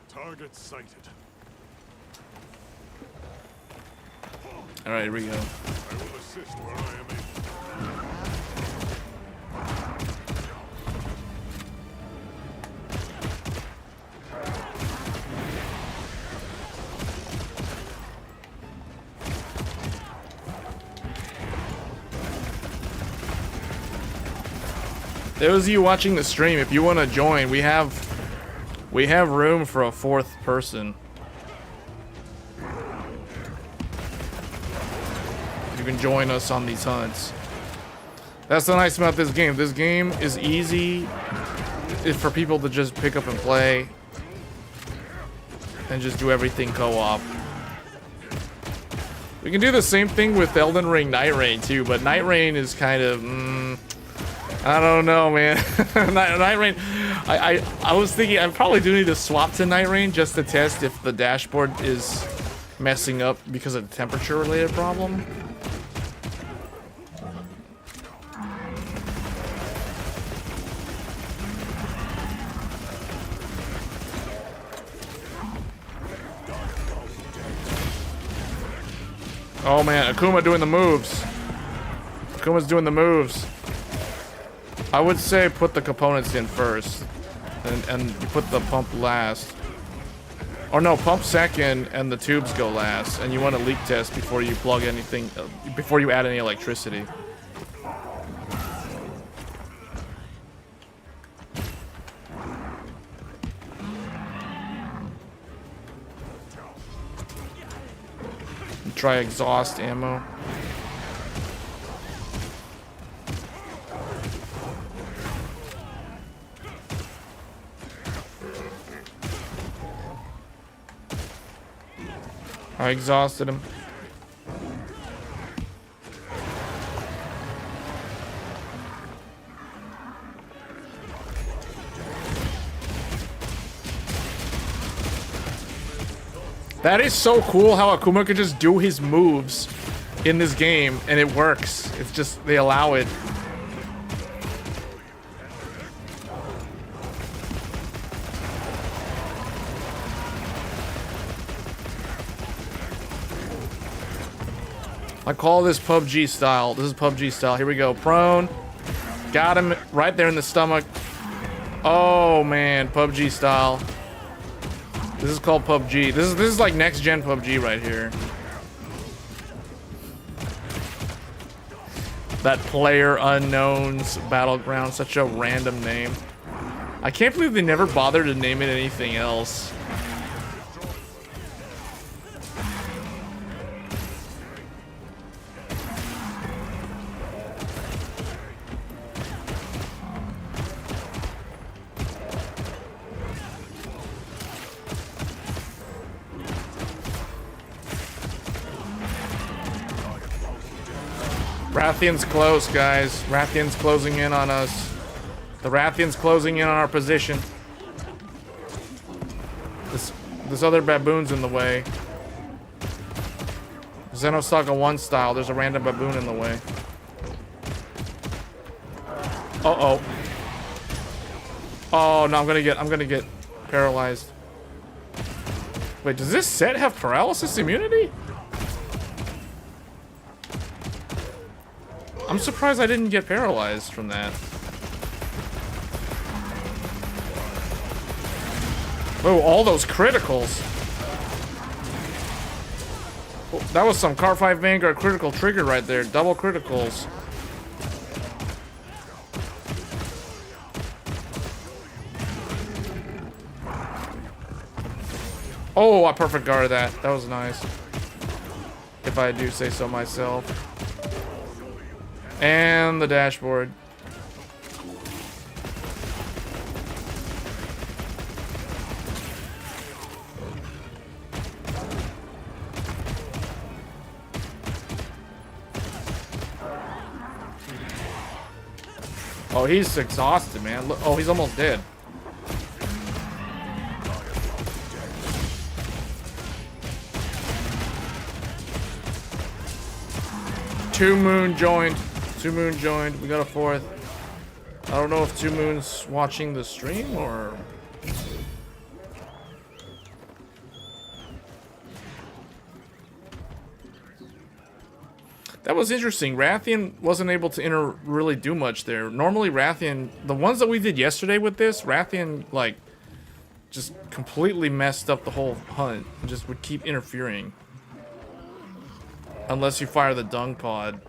Target sighted. All right, here we go. I will assist where I am able. Those of you watching the stream, if you want to join, we have room for a 4th person. You can join us on these hunts. That's the nice about this game. This game is easy. It's for people to just pick up and play and just do everything co-op. We can do the same thing with Elden Ring Night Rain too, but Night Rain is kind of, I don't know, man. Night Rain. I was thinking I probably do need to swap to Night Rain just to test if the dashboard is messing up because of the temperature related problem. Oh man, Akuma doing the moves. Akuma's doing the moves. I would say put the components in first, and you put the pump last. Or no, pump second, and the tubes go last. And you want to leak test before you plug anything, before you add any electricity. Try exhaust ammo. I exhausted him. That is so cool how Akuma could just do his moves in this game and it works. It's just, they allow it. I call this PUBG style. This is PUBG style. Here we go. Prone. Got him right there in the stomach. Oh man, PUBG style. This is called PUBG. This is like next gen PUBG right here. That Player Unknown's Battleground, such a random name. I can't believe they never bothered to name it anything else. Rathian's close, guys. Rathian's closing in on us. The Rathian's closing in on our position. This other baboon's in the way. Xenosaga 1 style, there's a random baboon in the way. Uh-oh. Oh, no, I'm gonna get paralyzed. Wait, does this set have paralysis immunity? I'm surprised I didn't get paralyzed from that. Oh, all those criticals. Oh, that was some Car 5 Vanguard critical trigger right there. Double criticals. Oh, I perfect guarded that. That was nice. If I do say so myself. And the dashboard. Oh, he's exhausted, man. Look, oh, he's almost dead. Two Moon joined. Two Moon joined. We got a fourth. I don't know if Two Moon's watching the stream or... That was interesting. Rathian wasn't able to really do much there. Normally Rathian, the ones that we did yesterday with this, Rathian like just completely messed up the whole hunt and just would keep interfering. Unless you fire the dung pod.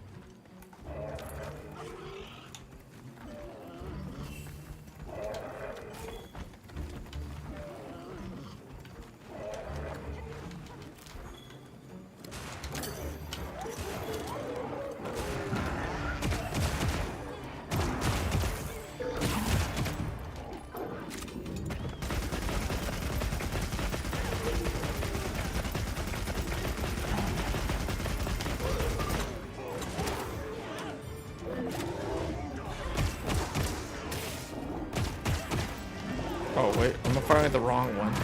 Wait, I'm firing at the wrong one.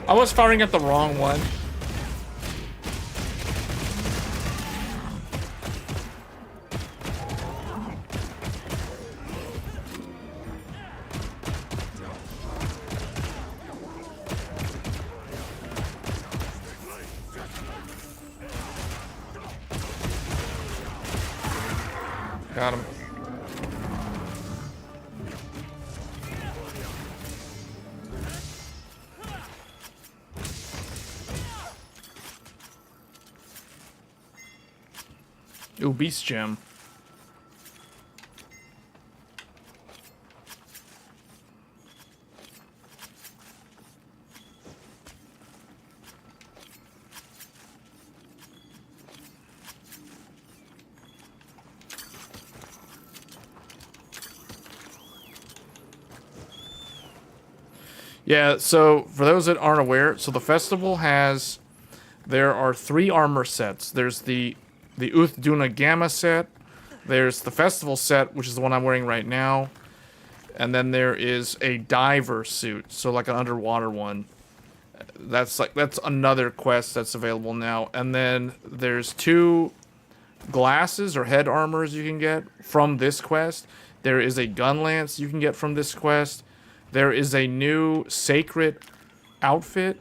I was firing at the wrong one. Got him. Ooh, Beast Gem. Yeah, so for those that aren't aware, so the festival has, there are 3 armor sets. There's the Uth Duna Gamma set, there's the festival set, which is the one I'm wearing right now, and then there is a diver suit, so like an underwater one. That's another quest that's available now. And then there's 2 glasses or head armors you can get from this quest. There is a gun lance you can get from this quest. There is a new sacred outfit,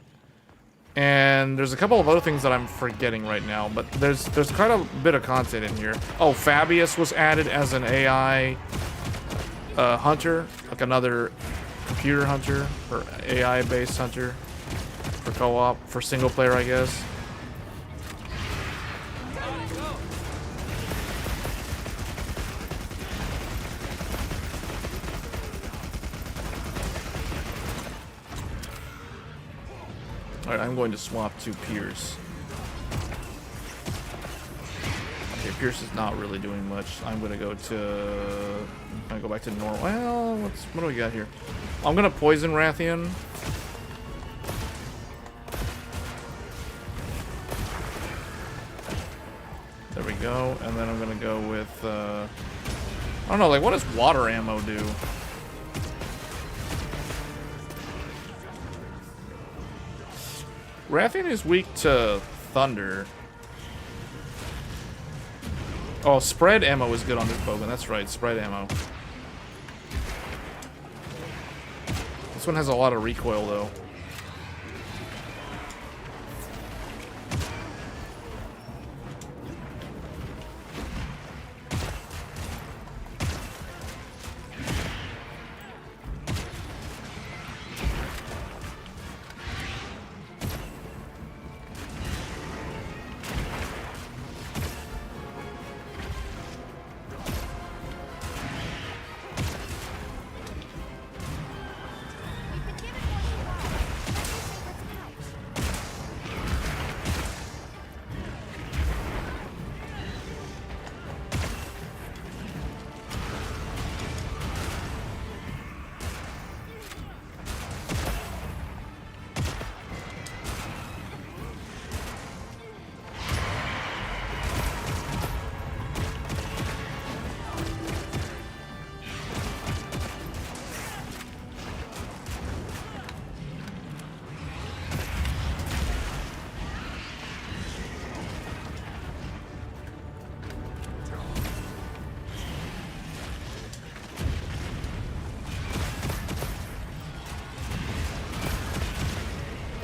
and there's a couple of other things that I'm forgetting right now, but there's quite a bit of content in here. Oh, Fabius was added as an AI hunter, like another computer hunter, or AI-based hunter for co-op, for single player, I guess. Alright, I'm going to swap to Pierce. Okay, Pierce is not really doing much. I'm gonna go back to normal. Well, what do we got here? I'm gonna poison Radeon. There we go, and then I'm gonna go with I don't know, like, what does water ammo do? Radeon is weak to thunder. Oh, spread ammo is good on this bowgun. That's right, spread ammo. This one has a lot of recoil, though.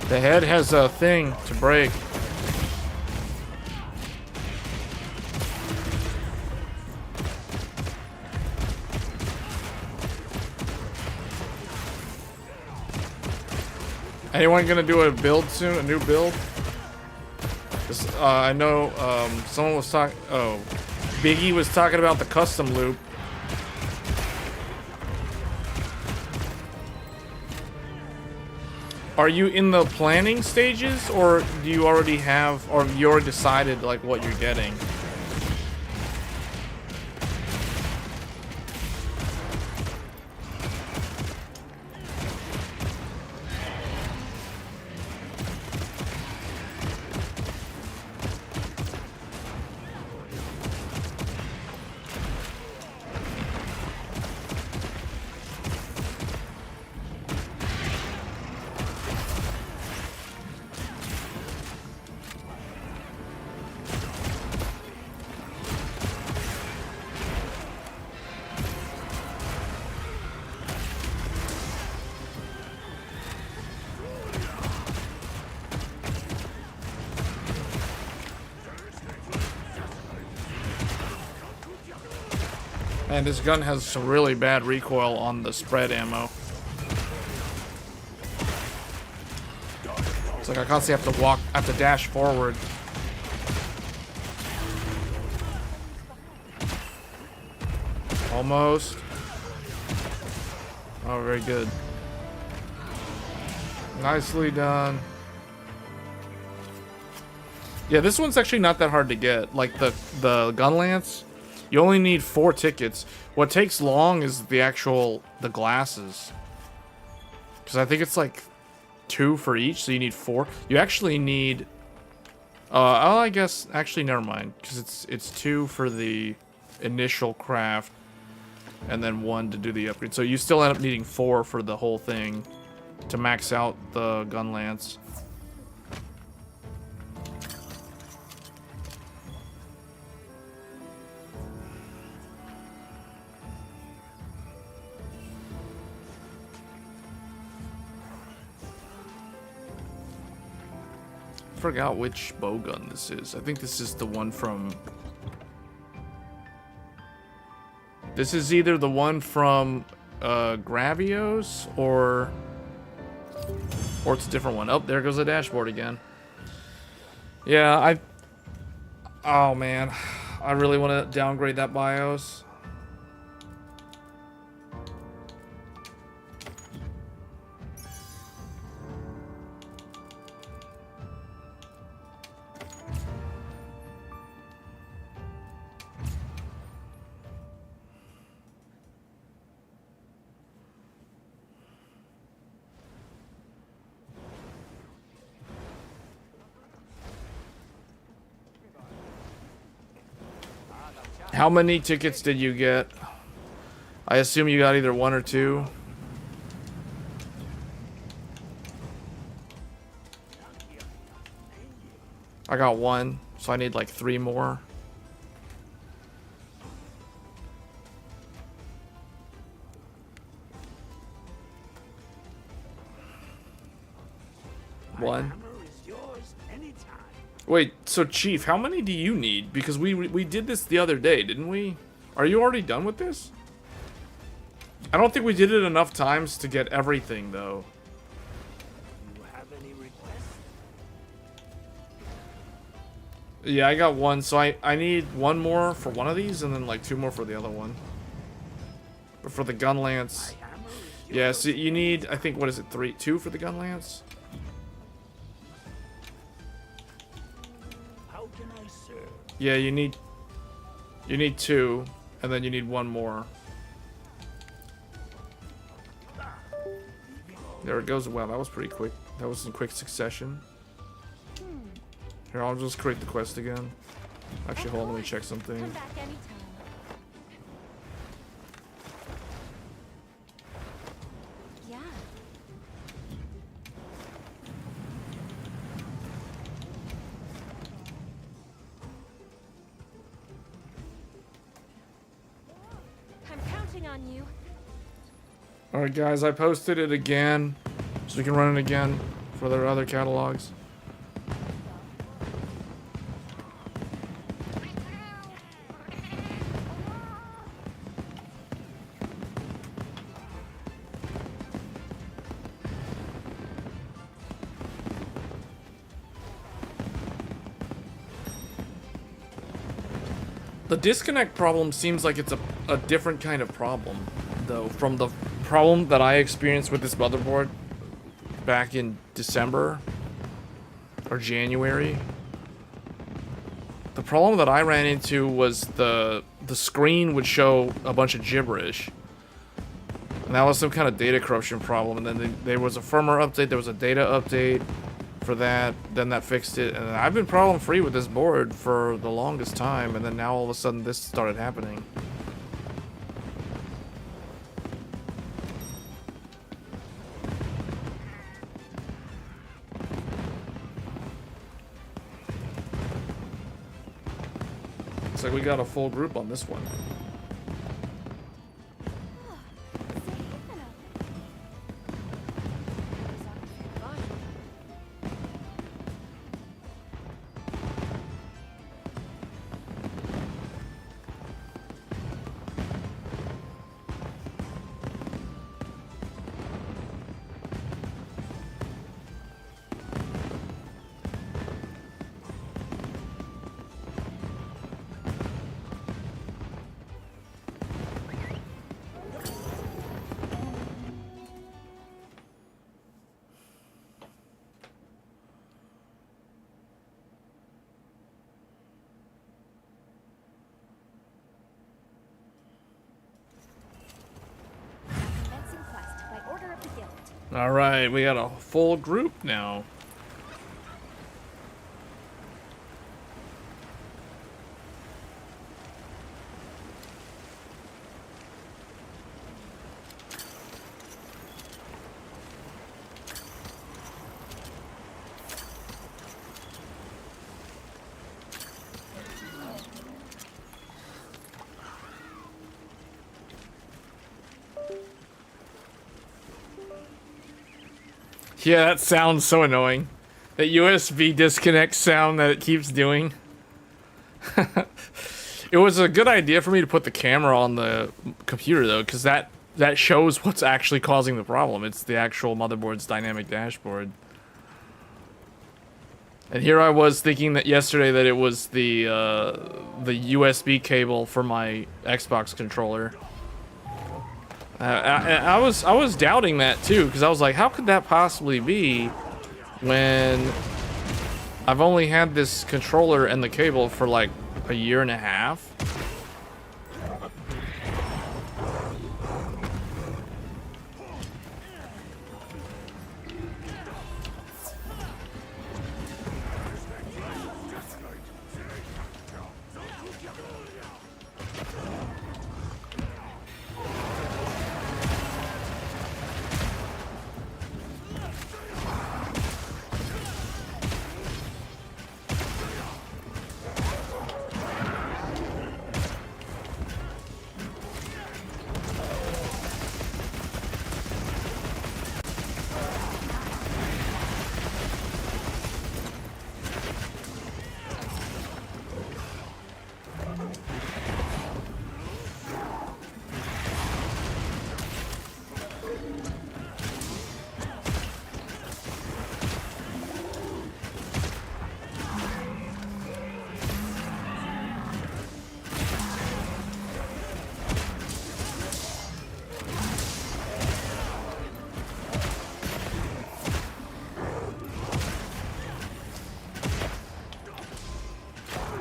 The head has a thing to break. Anyone gonna do a build soon? A new build? This, I know someone was talking. Oh, Biggie was talking about the custom loop. Are you in the planning stages, or do you already have, or you already decided like what you're getting? And this gun has some really bad recoil on the spread ammo. It's like I constantly have to dash forward. Almost. Oh, very good. Nicely done. Yeah, this one's actually not that hard to get. Like the gun lance, you only need 4 tickets. What takes long is the glasses. Because I think it's like 2 for each, so you need 4. You actually need oh, I guess actually never mind, because it's 2 for the initial craft and then 1 to do the upgrade. So you still end up needing 4 for the whole thing to max out the gun lance. Forgot which bow gun this is. I think this is the one from... This is either the one from Gravios or it's a different one. Oh, there goes the dashboard again. Yeah, oh man, I really want to downgrade that BIOS. How many tickets did you get? I assume you got either 1 or 2. I got 1, so I need like 3 more. One. Wait, so Chief, how many do you need? Because we did this the other day, didn't we? Are you already done with this? I don't think we did it enough times to get everything, though. You have any requests? Yeah, I got 1, so I need 1 more for one of these, and then like 2 more for the other one. But for the gun lance, yeah, so you need, I think, what is it, 2 for the gun lance? Yeah, you need 2, and then you need 1 more. There it goes. Wow, that was pretty quick. That was in quick succession. Here, I'll just create the quest again. Actually, hold on, let me check something. Come back anytime. Yeah. I'm counting on you. Alright guys, I posted it again, so we can run it again for their other catalogs. The disconnect problem seems like it's a different kind of problem, though, from the problem that I experienced with this motherboard back in December or January. The problem that I ran into was the screen would show a bunch of gibberish. And that was some kind of data corruption problem. And then there was a firmware update, there was a data update for that, then that fixed it. And I've been problem free with this board for the longest time, and then now all of a sudden this started happening. Looks like we got a full group on this one. All right, we got a full group now. Yeah, that sounds so annoying. That USB disconnect sound that it keeps doing. It was a good idea for me to put the camera on the computer though, because that shows what's actually causing the problem. It's the actual motherboard's dynamic dashboard. And here I was thinking that yesterday that it was the USB cable for my Xbox controller. I was doubting that too, because I was like, how could that possibly be when I've only had this controller and the cable for like a year and a half?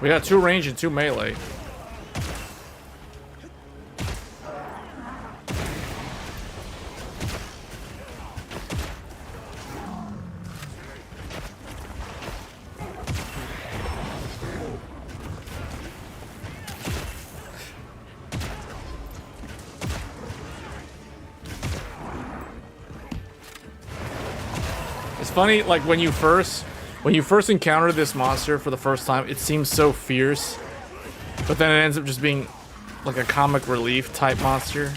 We got 2 range and 2 melee. It's funny, like when you first encounter this monster for the first time, it seems so fierce, but then it ends up just being like a comic relief type monster.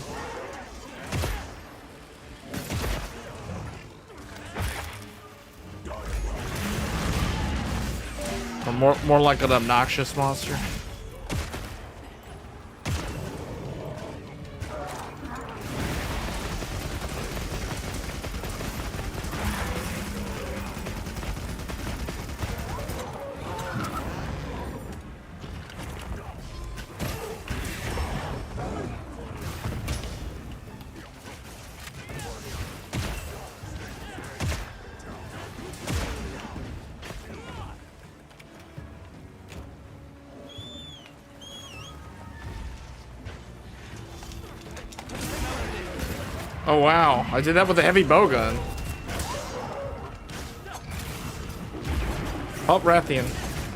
Or more like an obnoxious monster. Oh wow, I did that with a heavy bowgun. Oh, Radeon.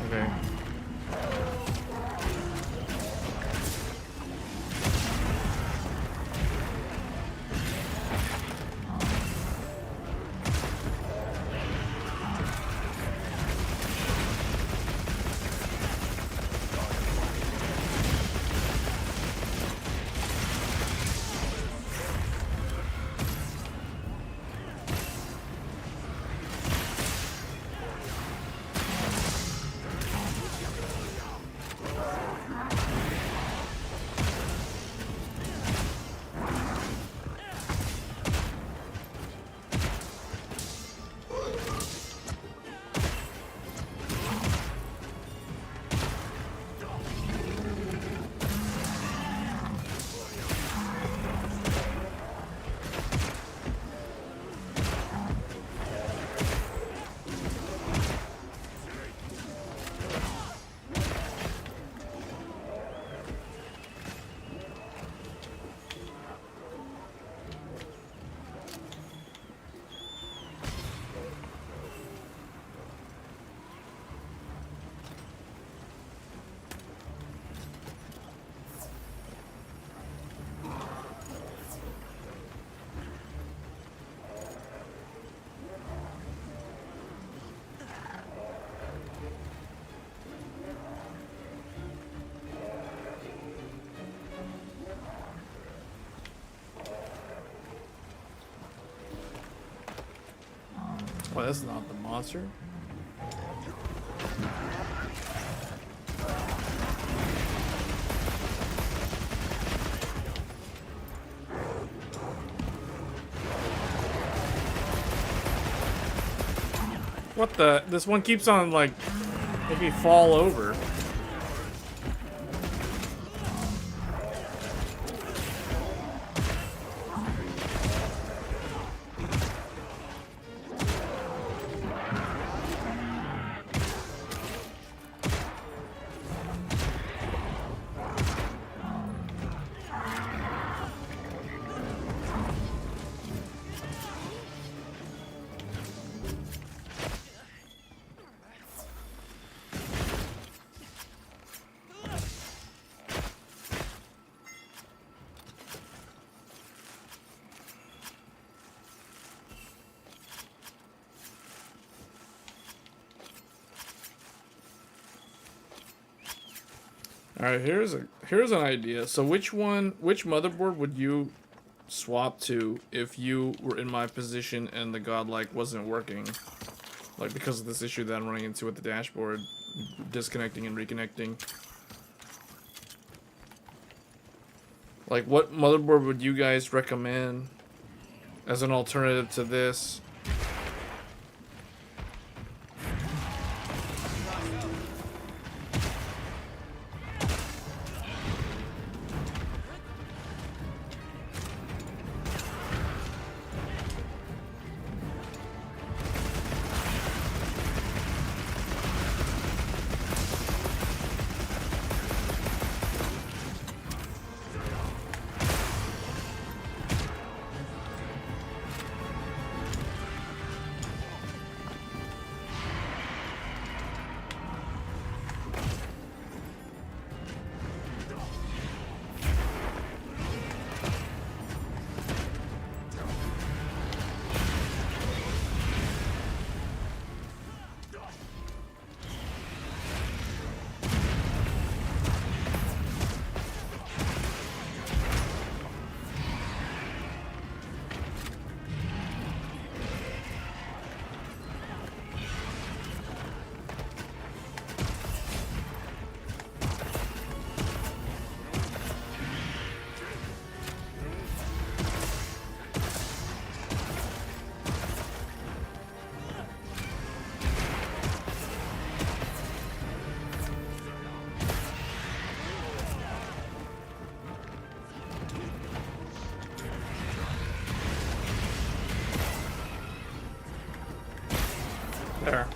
Okay. that's not the monster. What the? This one keeps on, like, making me fall over. All right, here's an idea. So which motherboard would you swap to if you were in my position and the godlike wasn't working? Like, because of this issue that I'm running into with the dashboard, disconnecting and reconnecting. Like, what motherboard would you guys recommend as an alternative to this? There.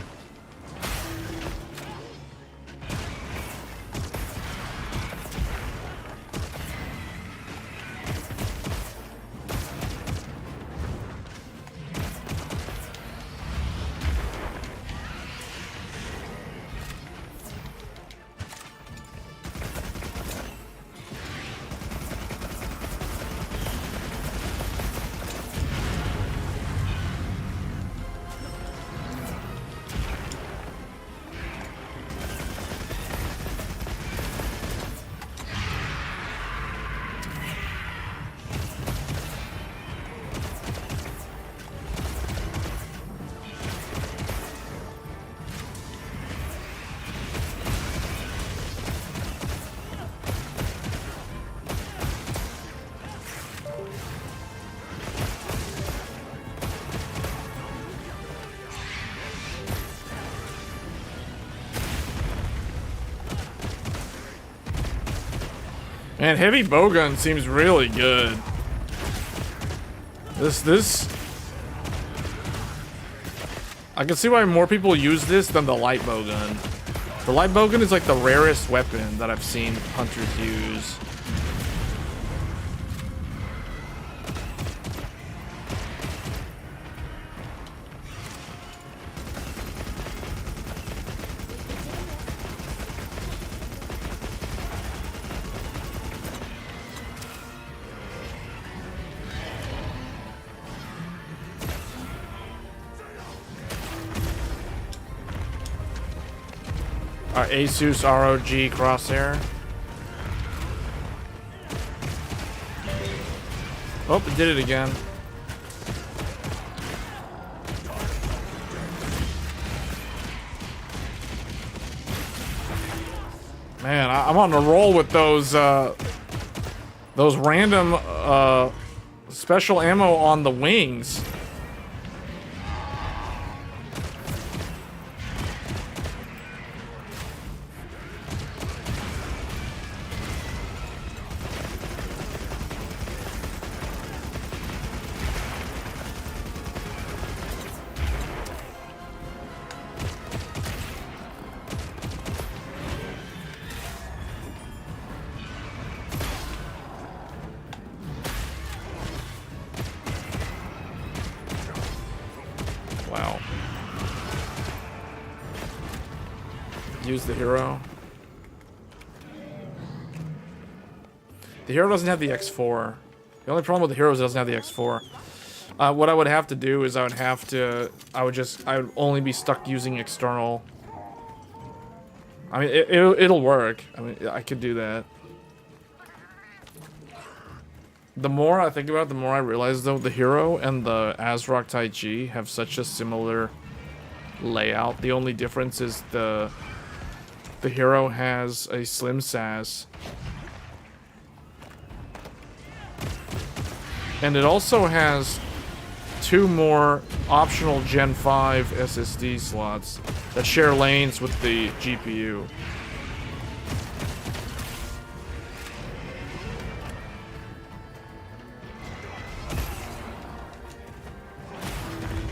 Man, heavy bowgun seems really good. This I can see why more people use this than the light bowgun. The light bowgun is like the rarest weapon that I've seen hunters use. Asus ROG crosshair. Oh, it did it again. Man, I'm on a roll with those random special ammo on the wings. Wow. Use the hero. The hero doesn't have the X4. The only problem with the hero is it doesn't have the X4. What I would have to do is I would only be stuck using external. I mean, it'll work. I mean, I could do that. The more I think about it, the more I realize, though, the hero and the Azrock Tai Chi have such a similar layout. The only difference is the hero has a slim SAS. And it also has 2 more optional Gen 5 SSD slots that share lanes with the GPU.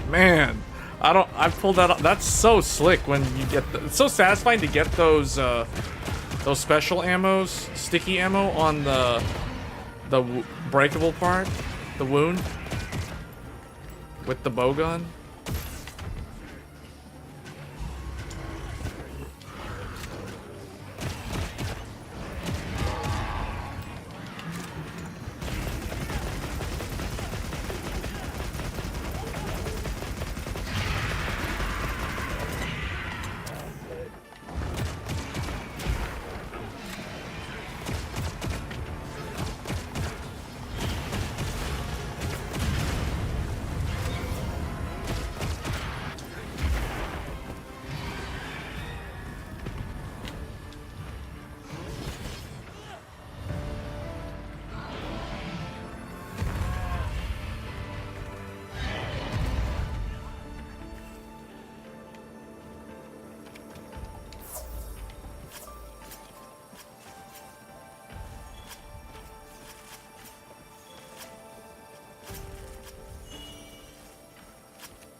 Man, I pulled that up. That's so slick when you get it's so satisfying to get those special ammos, sticky ammo on the breakable part, the wound with the bowgun.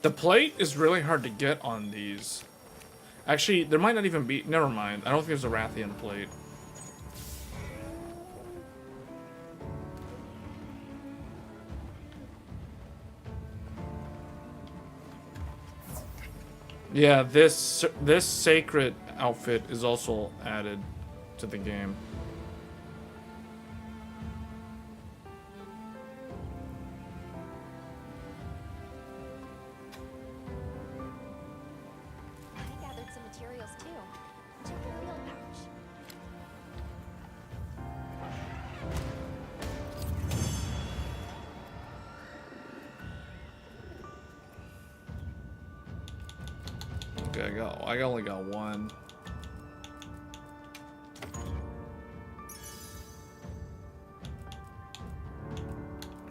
The plate is really hard to get on these. Actually, there might not even be... Never mind. I don't think there's a Rathian plate. Yeah, this sacred outfit is also added to the game. I only got one.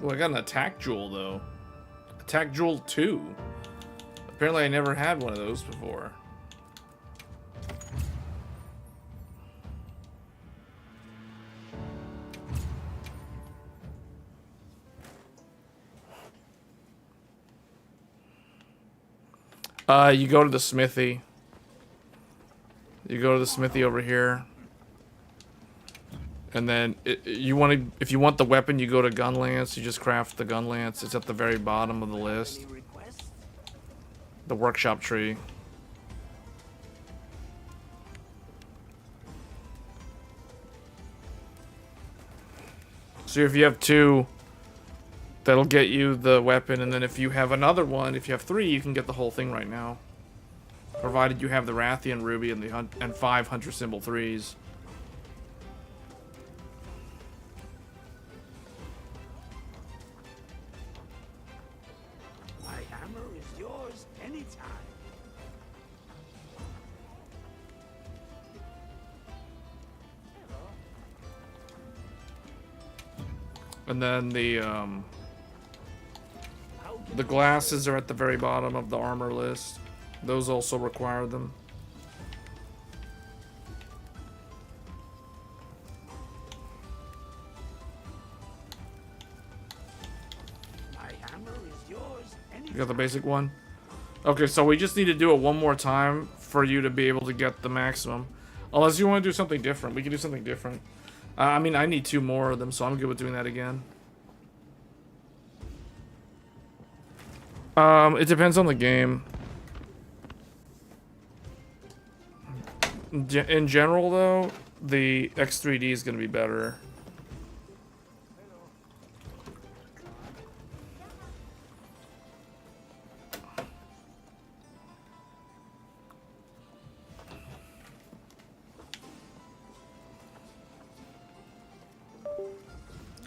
Oh, I got an attack jewel though. Attack jewel 2. Apparently I never had one of those before. You go to the smithy. You go to the smithy over here. And then if you want the weapon, you go to gun lance. You just craft the gun lance. It's at the very bottom of the list. The workshop tree. So if you have 2, that'll get you the weapon, and then if you have another one, if you have 3, you can get the whole thing right now. Provided you have the Rathian Ruby and 5 Hunter Symbol 3s. My hammer is yours anytime. And then the glasses are at the very bottom of the armor list. Those also require them. My hammer is yours. You got the basic one? Okay, so we just need to do it one more time for you to be able to get the maximum. Unless you want to do something different. We can do something different. I mean, I need 2 more of them, so I'm good with doing that again. It depends on the game. In general, though, the X3D is going to be better.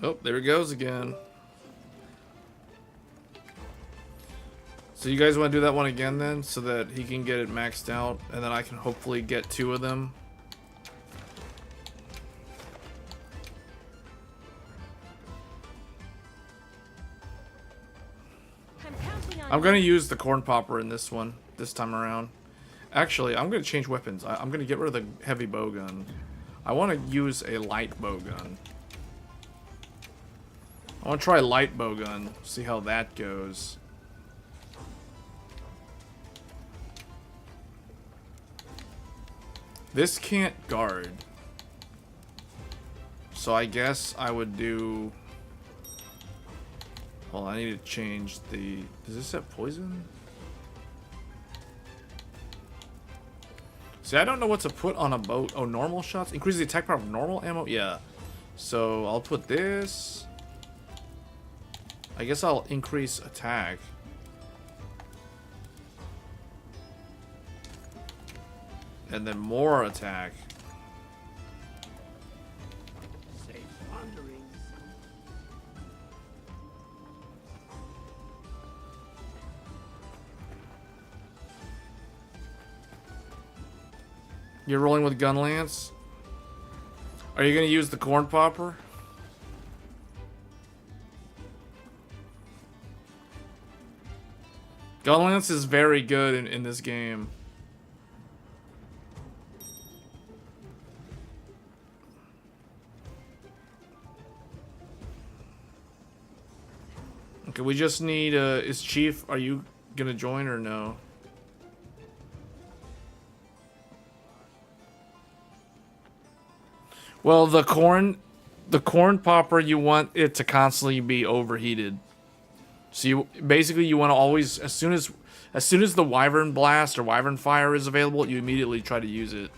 Oh, there he goes again. So you guys want to do that one again then, so that he can get it maxed out, and then I can hopefully get 2 of them. I'm gonna use the corn popper in this one, this time around. Actually, I'm gonna change weapons. I'm gonna get rid of the heavy bow gun. I want to use a light bow gun. I want to try light bow gun, see how that goes. This can't guard. So I guess I would do... Hold on, I need to change the... Does this have poison? See, I don't know what to put on a boat. Oh, normal shots? Increase the attack power of normal ammo? Yeah. So I'll put this. I guess I'll increase attack. And then more attack. Safe wanderings. You're rolling with gun lance? Are you gonna use the corn popper? Gun lance is very good in this game. Okay, we just need, is Chief, are you gonna join or no? Well, the corn popper, you want it to constantly be overheated. So you basically you want to always, as soon as the Wyvern Blast or Wyvern Fire is available, you immediately try to use it.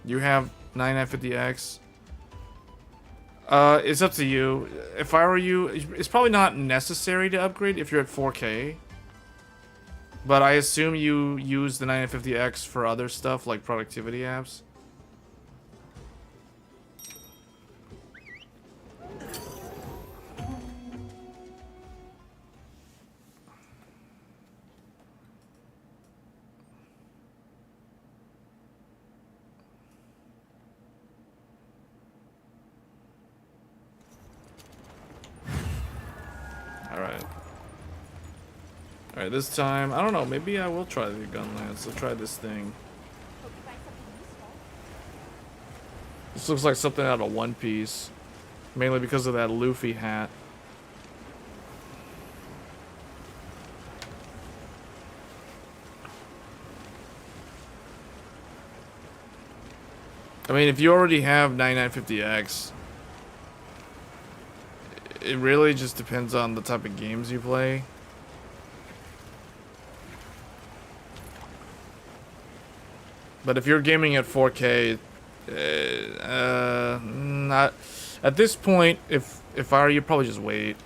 You have 9950X. It's up to you. If I were you, it's probably not necessary to upgrade if you're at 4K. But I assume you use the 9950X for other stuff like productivity apps. Alright, this time, I don't know, maybe I will try the gun lance. I'll try this thing. Hope you find something useful. This looks like something out of One Piece. Mainly because of that Luffy hat. I mean, if you already have 9950X, it really just depends on the type of games you play. But if you're gaming at 4K, not at this point. If I were you, probably just wait.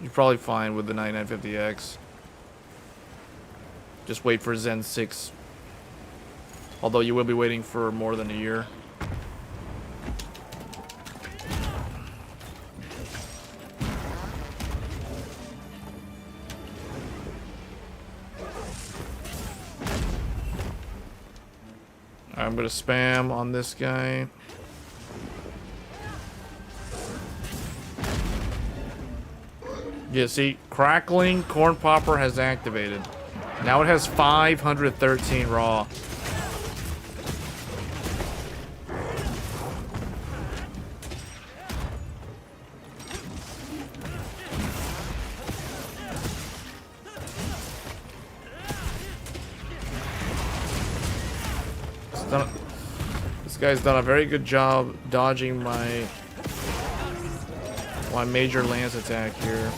You're probably fine with the 9950X. Just wait for Zen 6. Although you will be waiting for more than a year. I'm gonna spam on this guy. Yeah, see, crackling corn popper has activated. Now it has 513 raw. This guy's done a very good job dodging my major lance attack here.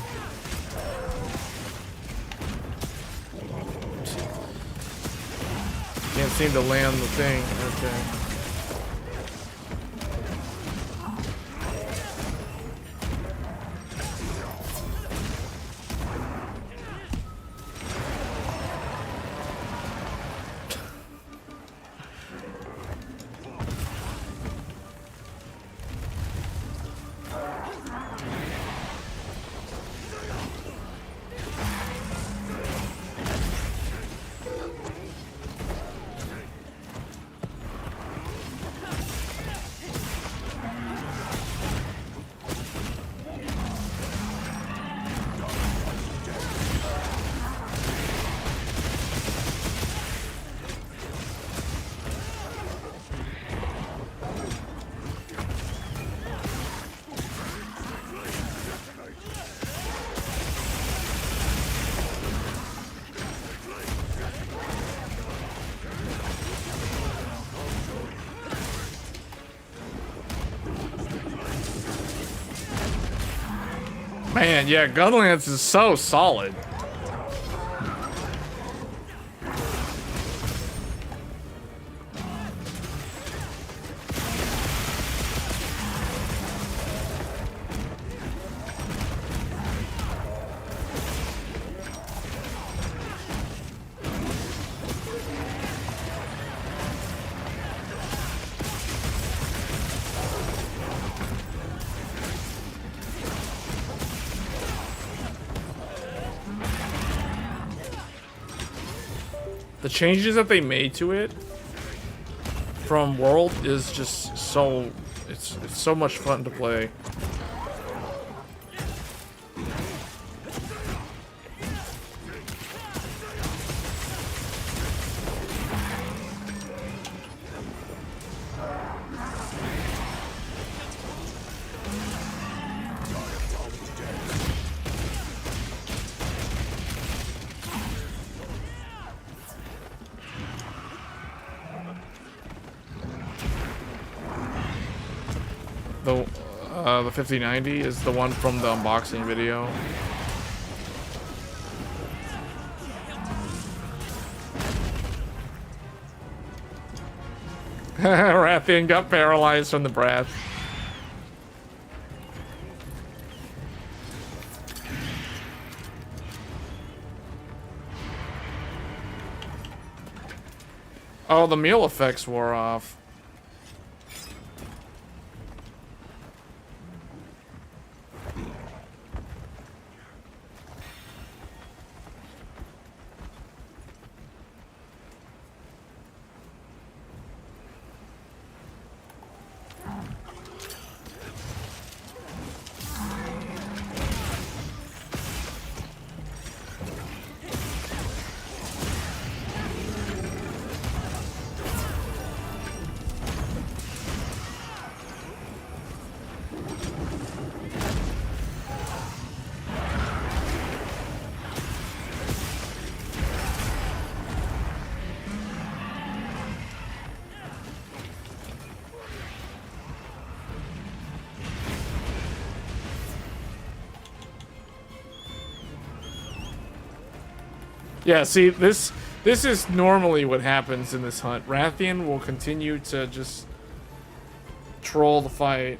Can't seem to land the thing. Okay. Man, yeah, Gunlance is so solid. The changes that they made to it from World is just so it's so much fun to play. The 5090 is the one from the unboxing video. Rathian got paralyzed from the breath. Oh, the meal effects wore off. Yeah, see, this is normally what happens in this hunt. Rathian will continue to just troll the fight.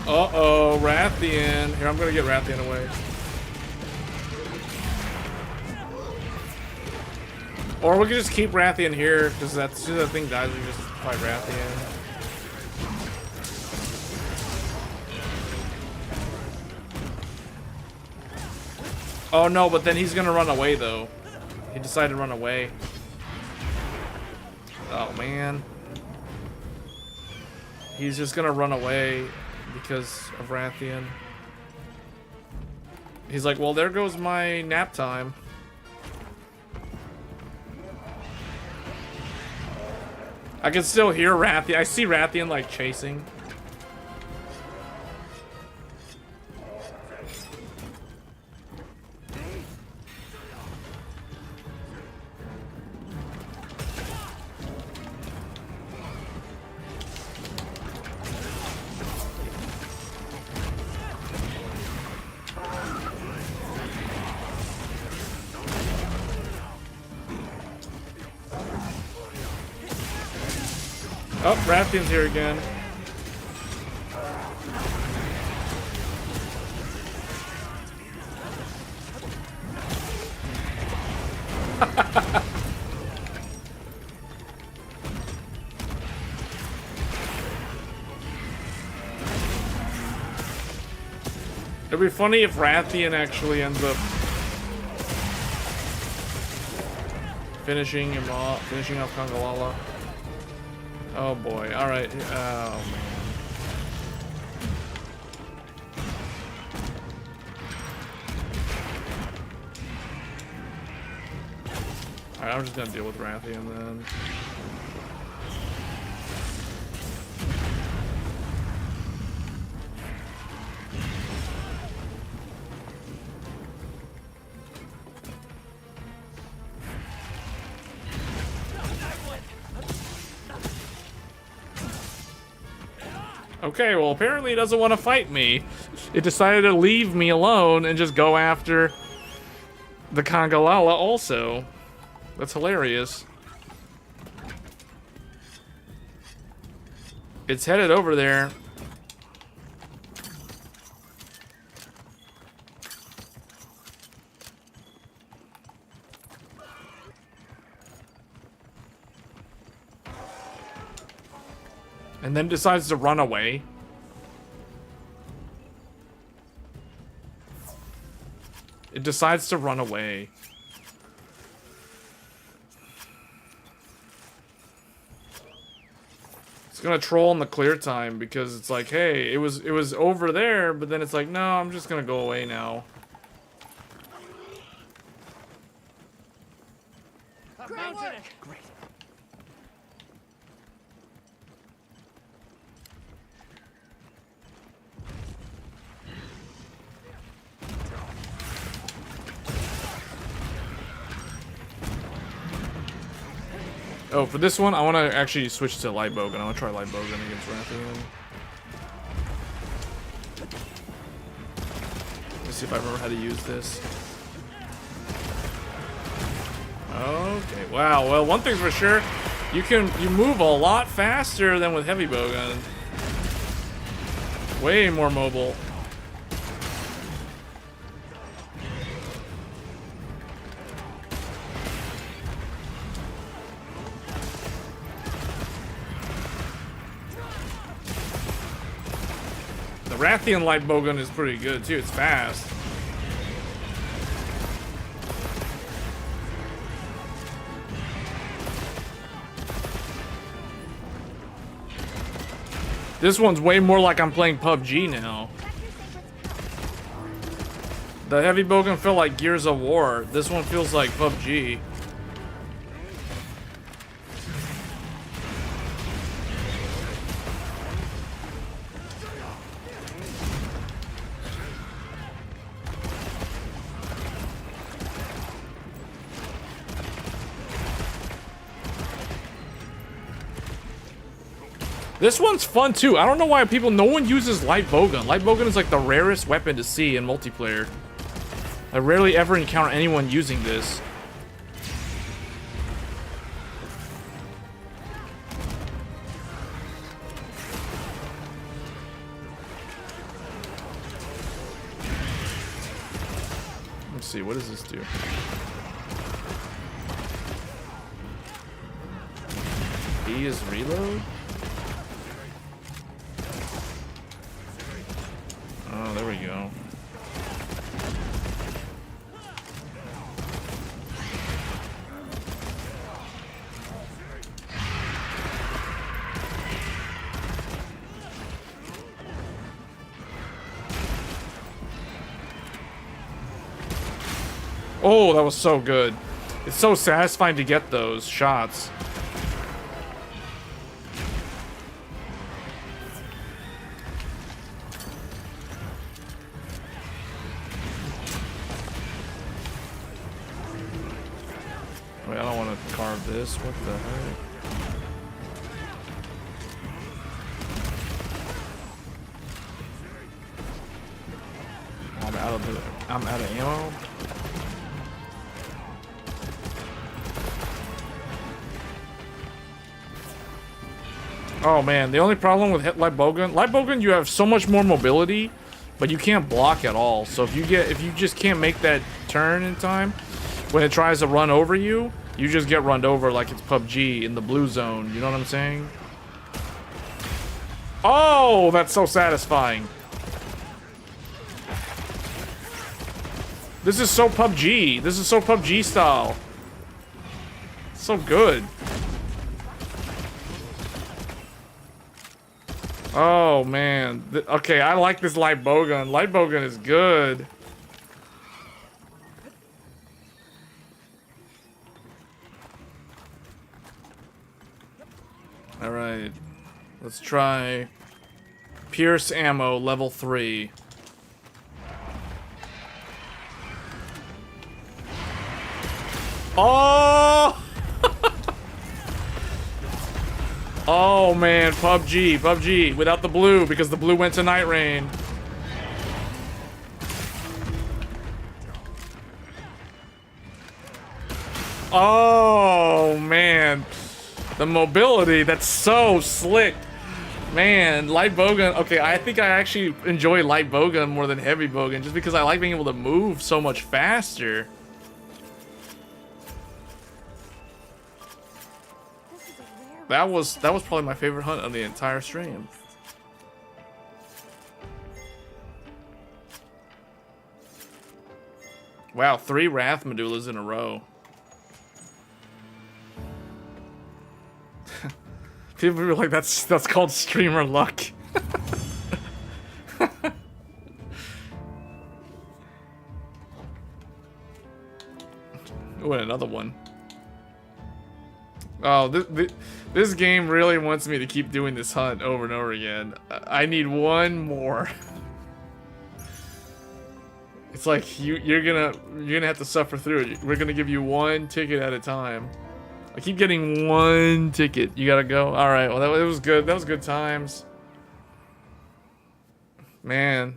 Uh-oh, Rathian. Here, I'm gonna get Rathian away. Or we can just keep Rathian here, because as soon as that thing dies, we just fight Rathian. Oh no, but then he's gonna run away though. He decided to run away. Oh, man. He's just gonna run away because of Radeon. He's like, well, there goes my nap time. I can still hear Radeon. I see Radeon, like, chasing. Oh, Ratheon's here again. It'd be funny if Ratheon actually ends up finishing him off, finishing off Kangalala. Oh boy, alright. Oh man. Alright, I'm just gonna deal with Ratheon then. Okay, well, apparently it doesn't want to fight me. It decided to leave me alone and just go after the Kangalala also. That's hilarious. It's headed over there. And then decides to run away. It decides to run away. It's gonna troll in the clear time because it's like, hey, it was over there, but then it's like, no, I'm just gonna go away now. Great. Oh, for this one, I want to actually switch to Light Bogan. I want to try Light Bogan against Ratheon. Let's see if I remember how to use this. Okay, wow. Well, one thing's for sure, you move a lot faster than with Heavy Bowgun. Way more mobile. The Ratheon Light Bowgun is pretty good too. It's fast. This one's way more like I'm playing PUBG now. The Heavy Bowgun felt like Gears of War. This one feels like PUBG. This one's fun too. I don't know why no one uses Light Bowgun. Light Bowgun is like the rarest weapon to see in multiplayer. I rarely ever encounter anyone using this. Let's see, what does this do? B is reload? Oh, there we go. Oh, that was so good. It's so satisfying to get those shots. Wait, I don't want to carve this. What the heck? I'm out of ammo. Oh man, the only problem with light bowgun, you have so much more mobility, but you can't block at all. So if you just can't make that turn in time, when it tries to run over you, you just get run over like it's PUBG in the blue zone. You know what I'm saying? Oh, that's so satisfying. This is so PUBG. This is so PUBG style. So good. Oh man. Okay, I like this light bowgun. Light bowgun is good. All right. Let's try Pierce ammo level 3. Oh! Oh man, PUBG without the blue because the blue went to Night Rain. Oh man, the mobility, that's so slick. Man, light bowgun. Okay, I think I actually enjoy light bowgun more than heavy bowgun just because I like being able to move so much faster. That was probably my favorite hunt on the entire stream. Wow, 3 Wrath Medullas in a row. People were like, that's called streamer luck. Oh, and another one. Oh, this game really wants me to keep doing this hunt over and over again. I need one more. It's like you're gonna have to suffer through it. We're gonna give you one ticket at a time. I keep getting one ticket. You gotta go. All right. Well, that was good. That was good times. Man.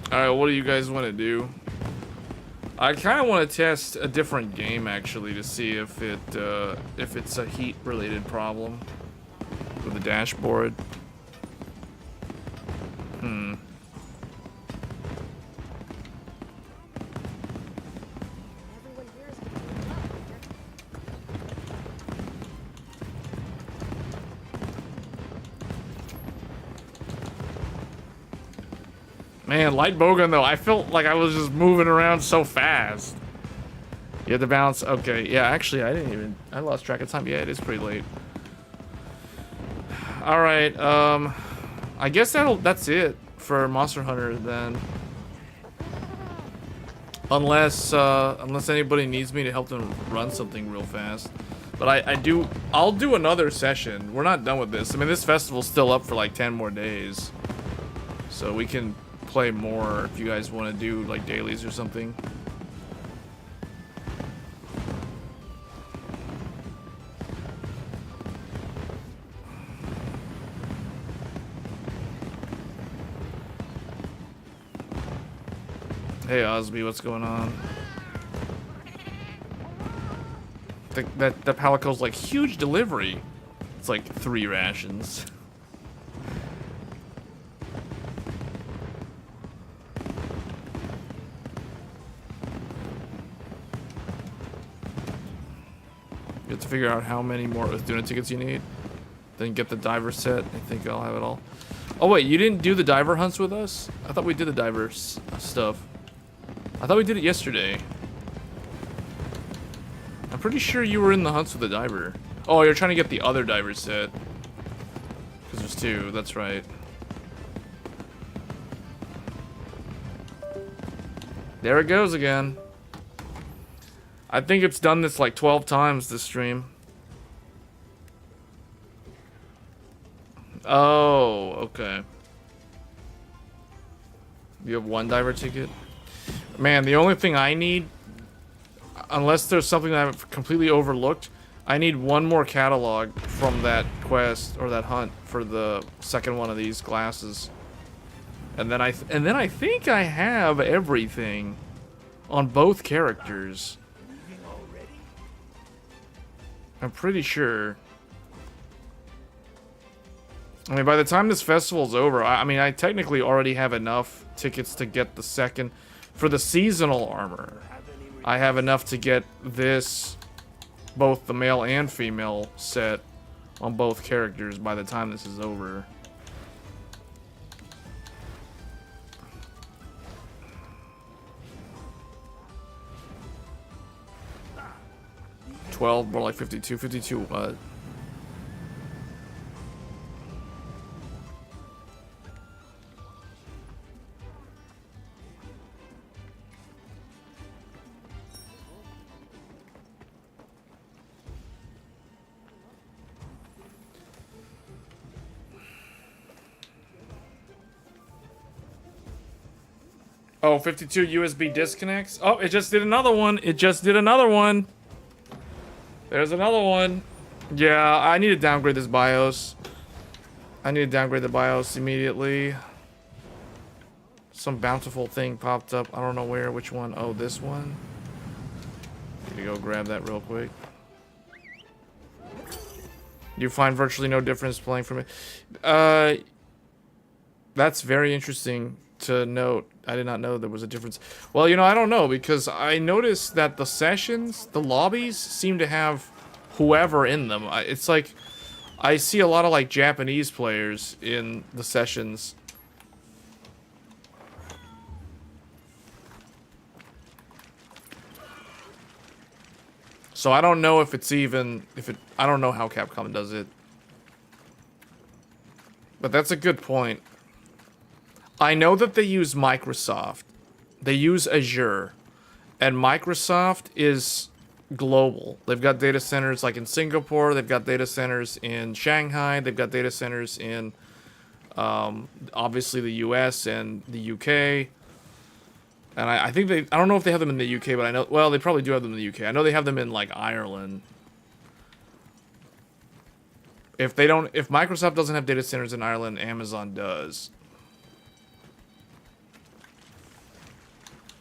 Alright, what do you guys want to do? I kind of want to test a different game actually to see if it's a heat related problem with the dashboard. Everyone here is doing well, Man, light bowgun though, I felt like I was just moving around so fast. You have to balance. Okay, yeah, actually I lost track of time. Yeah, it is pretty late. All right, I guess that's it for Monster Hunter then. Unless anybody needs me to help them run something real fast. But I'll do another session. We're not done with this. I mean, this festival's still up for like 10 more days. So we can play more if you guys want to do like dailies or something. Hey Osby, what's going on? That Palico's like huge delivery. It's like 3 rations. You have to figure out how many more Uthuna tickets you need. Then get the diver set. I think I'll have it all. Oh wait, you didn't do the diver hunts with us? I thought we did the diver stuff. I thought we did it yesterday. I'm pretty sure you were in the hunts with the diver. Oh, you're trying to get the other diver set. Because there's two, that's right. There it goes again. I think it's done this like 12 times this stream. Oh, okay. You have one diver ticket? Man, the only thing I need, unless there's something that I've completely overlooked, I need one more catalog from that quest or that hunt for the second one of these glasses. And then I think I have everything on both characters. I'm pretty sure. I mean, by the time this festival's over, I mean, I technically already have enough tickets to get the second. For the seasonal armor, I have enough to get this, both the male and female set on both characters by the time this is over. $12, more like 52. 52 what? Oh, 52 USB disconnects. Oh, it just did another one. It just did another one. There's another one. Yeah, I need to downgrade this BIOS. I need to downgrade the BIOS immediately. Some bountiful thing popped up. I don't know where. Which one? Oh, this one. Need to go grab that real quick. You find virtually no difference playing from it. That's very interesting to note. I did not know there was a difference. Well, you know, I don't know, because I noticed that the sessions, the lobbies, seem to have whoever in them. It's like, I see a lot of, like, Japanese players in the sessions. So I don't know if it's even, I don't know how Capcom does it. But that's a good point. I know that they use Microsoft. They use Azure. And Microsoft is global. They've got data centers like in Singapore. They've got data centers in Shanghai. They've got data centers in, obviously, the US and the UK. And I think they, I don't know if they have them in the UK, but I know, well, they probably do have them in the UK. I know they have them in, like, Ireland. If they don't, if Microsoft doesn't have data centers in Ireland, Amazon does.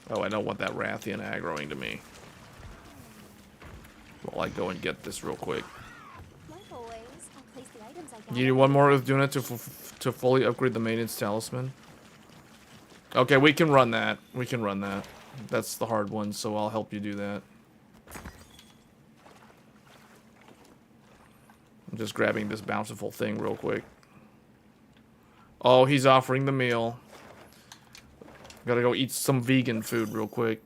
Oh, I don't want that Rathian aggroing to me. Well, I go and get this real quick. Like always, I'll place the items I got. You need one more with doing it to fully upgrade the maintenance talisman. Okay, we can run that. We can run that. That's the hard one, so I'll help you do that. I'm just grabbing this bountiful thing real quick. Oh, he's offering the meal. Gotta go eat some vegan food real quick.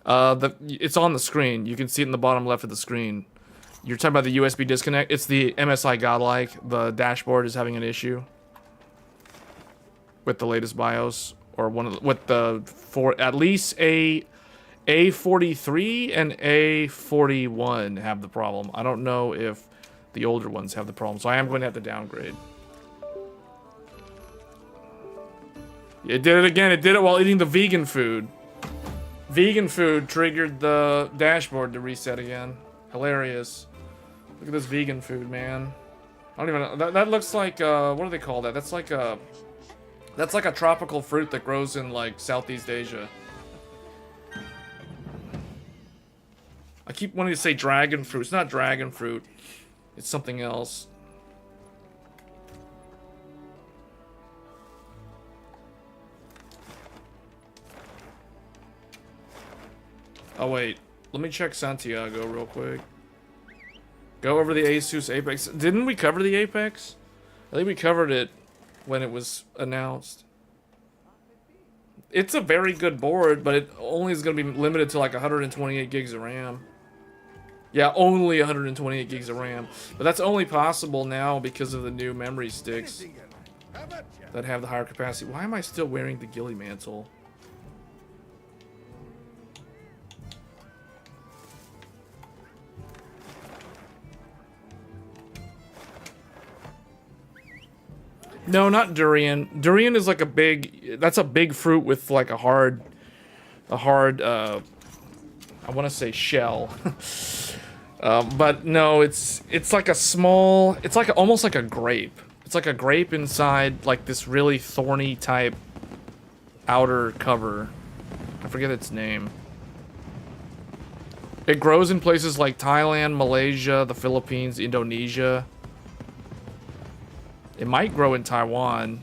It's on the screen. You can see it in the bottom left of the screen. You're talking about the USB disconnect. It's the MSI Godlike. The dashboard is having an issue with the latest BIOS, or one of the, with the at least A43 and A41 have the problem. I don't know if the older ones have the problem, so I am going to have to downgrade. It did it again. It did it while eating the vegan food. Vegan food triggered the dashboard to reset again. Hilarious. Look at this vegan food, man. I don't even know. That looks like, what do they call that? That's like a tropical fruit that grows in, like, Southeast Asia. I keep wanting to say dragon fruit. It's not dragon fruit. It's something else. Oh, wait. Let me check Santiago real quick. Go over the Asus Apex. Didn't we cover the Apex? I think we covered it when it was announced. It's a very good board, but it only is going to be limited to like 128 gigs of RAM. Yeah, only 128 gigs of RAM. But that's only possible now because of the new memory sticks that have the higher capacity. Why am I still wearing the ghillie mantle? No, not durian. Durian is like a big, that's a big fruit with like a hard, I want to say shell. But no, it's like a small, it's like almost like a grape. It's like a grape inside like this really thorny type outer cover. I forget its name. It grows in places like Thailand, Malaysia, the Philippines, Indonesia. It might grow in Taiwan.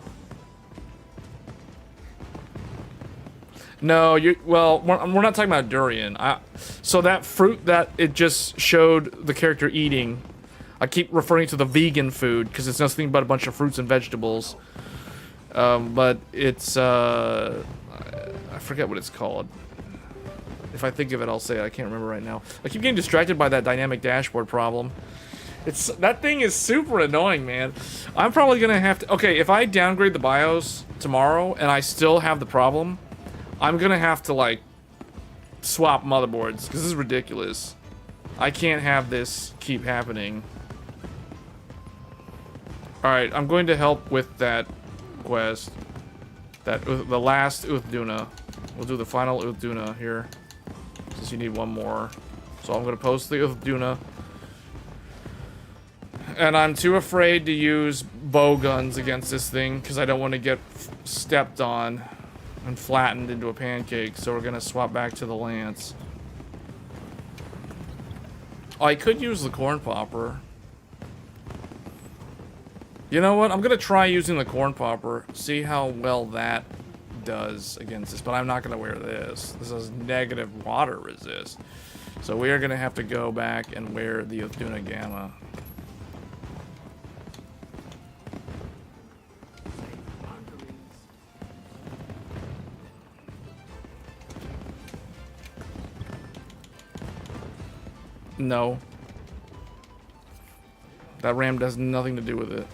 No, well, we're not talking about durian. So that fruit that it just showed the character eating, I keep referring to the vegan food because it's nothing but a bunch of fruits and vegetables. But it's, I forget what it's called. If I think of it, I'll say it. I can't remember right now. I keep getting distracted by that dynamic dashboard problem. That thing is super annoying, man. I'm probably gonna have to, okay, if I downgrade the BIOS tomorrow and I still have the problem, I'm gonna have to like swap motherboards because this is ridiculous. I can't have this keep happening. Alright, I'm going to help with that quest. The last Uthduna. We'll do the final Uthduna here. Since you need one more. So I'm gonna post the Uthduna. And I'm too afraid to use bow guns against this thing because I don't want to get stepped on and flattened into a pancake. So we're going to swap back to the lance. Oh, I could use the corn popper. You know what? I'm going to try using the corn popper. See how well that does against this. But I'm not going to wear this. This has negative water resist. So we are going to have to go back and wear the Uthduna Gamma. No. That RAM has nothing to do with it.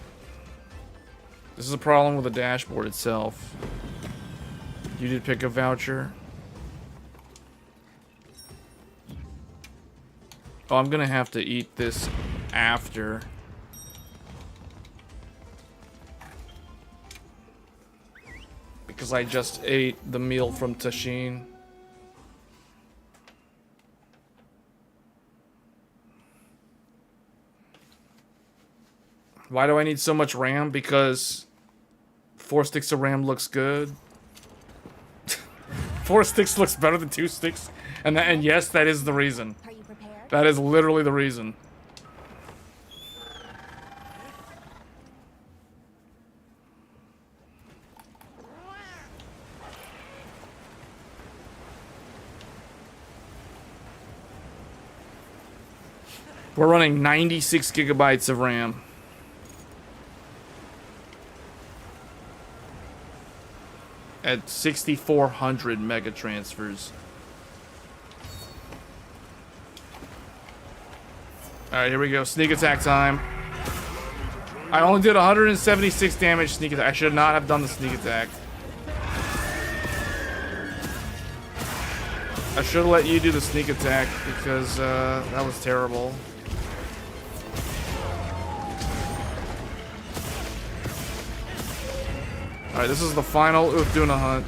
This is a problem with the dashboard itself. You did pick a voucher. Oh, I'm gonna have to eat this after. Because I just ate the meal from Tashin. Why do I need so much RAM? Because 4 sticks of RAM looks good. 4 sticks looks better than 2 sticks. And yes, that is the reason. Are you prepared? That is literally the reason. We're running 96 gigabytes of RAM. At 6,400 mega transfers. Alright, here we go. Sneak attack time. I only did 176 damage sneak attack. I should not have done the sneak attack. I should have let you do the sneak attack because that was terrible. Alright, this is the final Uthduna hunt.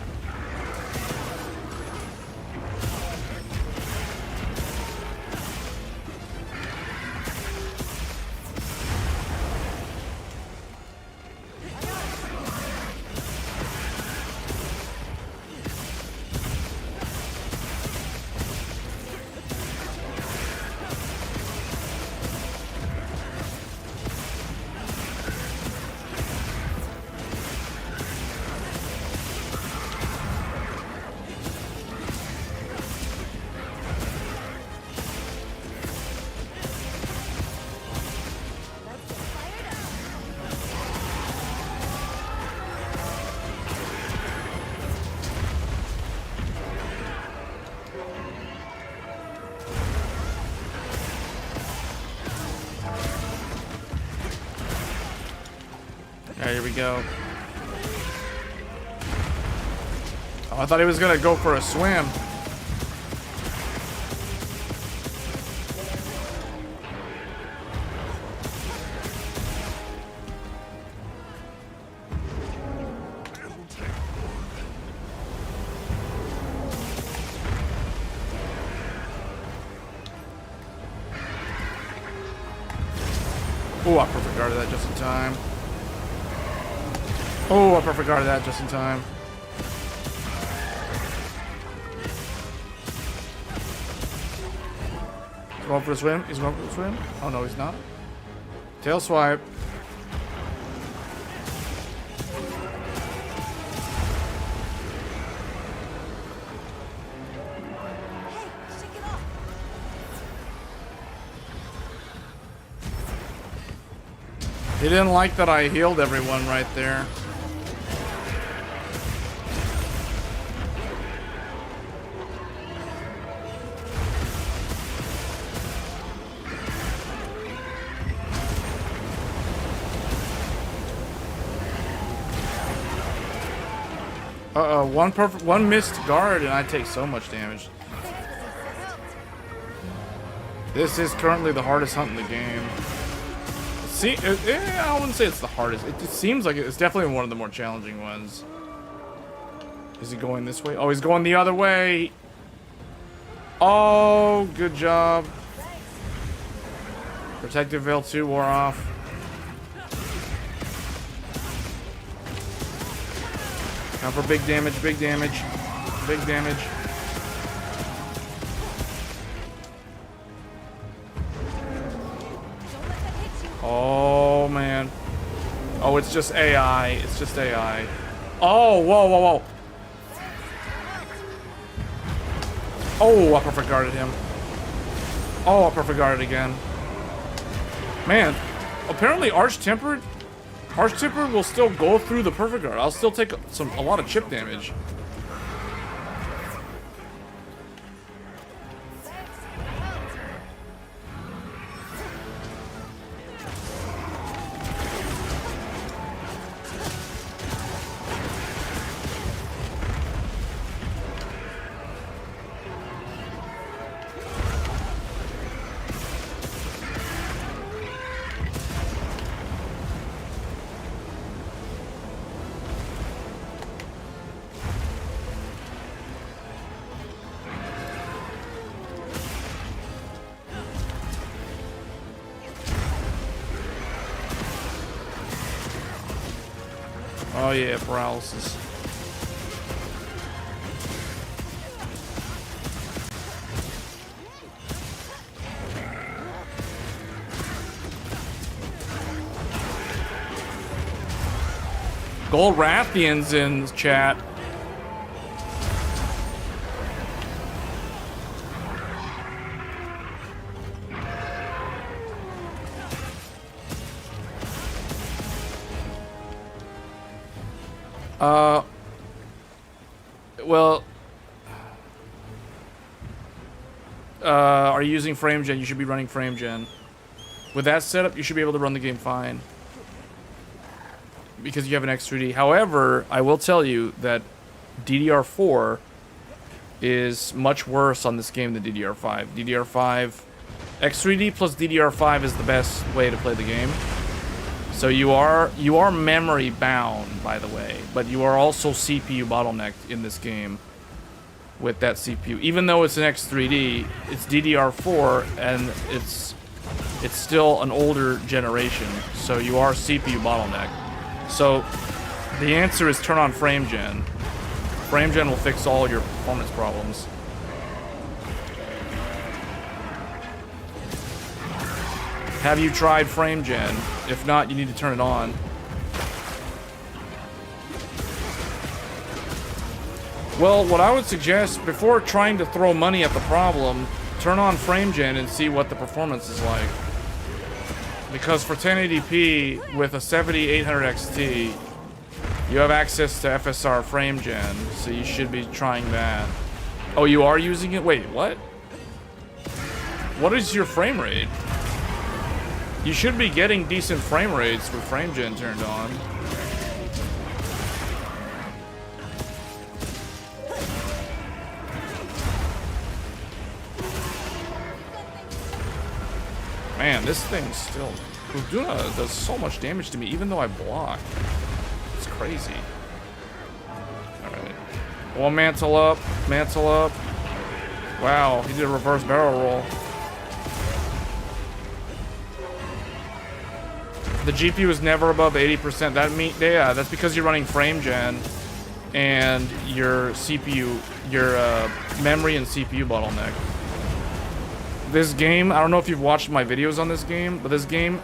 here we go. Oh, I thought he was gonna go for a swim. Oh, I perfect guarded that just in time. Oh, I perfect guarded that just in time. He's going for the swim. He's going for the swim. Oh no, he's not. Tail swipe. He didn't like that I healed everyone right there. Uh-oh, one missed guard and I take so much damage. This is currently the hardest hunt in the game. See, I wouldn't say it's the hardest. It just seems like it's definitely one of the more challenging ones. Is he going this way? Oh, he's going the other way. Oh, good job. Protective Veil 2 wore off. Now for big damage, big damage, big damage. Oh, man. Oh, it's just AI. It's just AI. Oh, whoa, whoa, whoa. Oh, I perfect guarded him. Oh, I perfect guarded again. Man, apparently Arch-Tempered will still go through the perfect guard. I'll still take a lot of chip damage. Oh yeah, paralysis. Gold Rathian's in chat. Well, are you using frame gen? You should be running frame gen. With that setup, you should be able to run the game fine. Because you have an X3D. However, I will tell you that DDR4 is much worse on this game than DDR5. DDR5, X3D plus DDR5 is the best way to play the game. So you are memory bound, by the way, but you are also CPU bottlenecked in this game with that CPU. Even though it's an X3D, it's DDR4 and it's still an older generation, so you are CPU bottlenecked. So the answer is turn on frame gen. Frame gen will fix all your performance problems. Have you tried frame gen? If not, you need to turn it on. Well, what I would suggest, before trying to throw money at the problem, turn on frame gen and see what the performance is like. Because for 1080p with a 7800 XT, you have access to FSR frame gen, so you should be trying that. Oh, you are using it? Wait, what? What is your frame rate? You should be getting decent frame rates with frame gen turned on. Man, this thing still... Uduna does so much damage to me, even though I block. It's crazy. Alright. One mantle up. Mantle up. Wow, he did a reverse barrel roll. The GPU is never above 80%. Yeah, that's because you're running frame gen and your CPU, your memory and CPU bottleneck. This game, I don't know if you've watched my videos on this game, but this game,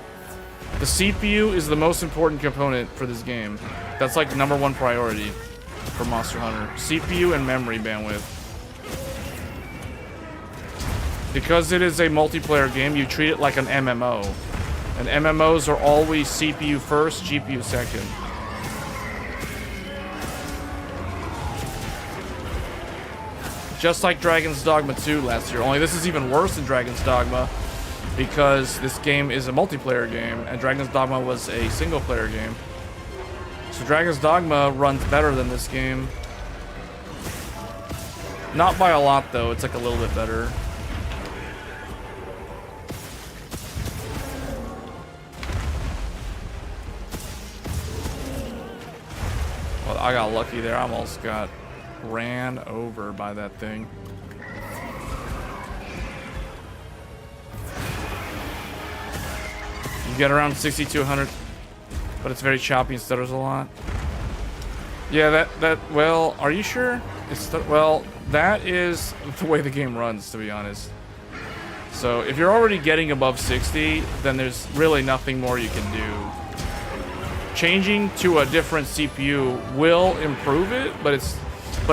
the CPU is the most important component for this game. That's like number one priority for Monster Hunter. CPU and memory bandwidth. Because it is a multiplayer game, you treat it like an MMO. And MMOs are always CPU first, GPU second. Just like Dragon's Dogma 2 last year, only this is even worse than Dragon's Dogma because this game is a multiplayer game and Dragon's Dogma was a single player game. So Dragon's Dogma runs better than this game. Not by a lot though, it's like a little bit better. Well, I got lucky there, I almost got ran over by that thing. You get around 60 to 100, but it's very choppy and stutters a lot. Yeah, well, are you sure? Well, that is the way the game runs, to be honest. So if you're already getting above 60, then there's really nothing more you can do. Changing to a different CPU will improve it, but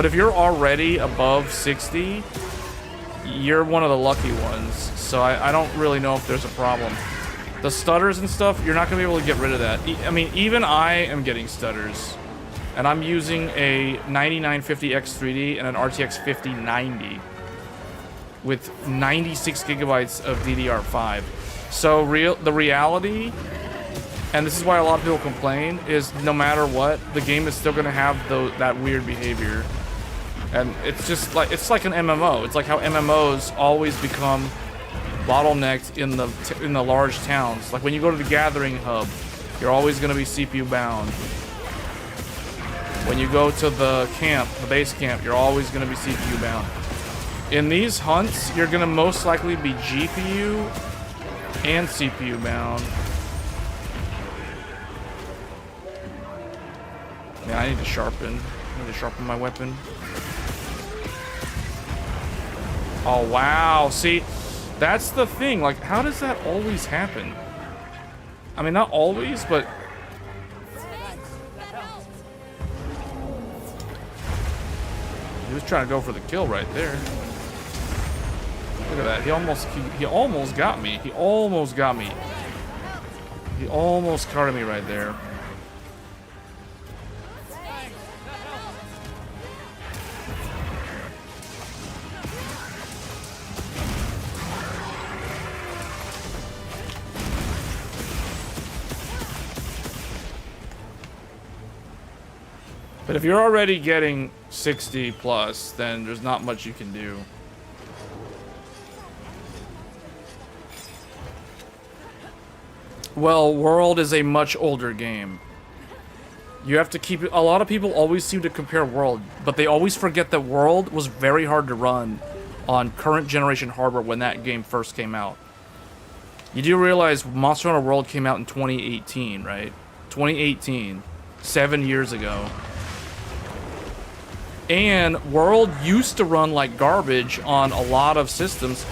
if you're already above 60, you're one of the lucky ones. So I don't really know if there's a problem. The stutters and stuff, you're not going to be able to get rid of that. I mean, even I am getting stutters. And I'm using a 9950X3D and an RTX 5090 with 96 gigabytes of DDR5. So the reality, and this is why a lot of people complain, is no matter what, the game is still going to have that weird behavior. And it's just like, it's like an MMO. It's like how MMOs always become bottlenecked in the large towns. Like when you go to the gathering hub, you're always going to be CPU bound. When you go to the camp, the base camp, you're always going to be CPU bound. In these hunts, you're going to most likely be GPU and CPU bound. Yeah, I need to sharpen my weapon. Oh, wow. See, that's the thing. Like, how does that always happen? I mean, not always, but... He was trying to go for the kill right there. Look at that. He almost got me. He almost got me. He almost carded me right there. But if you're already getting 60 plus, then there's not much you can do. Well, World is a much older game. You have to keep it. A lot of people always seem to compare World, but they always forget that World was very hard to run on current generation hardware when that game first came out. You do realize Monster Hunter World came out in 2018, right? 2018, 7 years ago. And World used to run like garbage on a lot of systems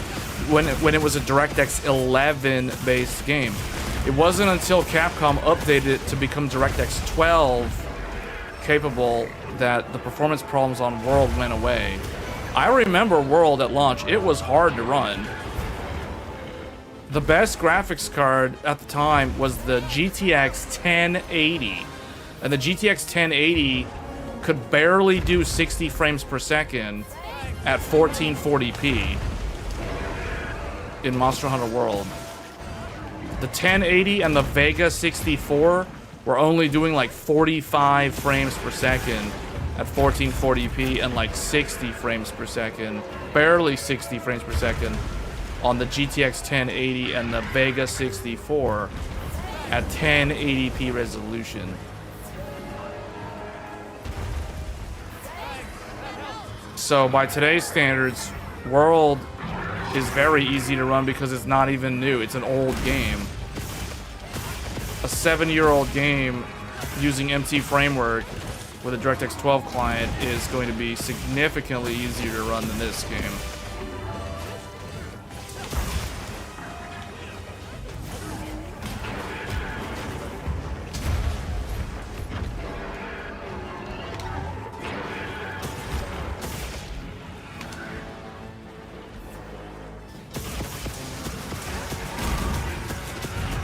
when it was a DirectX 11 based game. It wasn't until Capcom updated it to become DirectX 12 capable that the performance problems on World went away. I remember World at launch. It was hard to run. The best graphics card at the time was the GTX 1080. And the GTX 1080 could barely do 60 frames per second at 1440p in Monster Hunter World. The 1080 and the Vega 64 were only doing like 45 frames per second at 1440p and like 60 frames per second, barely 60 frames per second on the GTX 1080 and the Vega 64 at 1080p resolution. So by today's standards, World is very easy to run because it's not even new. It's an old game. A 7-year-old game using MT Framework with a DirectX 12 client is going to be significantly easier to run than this game.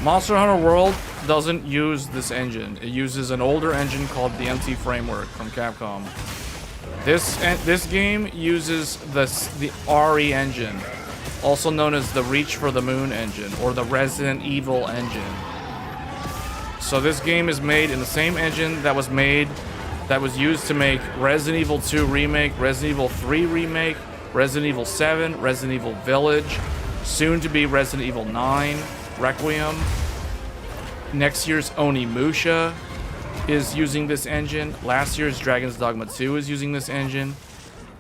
Monster Hunter World doesn't use this engine. It uses an older engine called the MT Framework from Capcom. This game uses the RE engine, also known as the Reach for the Moon engine or the Resident Evil engine. So this game is made in the same engine that was used to make Resident Evil 2 Remake, Resident Evil 3 Remake, Resident Evil 7, Resident Evil Village, soon to be Resident Evil 9, Requiem. Next year's Onimusha is using this engine. Last year's Dragon's Dogma 2 is using this engine.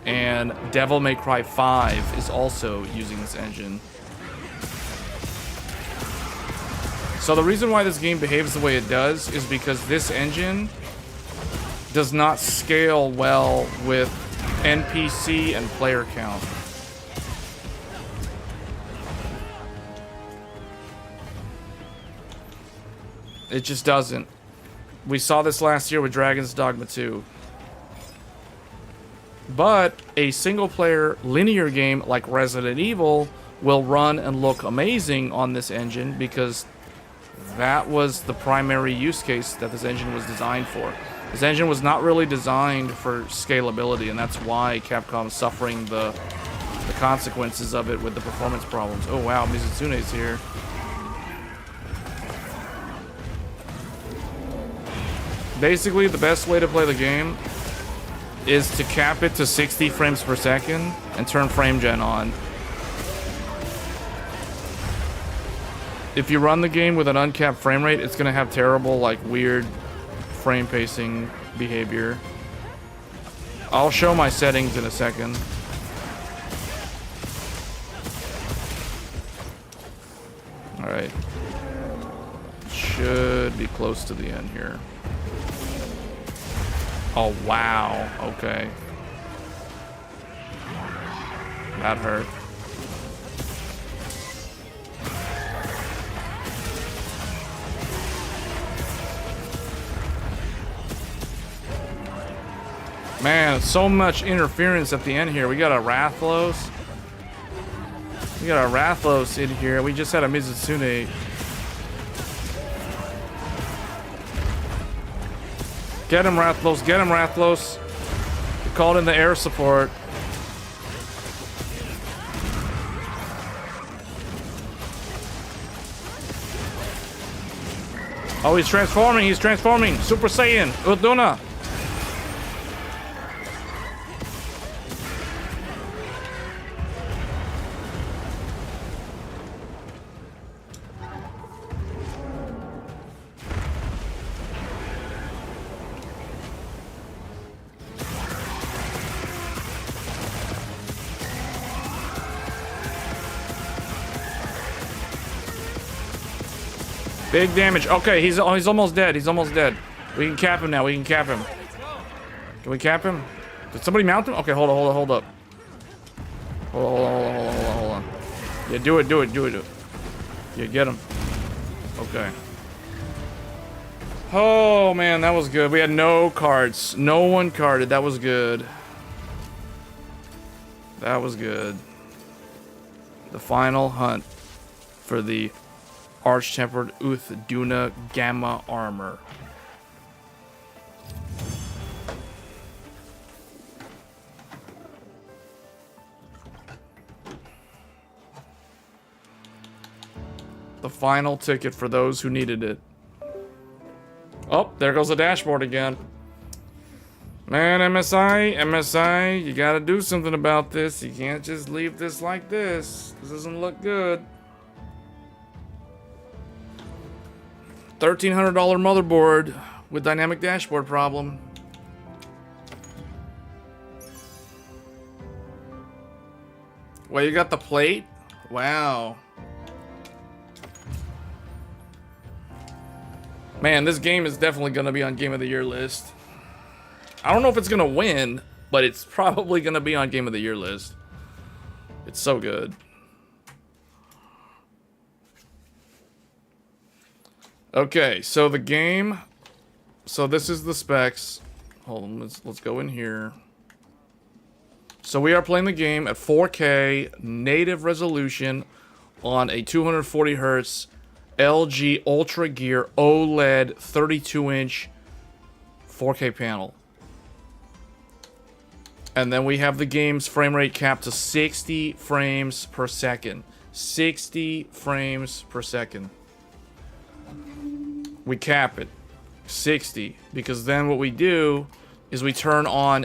And Devil May Cry 5 is also using this engine. So the reason why this game behaves the way it does is because this engine does not scale well with NPC and player count. It just doesn't. We saw this last year with Dragon's Dogma 2. But a single-player linear game like Resident Evil will run and look amazing on this engine because that was the primary use case that this engine was designed for. This engine was not really designed for scalability, and that's why Capcom's suffering the consequences of it with the performance problems. Oh wow, Mizutsune's here. Basically, the best way to play the game is to cap it to 60 frames per second and turn frame gen on. If you run the game with an uncapped frame rate, it's gonna have terrible, like, weird frame pacing behavior. I'll show my settings in a second. Alright. Should be close to the end here. Oh, wow. Okay. That hurt. Man, so much interference at the end here. We got a Rathlos. We got a Rathlos in here. We just had a Mizutsune. Get him, Rathlos. Get him, Rathlos. We called in the air support. Oh, he's transforming. He's transforming. Super Saiyan. Uduna. Big damage. Okay, he's almost dead. He's almost dead. We can cap him now. We can cap him. Can we cap him? Did somebody mount him? Okay, hold on. Hold up. Hold on. Yeah, do it. Yeah, get him. Okay. Oh, man, that was good. We had no cards. No one carded. That was good. That was good. The final hunt for the Arch-Tempered Duna Gamma Armor. The final ticket for those who needed it. Oh, there goes the dashboard again. Man, MSI, you gotta do something about this. You can't just leave this like this. This doesn't look good. $1,300 motherboard with dynamic dashboard problem. Well, you got the plate? Wow. Man, this game is definitely gonna be on Game of the Year list. I don't know if it's gonna win, but it's probably gonna be on Game of the Year list. It's so good. Okay, so the game. So this is the specs. Hold on, let's go in here. So we are playing the game at 4K native resolution on a 240 hertz LG Ultra Gear OLED 32-inch 4K panel. And then we have the game's frame rate capped to 60 frames per second. 60 frames per second. We cap it. 60. Because then what we do is we turn on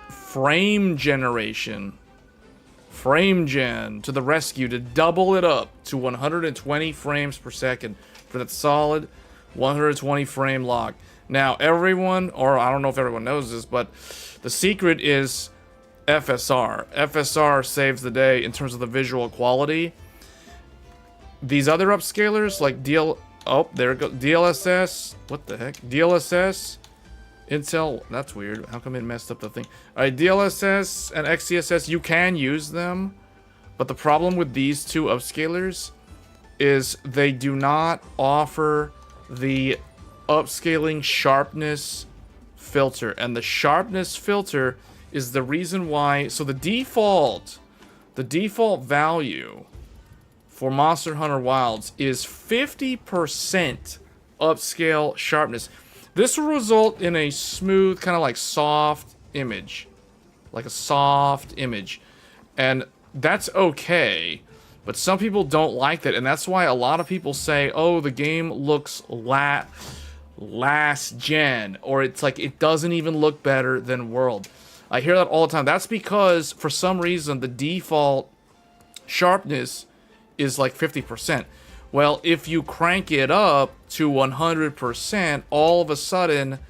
frame generation. Frame gen to the rescue to double it up to 120 frames per second for that solid 120 frame lock. Now everyone, or I don't know if everyone knows this, but the secret is FSR. FSR saves the day in terms of the visual quality. These other upscalers like there it goes. DLSS. What the heck? DLSS. Intel. That's weird. How come it messed up the thing? Alright, DLSS and XeSS, you can use them. But the problem with these two upscalers is they do not offer the upscaling sharpness filter. And the sharpness filter is the reason why. So the default value for Monster Hunter Wilds is 50% upscale sharpness. This will result in a smooth, kind of like soft image. Like a soft image. And that's okay. But some people don't like that. And that's why a lot of people say, oh, the game looks last gen. Or it's like, it doesn't even look better than World. I hear that all the time. That's because, for some reason, the default sharpness is like 50%. Well, if you crank it up to 100%, all of a sudden,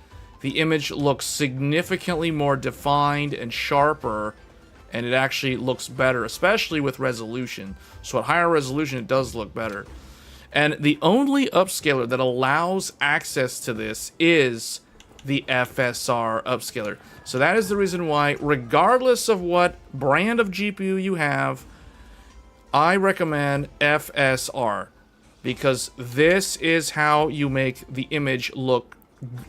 the image looks significantly more defined and sharper, and it actually looks better, especially with resolution. So at higher resolution, it does look better. And the only upscaler that allows access to this is the FSR upscaler. So that is the reason why, regardless of what brand of GPU you have, I recommend FSR. Because this is how you make the image look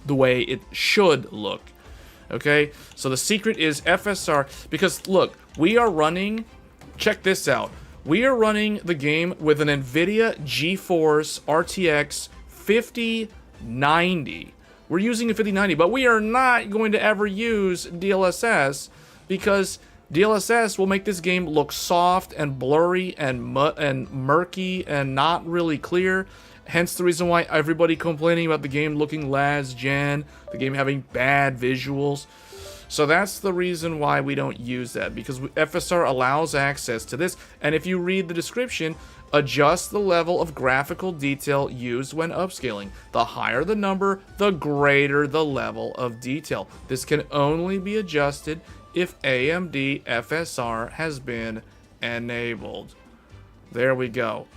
the way it should look. Okay? So the secret is FSR. Because, look, we are running... Check this out. We are running the game with an NVIDIA GeForce RTX 5090. We're using a 5090, but we are not going to ever use DLSS because DLSS will make this game look soft and blurry and murky and not really clear. Hence the reason why everybody complaining about the game looking last gen, the game having bad visuals. So that's the reason why we don't use that, because FSR allows access to this. And if you read the description, adjust the level of graphical detail used when upscaling. The higher the number, the greater the level of detail. This can only be adjusted if AMD FSR has been enabled. There we go.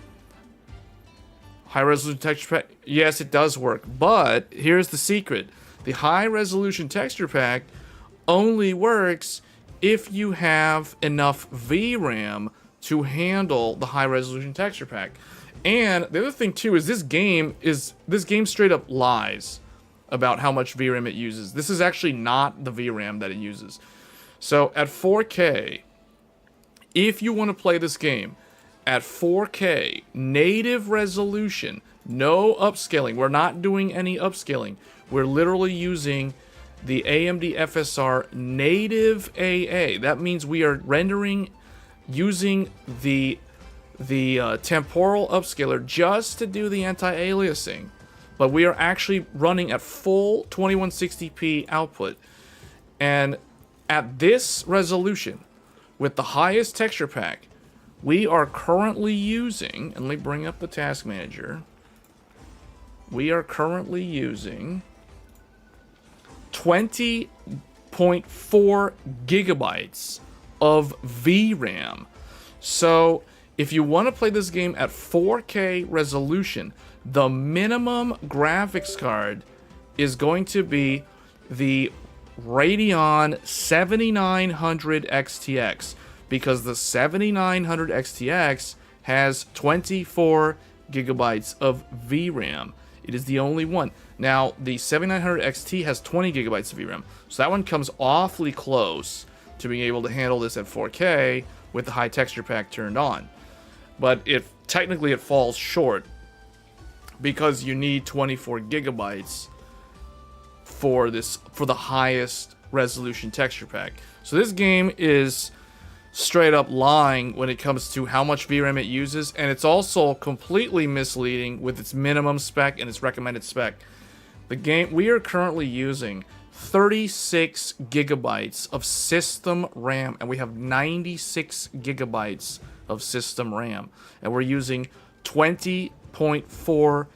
High resolution texture pack. Yes, it does work. But here's the secret. The high resolution texture pack only works if you have enough VRAM to handle the high resolution texture pack. And the other thing too is this game straight up lies about how much VRAM it uses. This is actually not the VRAM that it uses. So at 4K, if you want to play this game at 4K, native resolution, no upscaling. We're not doing any upscaling. We're literally using the AMD FSR native AA. That means we are rendering using the temporal upscaler just to do the anti-aliasing. But we are actually running at full 2160p output. And at this resolution, with the highest texture pack, we are currently using, and let me bring up the task manager. We are currently using 20.4 gigabytes of VRAM. So if you want to play this game at 4K resolution, the minimum graphics card is going to be the Radeon 7900 XTX, because the 7900 XTX has 24 gigabytes of VRAM. It is the only one. Now, the 7900 XT has 20 gigabytes of VRAM, so that one comes awfully close to being able to handle this at 4K with the high texture pack turned on. But technically it falls short because you need 24 gigabytes for the highest resolution texture pack. So this game is straight up lying when it comes to how much VRAM it uses, and it's also completely misleading with its minimum spec and its recommended spec. The game, we are currently using 36 gigabytes of system RAM, and we have 96 gigabytes of system RAM, and we're using 20.4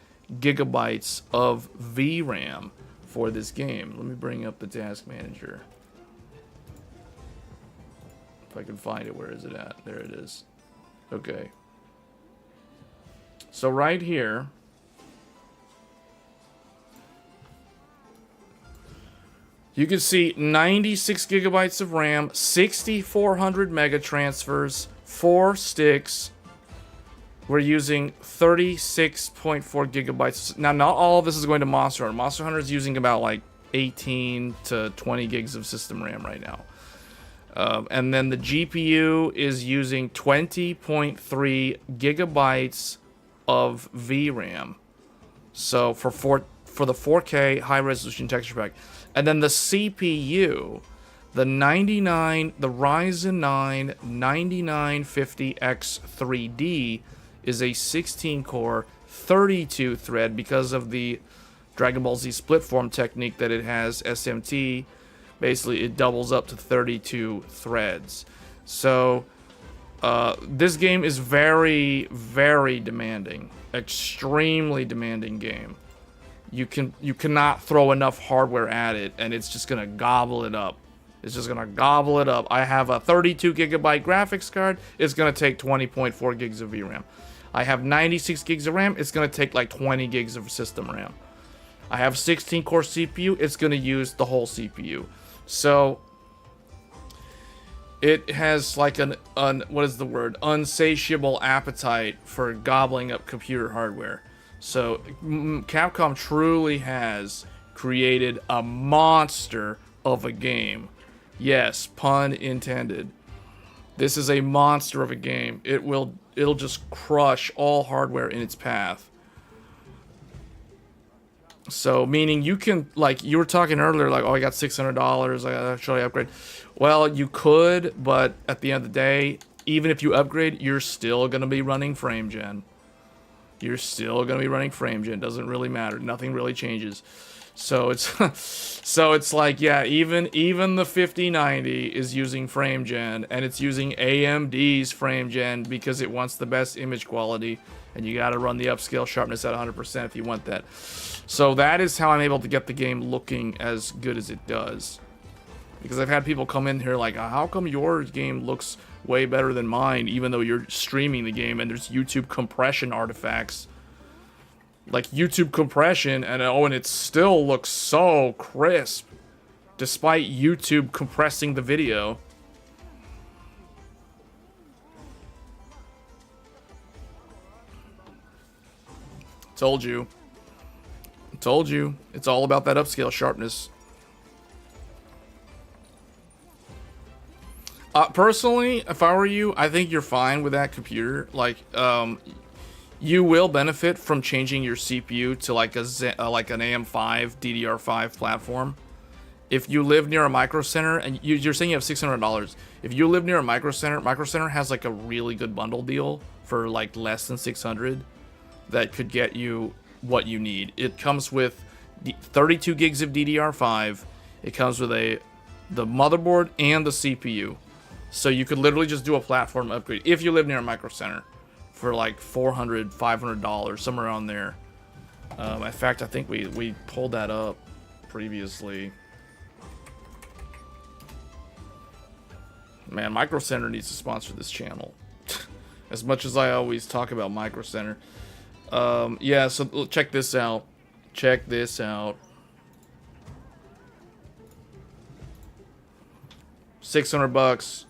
gigabytes of VRAM for this game. Let me bring up the task manager. If I can find it, where is it at? There it is. Okay. So right here, you can see 96 gigabytes of RAM, 6,400 mega transfers, 4 sticks. We're using 36.4 gigabytes. Now, not all of this is going to Monster Hunter. Monster Hunter is using about like 18 to 20 gigs of system RAM right now. And then the GPU is using 20.3 gigabytes of VRAM. So for the 4K high resolution texture pack. And then the CPU, the Ryzen 9 9950X3D is a 16-core, 32-thread because of the Dragon Ball Z split form technique that it has, SMT. Basically, it doubles up to 32 threads. So, this game is very, very demanding. Extremely demanding game. You cannot throw enough hardware at it, and it's just gonna gobble it up. It's just gonna gobble it up. I have a 32 gigabyte graphics card. It's gonna take 20.4 gigs of VRAM. I have 96 gigs of RAM. It's gonna take like 20 gigs of system RAM. I have 16-core CPU. It's gonna use the whole CPU. So it has like what is the word? Unsatiable appetite for gobbling up computer hardware. So Capcom truly has created a monster of a game. Yes, pun intended. This is a monster of a game. It'll just crush all hardware in its path. So, meaning you can, like, you were talking earlier, like, oh, I got $600, I gotta actually upgrade. Well, you could, but at the end of the day, even if you upgrade, you're still gonna be running frame gen. You're still gonna be running frame gen. Doesn't really matter. Nothing really changes. So it's, so it's like, yeah, even the 5090 is using frame gen, and it's using AMD's frame gen because it wants the best image quality, and you gotta run the upscale sharpness at 100% if you want that. So that is how I'm able to get the game looking as good as it does. Because I've had people come in here like, how come your game looks way better than mine, even though you're streaming the game and there's YouTube compression artifacts. Like YouTube compression, and it still looks so crisp, despite YouTube compressing the video. Told you. Told you. It's all about that upscale sharpness. Personally, if I were you, I think you're fine with that computer. Like, you will benefit from changing your CPU to like an AM5 DDR5 platform. If you live near a Micro Center, and you're saying you have $600, if you live near a Micro Center has like a really good bundle deal for like less than $600 that could get you what you need. It comes with 32 gigs of DDR5. It comes with a the motherboard and the CPU. So you could literally just do a platform upgrade if you live near a Micro Center for like $400, $500, somewhere around there. In fact, I think we pulled that up previously. Man, Micro Center needs to sponsor this channel. As much as I always talk about Micro Center. Yeah, so check this out. Check this out. 600 bucks.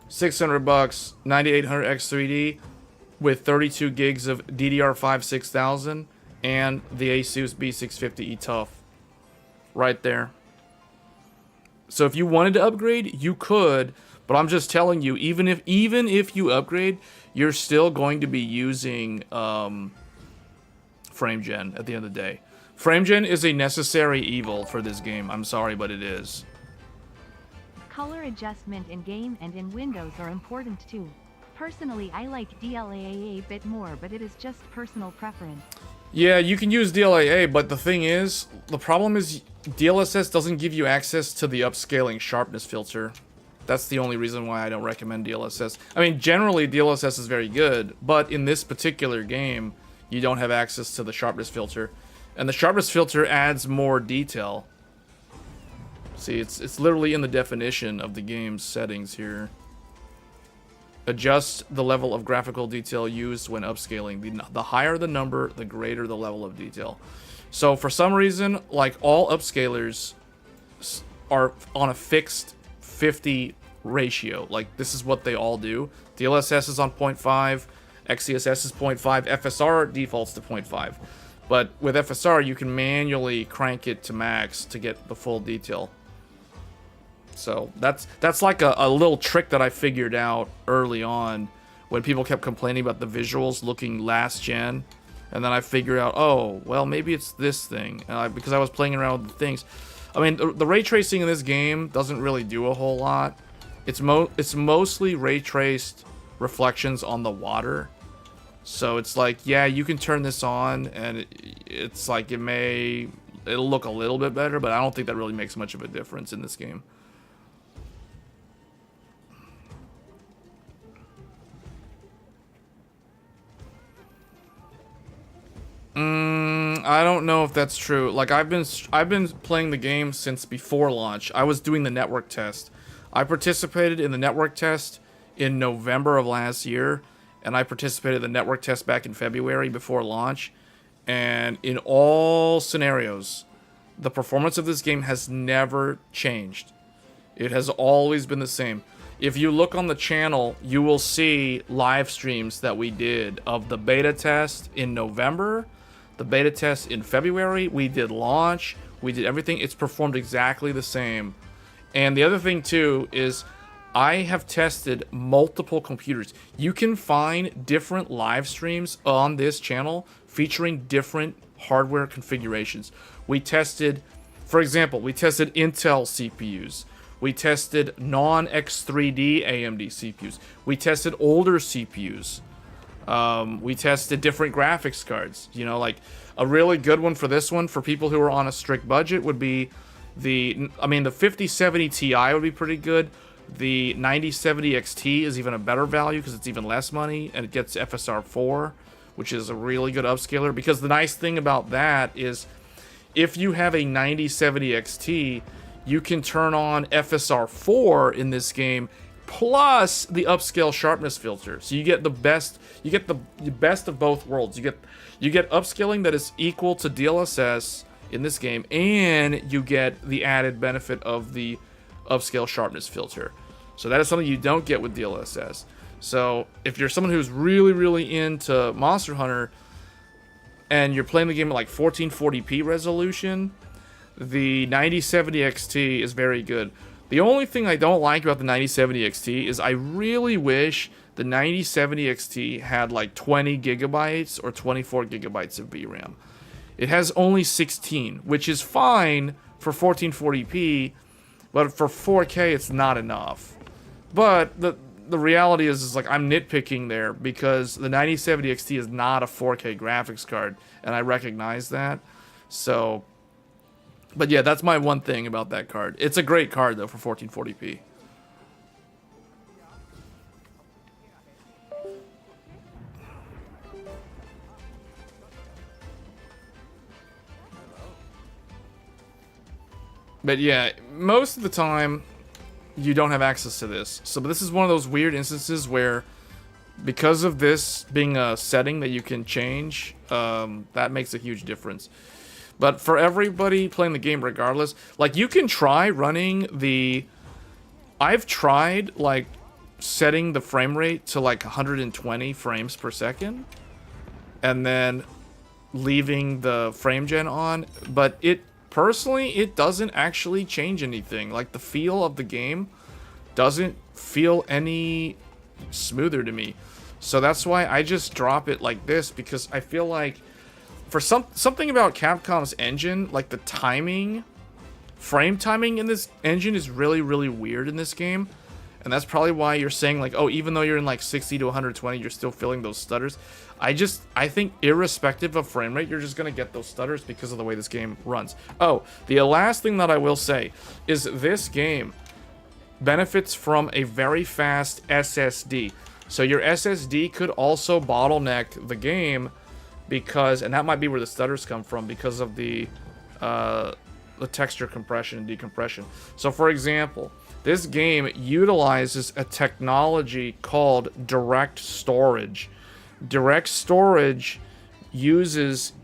600 bucks. 9800 X3D with 32 gigs of DDR5 6000 and the Asus B650E Tough. Right there. So if you wanted to upgrade, you could, but I'm just telling you, even if you upgrade, you're still going to be using FrameGen at the end of the day. FrameGen is a necessary evil for this game. I'm sorry, but it is. Color adjustment in game and in Windows are important too. Personally, I like DLAA a bit more, but it is just personal preference. Yeah, you can use DLAA, but the thing is, the problem is DLSS doesn't give you access to the upscaling sharpness filter. That's the only reason why I don't recommend DLSS. I mean, generally DLSS is very good, but in this particular game, you don't have access to the sharpness filter. And the sharpness filter adds more detail. See, it's literally in the definition of the game's settings here. Adjust the level of graphical detail used when upscaling. The higher the number, the greater the level of detail. So for some reason, like all upscalers are on a fixed 50 ratio. Like this is what they all do. DLSS is on 0.5, XCSS is 0.5, FSR defaults to 0.5. But with FSR, you can manually crank it to max to get the full detail. So that's like a little trick that I figured out early on when people kept complaining about the visuals looking last gen. And then I figured out, oh, well, maybe it's this thing. Because I was playing around with the things. I mean, the ray tracing in this game doesn't really do a whole lot. It's mostly ray traced reflections on the water. So it's like, yeah, you can turn this on and it's like it'll look a little bit better, but I don't think that really makes much of a difference in this game. I don't know if that's true. Like I've been playing the game since before launch. I was doing the network test. I participated in the network test in November of last year, and I participated in the network test back in February before launch. And in all scenarios, the performance of this game has never changed. It has always been the same. If you look on the channel, you will see live streams that we did of the beta test in November, the beta test in February, we did launch, we did everything. It's performed exactly the same. And the other thing too is I have tested multiple computers. You can find different live streams on this channel featuring different hardware configurations. We tested, for example, we tested Intel CPUs. We tested non-X3D AMD CPUs. We tested older CPUs. We tested different graphics cards. You know, like a really good one for this one, for people who are on a strict budget, would be the 5070 Ti would be pretty good. The 9070 XT is even a better value because it's even less money and it gets FSR 4, which is a really good upscaler. Because the nice thing about that is if you have a 9070 XT, you can turn on FSR 4 in this game plus the upscale sharpness filter. So you get the best of both worlds. You get upscaling that is equal to DLSS in this game, and you get the added benefit of the upscale sharpness filter. So that is something you don't get with DLSS. So if you're someone who's really, really into Monster Hunter and you're playing the game at like 1440p resolution, the 9070 XT is very good. The only thing I don't like about the 9070 XT is I really wish the 9070 XT had like 20 gigabytes or 24 gigabytes of VRAM. It has only 16, which is fine for 1440p, but for 4K it's not enough. But the reality is like I'm nitpicking there because the 9070 XT is not a 4K graphics card, and I recognize that. So But yeah, that's my one thing about that card. It's a great card though for 1440p. But yeah, most of the time, you don't have access to this. So this is one of those weird instances where, because of this being a setting that you can change, that makes a huge difference. But for everybody playing the game regardless, like, you can try running the... I've tried, like, setting the frame rate to, like, 120 frames per second, and then leaving the frame gen on, but personally, it doesn't actually change anything. Like, the feel of the game doesn't feel any smoother to me. So that's why I just drop it like this, because I feel like for something about Capcom's engine, like the timing, frame timing in this engine is really, really weird in this game. And that's probably why you're saying, like, oh, even though you're in like 60 to 120, you're still feeling those stutters. I think irrespective of frame rate, you're just going to get those stutters because of the way this game runs. Oh, the last thing that I will say is this game benefits from a very fast SSD. So your SSD could also bottleneck the game because, and that might be where the stutters come from, because of the texture compression and decompression. So for example, this game utilizes a technology called direct storage. Direct storage uses,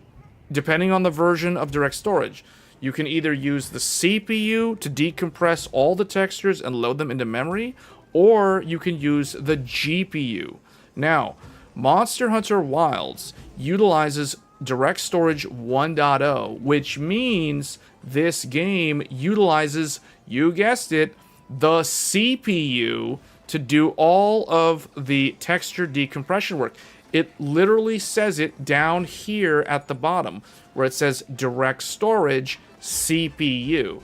depending on the version of direct storage, you can either use the CPU to decompress all the textures and load them into memory, or you can use the GPU. Now, Monster Hunter Wilds utilizes Direct Storage 1.0, which means this game utilizes, you guessed it, the CPU to do all of the texture decompression work. It literally says it down here at the bottom, where it says Direct Storage CPU.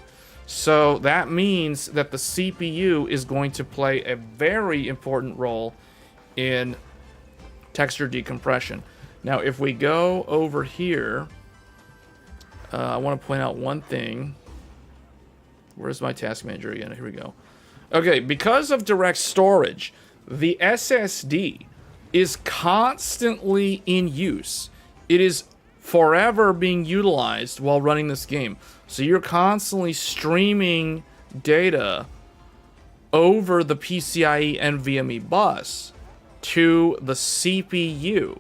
So that means that the CPU is going to play a very important role in texture decompression. Now, if we go over here, I want to point out one thing. Where's my task manager again? Here we go. Okay, because of direct storage, the SSD is constantly in use. It is forever being utilized while running this game. So you're constantly streaming data over the PCIe NVMe bus to the CPU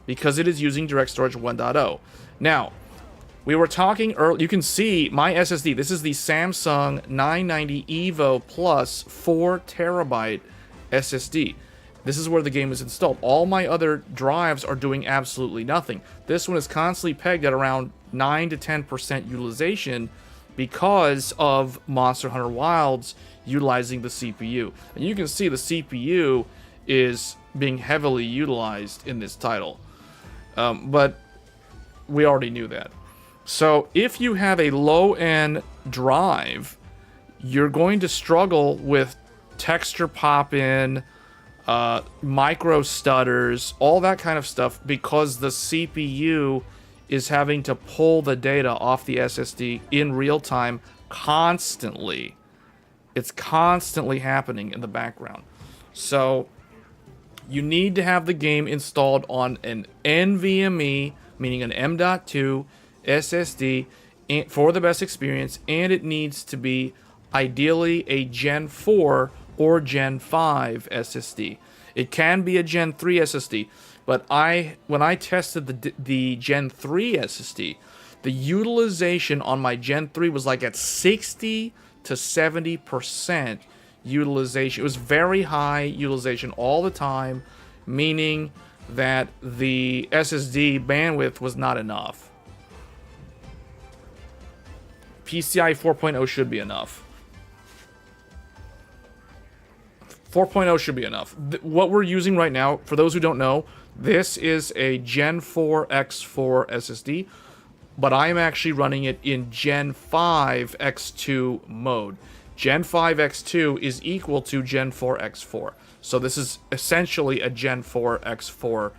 because it is using Direct Storage 1.0. Now, we were talking earlier, you can see my SSD. This is the Samsung 990 EVO Plus 4 terabyte SSD. This is where the game is installed. All my other drives are doing absolutely nothing. This one is constantly pegged at around 9 to 10% utilization because of Monster Hunter Wilds utilizing the CPU. And you can see the CPU is being heavily utilized in this title. But we already knew that. So if you have a low-end drive, you're going to struggle with texture pop-in, micro stutters, all that kind of stuff, because the CPU is having to pull the data off the SSD in real time constantly. It's constantly happening in the background. So you need to have the game installed on an NVMe, meaning an M.2 SSD for the best experience, and it needs to be ideally a Gen 4 or Gen 5 SSD. It can be a Gen 3 SSD, but when I tested the Gen 3 SSD, the utilization on my Gen 3 was like at 60 to 70% utilization. It was very high utilization all the time, meaning that the SSD bandwidth was not enough. PCI 4.0 should be enough. 4.0 should be enough. What we're using right now, for those who don't know, this is a Gen 4 X4 SSD, but I am actually running it in Gen 5 X2 mode. Gen 5 X2 is equal to Gen 4 X4. So this is essentially a Gen 4 X4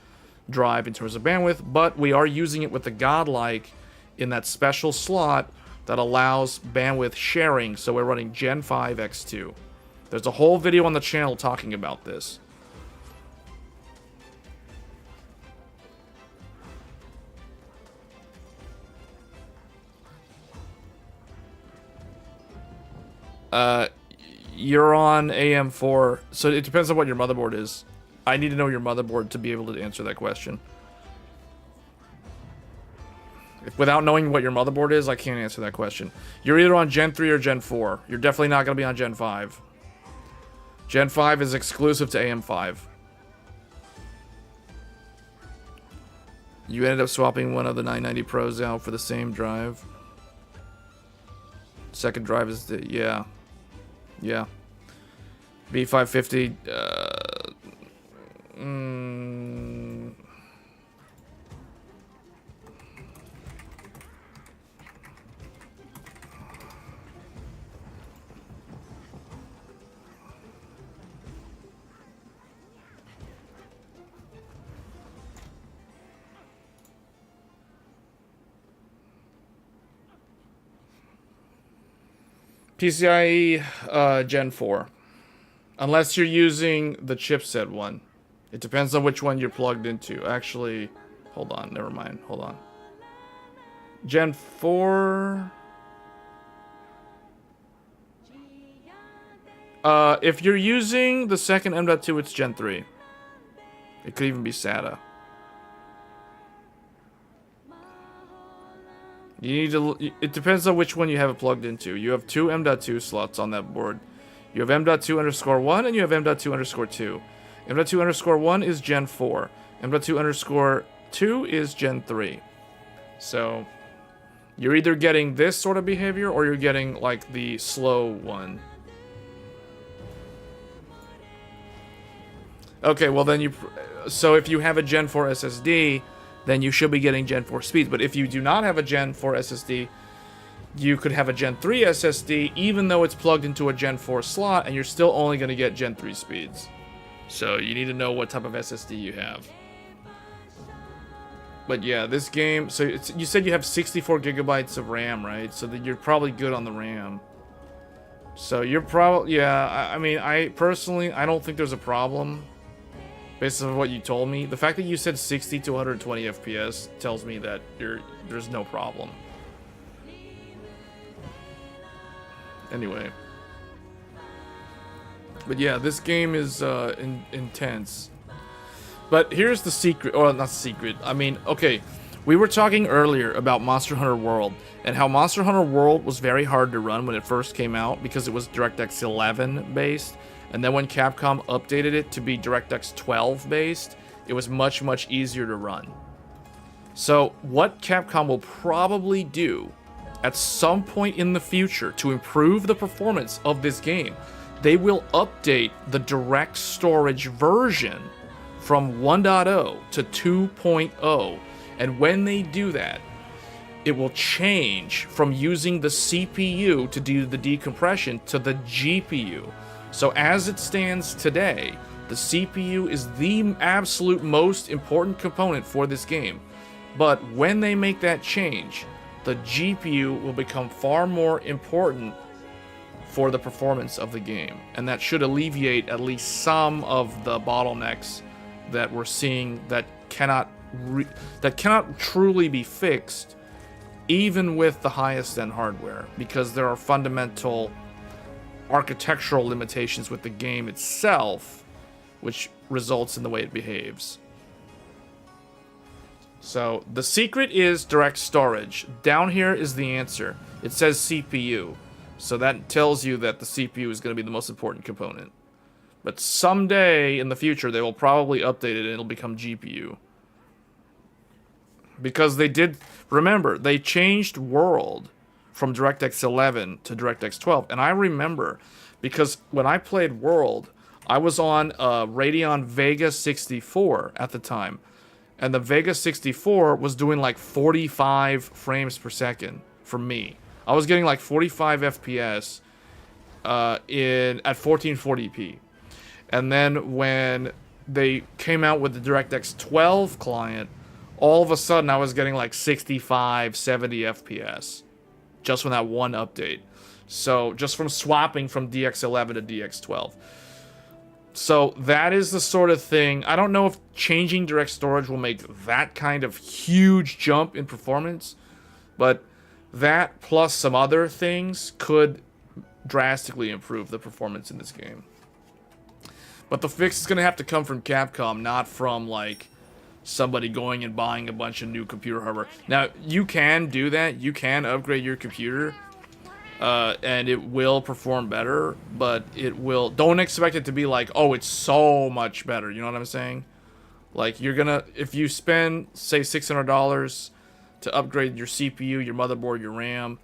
drive in terms of bandwidth, but we are using it with the Godlike in that special slot that allows bandwidth sharing, so we're running Gen 5 X2. There's a whole video on the channel talking about this. You're on AM4, so it depends on what your motherboard is. I need to know your motherboard to be able to answer that question. Without knowing what your motherboard is, I can't answer that question. You're either on Gen 3 or Gen 4. You're definitely not going to be on Gen 5. Gen 5 is exclusive to AM5. You ended up swapping one of the 990 Pros out for the same drive. Second drive is the... Yeah. Yeah. B550... PCIe Gen 4. Unless you're using the chipset one. It depends on which one you're plugged into. Actually, hold on. Never mind. Hold on. Gen 4... if you're using the second M.2, it's Gen 3. It could even be SATA. You need to... It depends on which one you have it plugged into. You have two M.2 slots on that board. You have M.2_1 and you have M.2_2. M.2_1 is Gen 4. M.2_2 is Gen 3. So, you're either getting this sort of behavior or you're getting, like, the slow one. Okay, well then you... So if you have a Gen 4 SSD... then you should be getting Gen 4 speeds. But if you do not have a Gen 4 SSD, you could have a Gen 3 SSD, even though it's plugged into a Gen 4 slot, and you're still only going to get Gen 3 speeds. So you need to know what type of SSD you have. But yeah, this game... So you said you have 64 gigabytes of RAM, right? So that you're probably good on the RAM. So you're probably... Yeah, I mean, I personally, I don't think there's a problem. Based on what you told me, the fact that you said 60 to 120 FPS tells me that there's no problem. Anyway. But yeah, this game is intense. But here's the secret, or not secret, I mean, okay. We were talking earlier about Monster Hunter World, and how Monster Hunter World was very hard to run when it first came out because it was DirectX 11 based. And then when Capcom updated it to be DirectX 12 based, it was much, much easier to run. So what Capcom will probably do at some point in the future to improve the performance of this game, they will update the direct storage version from 1.0 to 2.0. And when they do that, it will change from using the CPU to do the decompression to the GPU. So as it stands today, the CPU is the absolute most important component for this game. But when they make that change, the GPU will become far more important for the performance of the game. And that should alleviate at least some of the bottlenecks that we're seeing that cannot truly be fixed, even with the highest end hardware, because there are fundamental architectural limitations with the game itself, which results in the way it behaves. So the secret is direct storage. Down here is the answer. It says CPU. So that tells you that the CPU is going to be the most important component. But someday in the future, they will probably update it and it'll become GPU. Because they did, remember, they changed World from DirectX 11 to DirectX 12. And I remember, because when I played World, I was on a Radeon Vega 64 at the time. And the Vega 64 was doing like 45 frames per second for me. I was getting like 45 FPS at 1440p. And then when they came out with the DirectX 12 client, all of a sudden I was getting like 65, 70 FPS. just from that one update. So just from swapping from DX11 to DX12. So that is the sort of thing. I don't know if changing direct storage will make that kind of huge jump in performance, but that plus some other things could drastically improve the performance in this game. But the fix is going to have to come from Capcom, not from like somebody going and buying a bunch of new computer hardware. Now, you can do that. You can upgrade your computer, and it will perform better, but it will... Don't expect it to be like, oh, it's so much better. You know what I'm saying? Like, you're gonna... If you spend, say, $600 to upgrade your CPU, your motherboard, your RAM,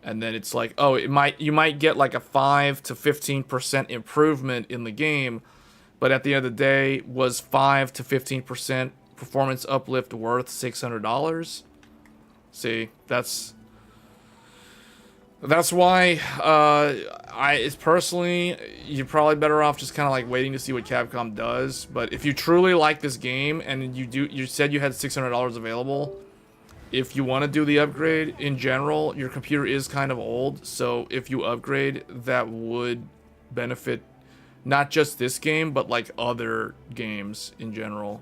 and then it's like, oh, you might get like a 5 to 15% improvement in the game, but at the end of the day, was 5 to 15% performance uplift worth $600? See, that's why it's personally, you're probably better off just kind of like waiting to see what Capcom does. But if you truly like this game and you said you had $600 available, if you want to do the upgrade in general, your computer is kind of old, so if you upgrade, that would benefit not just this game, but like other games in general.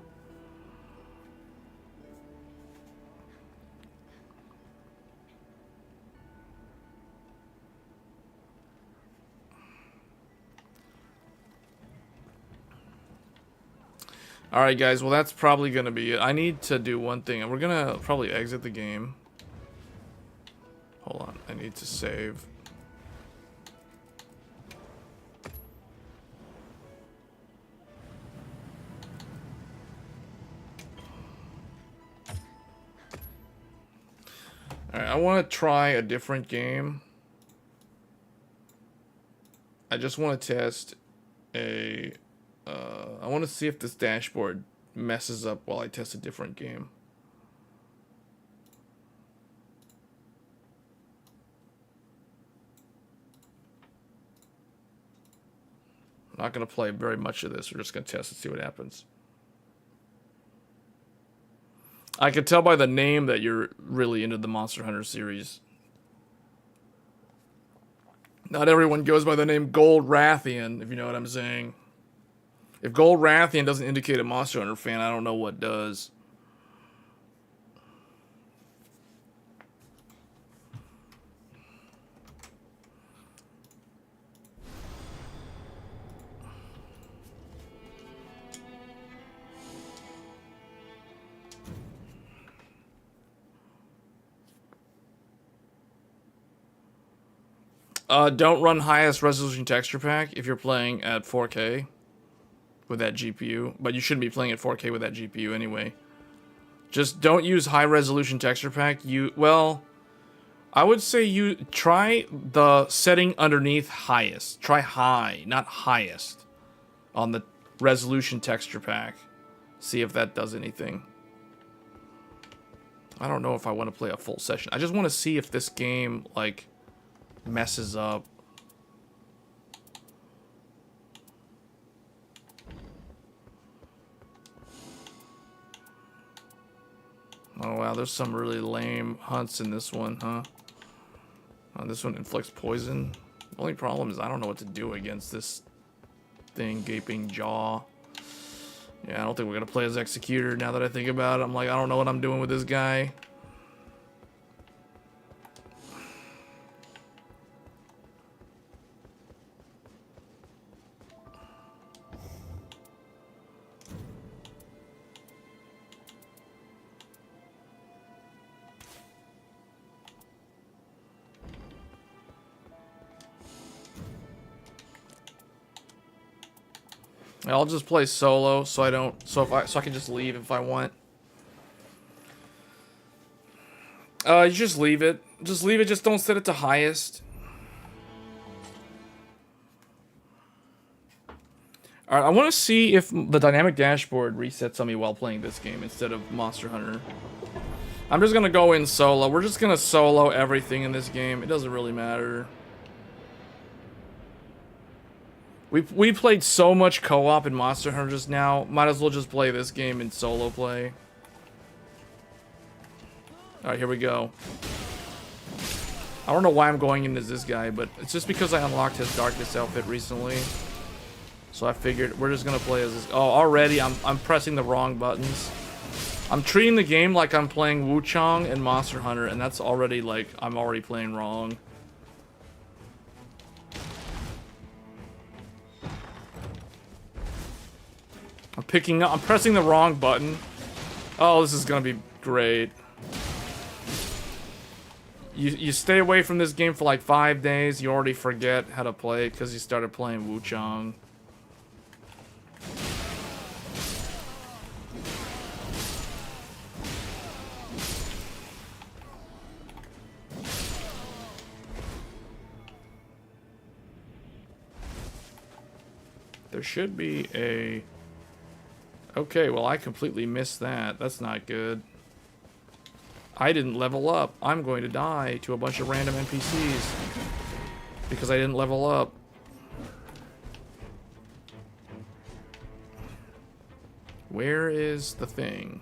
Alright guys, well that's probably going to be it. I need to do one thing, and we're going to probably exit the game. Hold on, I need to save. Alright, I want to try a different game. I just want to test a... I want to see if this dashboard messes up while I test a different game. I'm not going to play very much of this. We're just going to test and see what happens. I can tell by the name that you're really into the Monster Hunter series. Not everyone goes by the name Gold Rathian, if you know what I'm saying. If Gold Rathian doesn't indicate a Monster Hunter fan, I don't know what does. Don't run highest resolution texture pack if you're playing at 4K. With that GPU, but you shouldn't be playing at 4K with that GPU anyway. Just don't use high resolution texture pack. Well, I would say you try the setting underneath highest. Try high, not highest, on the resolution texture pack. See if that does anything. I don't know if I want to play a full session. I just want to see if this game like messes up. Oh wow, there's some really lame hunts in this one, huh? This one inflicts poison. The only problem is I don't know what to do against this thing, gaping jaw. Yeah, I don't think we're gonna play as Executor now that I think about it. I'm like, I don't know what I'm doing with this guy. I'll just play solo, so I can just leave if I want. You just leave it. Just leave it. Just don't set it to highest. All right, I want to see if the dynamic dashboard resets on me while playing this game instead of Monster Hunter. I'm just gonna go in solo. We're just gonna solo everything in this game. It doesn't really matter. We played so much co-op in Monster Hunter just now. Might as well just play this game in solo play. Alright, here we go. I don't know why I'm going in as this guy, but it's just because I unlocked his darkness outfit recently. So I figured we're just gonna play as this. Oh, already I'm pressing the wrong buttons. I'm treating the game like I'm playing Wu Chang and Monster Hunter, and that's already like I'm already playing wrong. I'm pressing the wrong button. Oh, this is gonna be great. You stay away from this game for like 5 days, you already forget how to play it because you started playing Wu Chang. There should be a... Okay, well I completely missed that. That's not good. I didn't level up. I'm going to die to a bunch of random NPCs because I didn't level up. Where is the thing?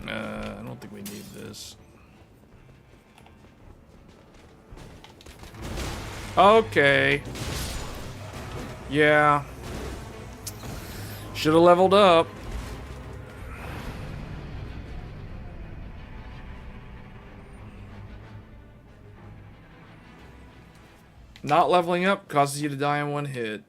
I don't think we need this. Okay. Yeah. Should have leveled up. Not leveling up causes you to die in one hit.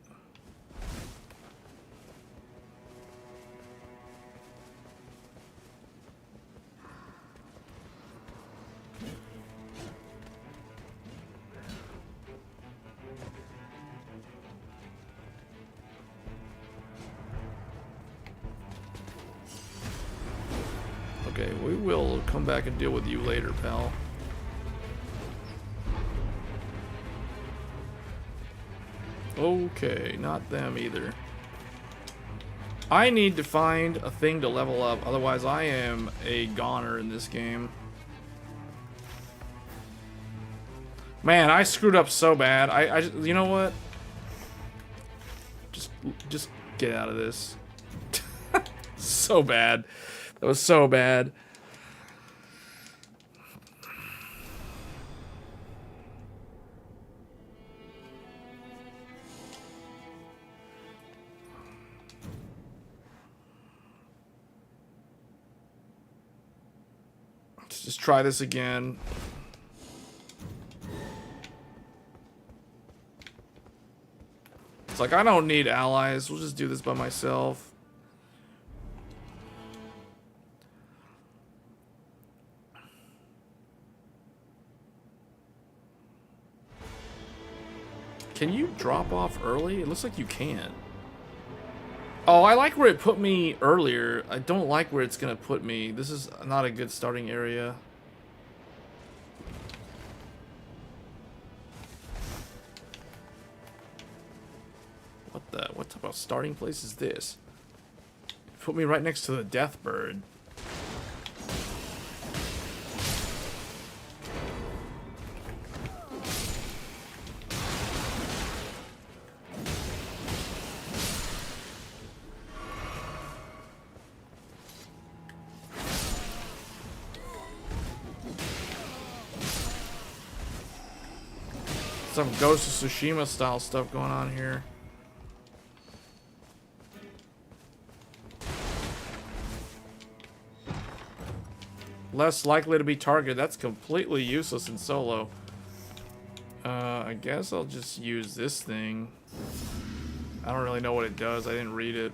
Okay, we will come back and deal with you later, pal. Okay, not them either. I need to find a thing to level up, otherwise I am a goner in this game. Man, I screwed up so bad. You know what? Just get out of this. So bad. That was so bad. Let's just try this again. It's like, I don't need allies. We'll just do this by myself. Can you drop off early? It looks like you can. Oh, I like where it put me earlier. I don't like where it's gonna put me. This is not a good starting area. What type of starting place is this? Put me right next to the death bird. Some Ghost of Tsushima style stuff going on here. Less likely to be targeted. That's completely useless in solo. I guess I'll just use this thing. I don't really know what it does. I didn't read it.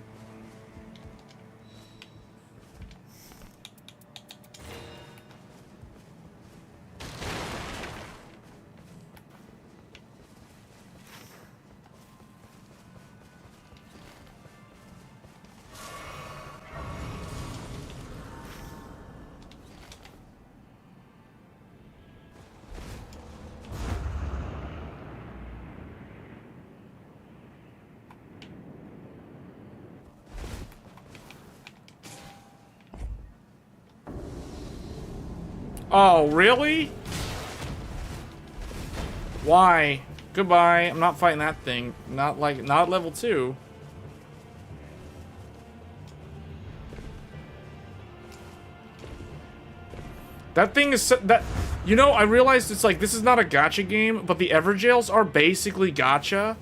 Oh, really? Why? Goodbye. I'm not fighting that thing. Not at level 2. That thing is that. You know, I realized it's like this is not a gacha game, but the Everjails are basically gacha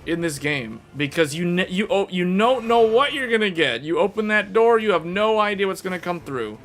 in this game because you don't know what you're gonna get. You open that door, you have no idea what's gonna come through.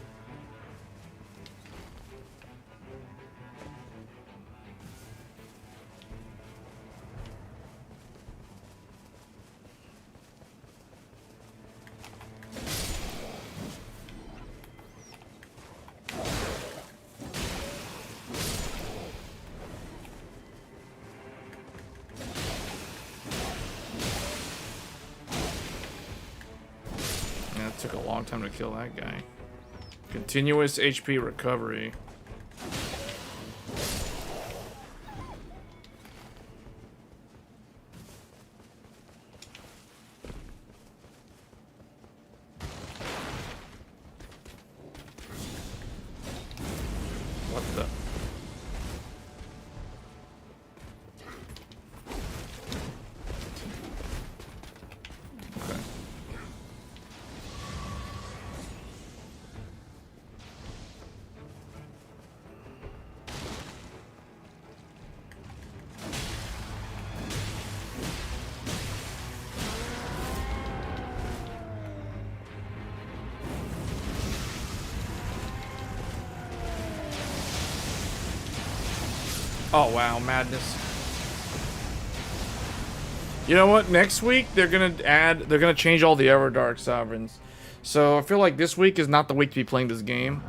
Took a long time to kill that guy. Continuous HP recovery. What the? Oh wow, madness. You know what? Next week they're gonna change all the Everdark Sovereigns. So I feel like this week is not the week to be playing this game.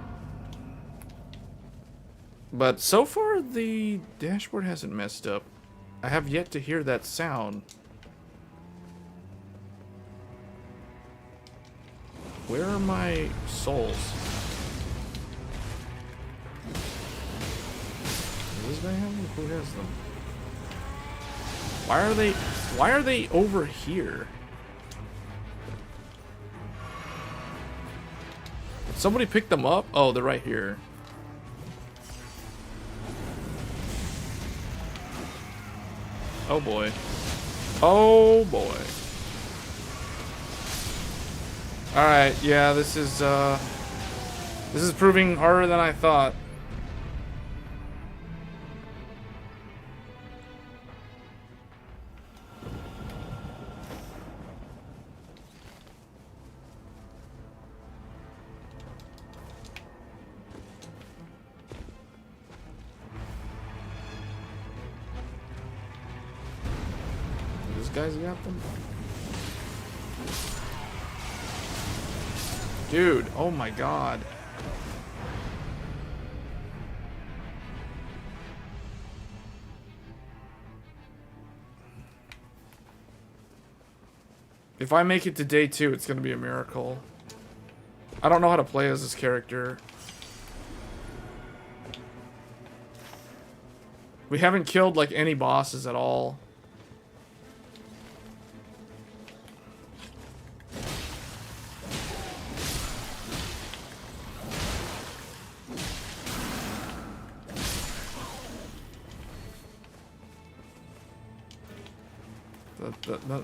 But so far the dashboard hasn't messed up. I have yet to hear that sound. Where are my souls? Does they have them? Who has them? Why are they over here? Did somebody pick them up? Oh, they're right here. Oh boy. Oh boy. Alright, yeah, this is proving harder than I thought. Guys got them? Dude, oh my god. If I make it to day 2, it's gonna be a miracle. I don't know how to play as this character. We haven't killed like any bosses at all.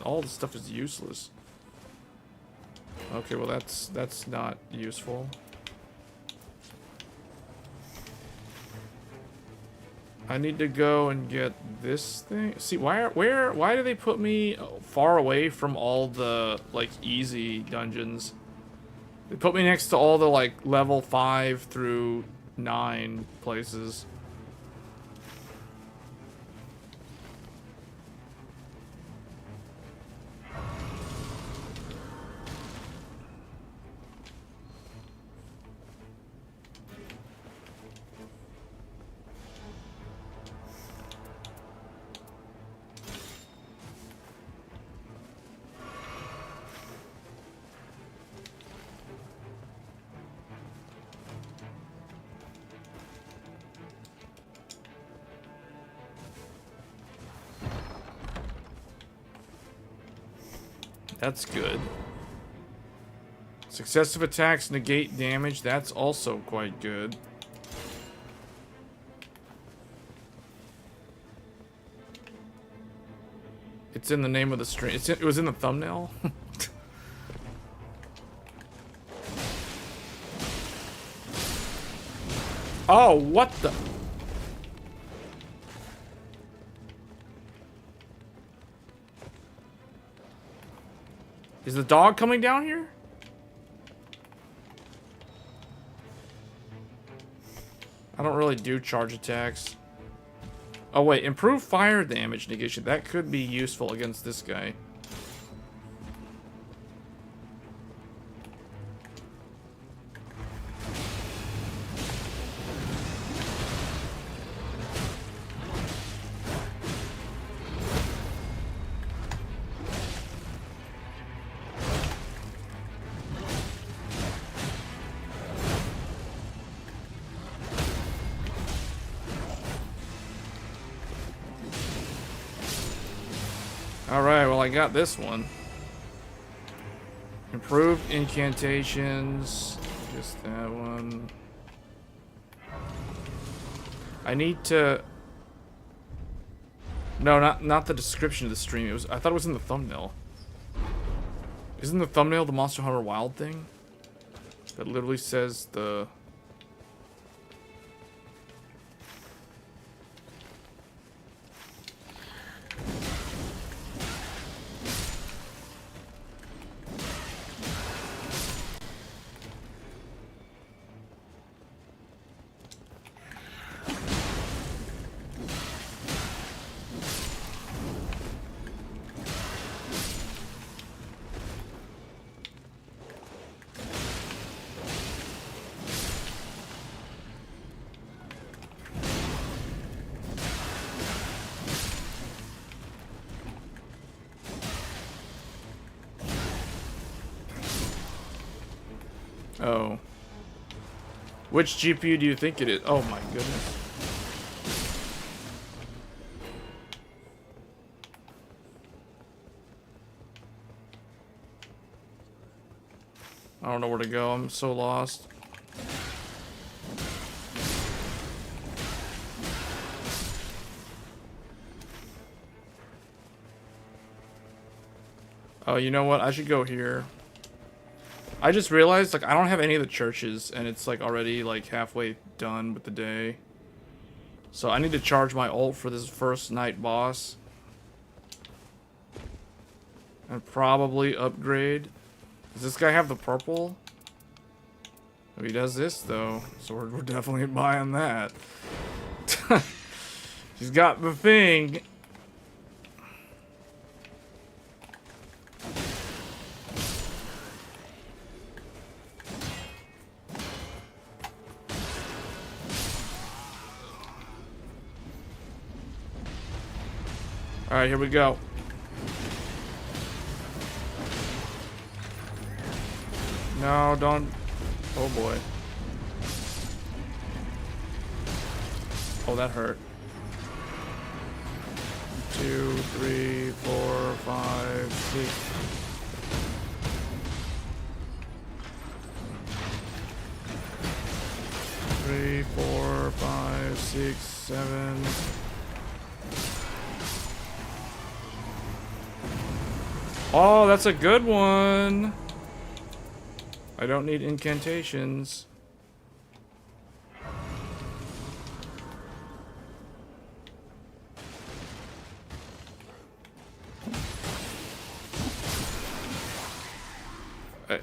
All the stuff is useless. Okay, well that's not useful. I need to go and get this thing. See, why do they put me far away from all the like easy dungeons? They put me next to all the like level 5 through 9 places. That's good. Successive attacks negate damage. That's also quite good. It's in the name of the stream. It was in the thumbnail. Oh, what the? Is the dog coming down here? I don't really do charge attacks. Oh wait, improve fire damage negation. That could be useful against this guy. Alright, well I got this one. Improved incantations. Just that one. I need to... No, not the description of the stream. I thought it was in the thumbnail. Isn't the thumbnail the Monster Hunter Wild thing? That literally says the... Oh. Which GPU do you think it is? Oh my goodness. I don't know where to go. I'm so lost. Oh, you know what? I should go here. I just realized, like, I don't have any of the churches, and it's, like, already, like, halfway done with the day. So I need to charge my ult for this first night boss. And probably upgrade. Does this guy have the purple? Oh, he does this, though. So we're definitely buying that. He's got the thing. Alright, here we go. No, don't. Oh boy. Oh, that hurt. 2, 3, 4, 5, 6. 3, 4, 5, 6, 7. Oh, that's a good one. I don't need incantations.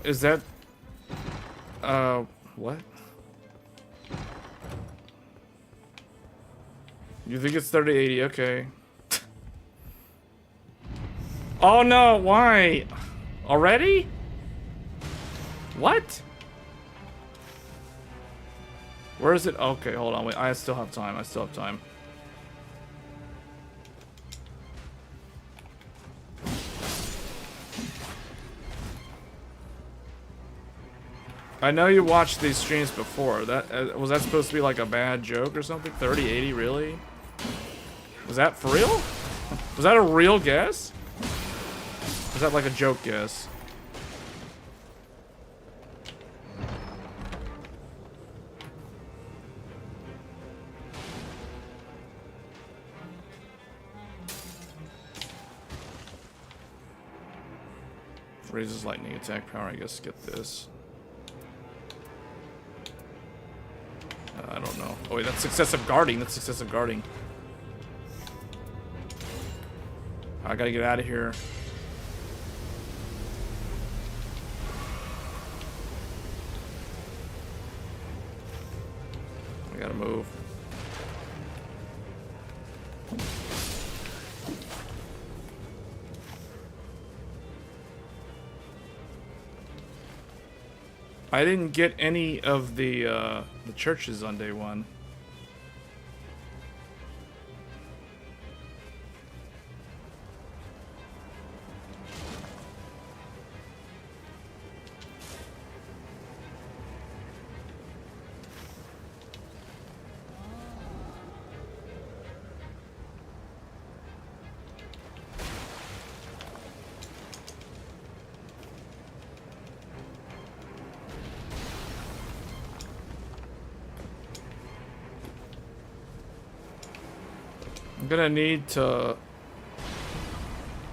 Is that... what? You think it's 3080? Okay. Oh no, why? Already? What? Where is it? Okay, hold on, wait, I still have time, I know you watched these streams before. That was that supposed to be like a bad joke or something? 3080, really? Was that for real? Was that a real guess? Or was that like a joke guess? Raises lightning attack power, I guess. Get this. I don't know. Oh wait, that's successive guarding. That's successive guarding. I gotta get out of here. I gotta move. I didn't get any of the churches on day one. I'm gonna need to,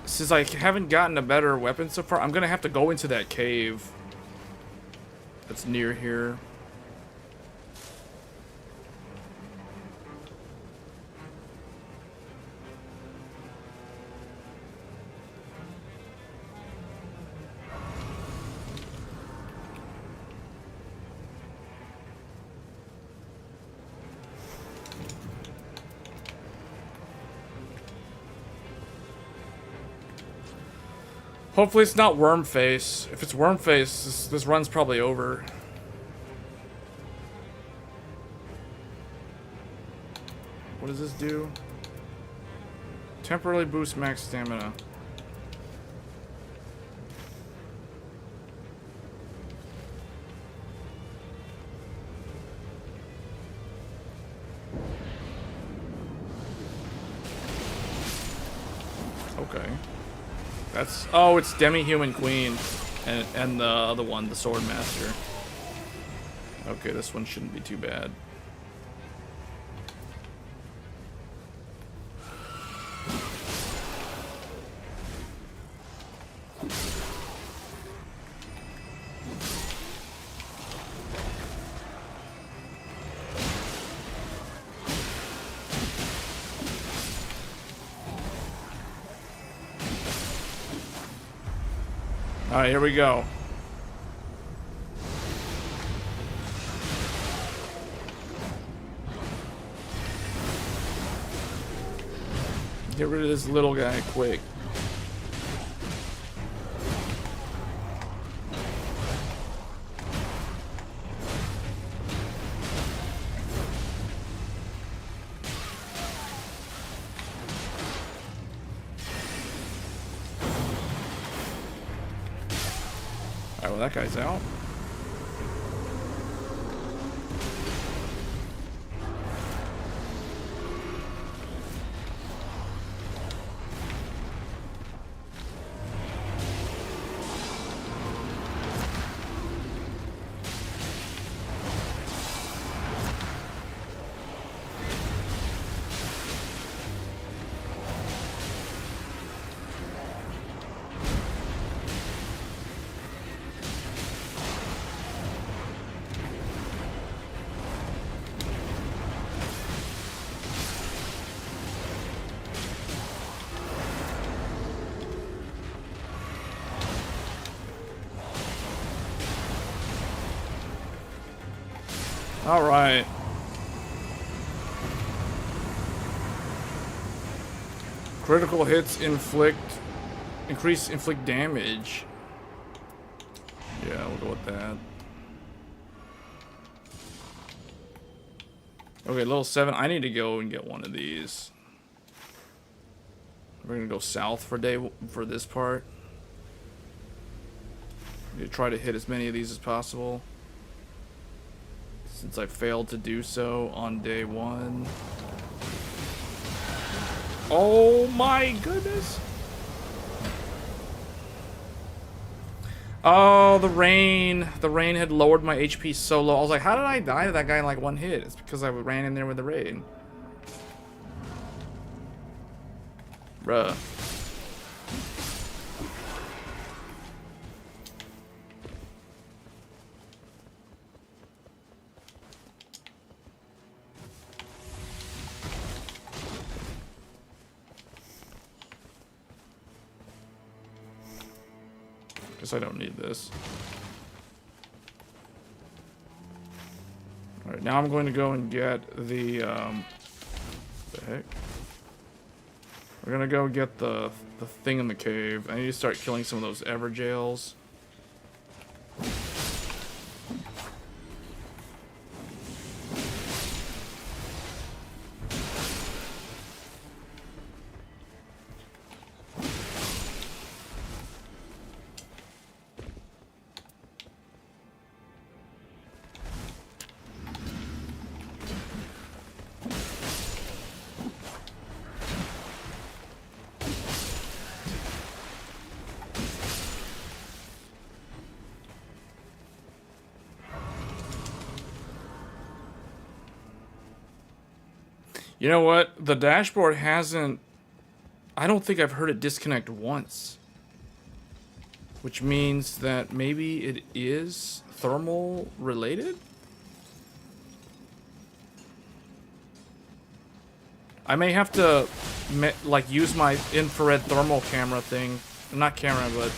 since I haven't gotten a better weapon so far, I'm gonna have to go into that cave that's near here. Hopefully it's not worm face. If it's worm face, this run's probably over. What does this do? Temporarily boost max stamina. Okay. That's, oh, it's Demi-Human Queen and the other one, the Sword Master. Okay, this one shouldn't be too bad. Alright, here we go. Get rid of this little guy quick. Alright, well that guy's out. All right. Critical hits inflict damage. Yeah, we'll go with that. Okay, level 7. I need to go and get one of these. We're gonna go south for this part. I'm gonna try to hit as many of these as possible, since I failed to do so on day 1. Oh my goodness! Oh, the rain. The rain had lowered my HP so low. I was like, how did I die to that guy in like 1 hit? It's because I ran in there with the rain. Bruh. Guess I don't need this. Alright, now I'm going to go and get the heck? We're gonna go get the thing in the cave. I need to start killing some of those Everjails. You know what? The dashboard hasn't... I don't think I've heard it disconnect once. Which means that maybe it is thermal related? I may have to, like, use my infrared thermal camera thing. Not camera, but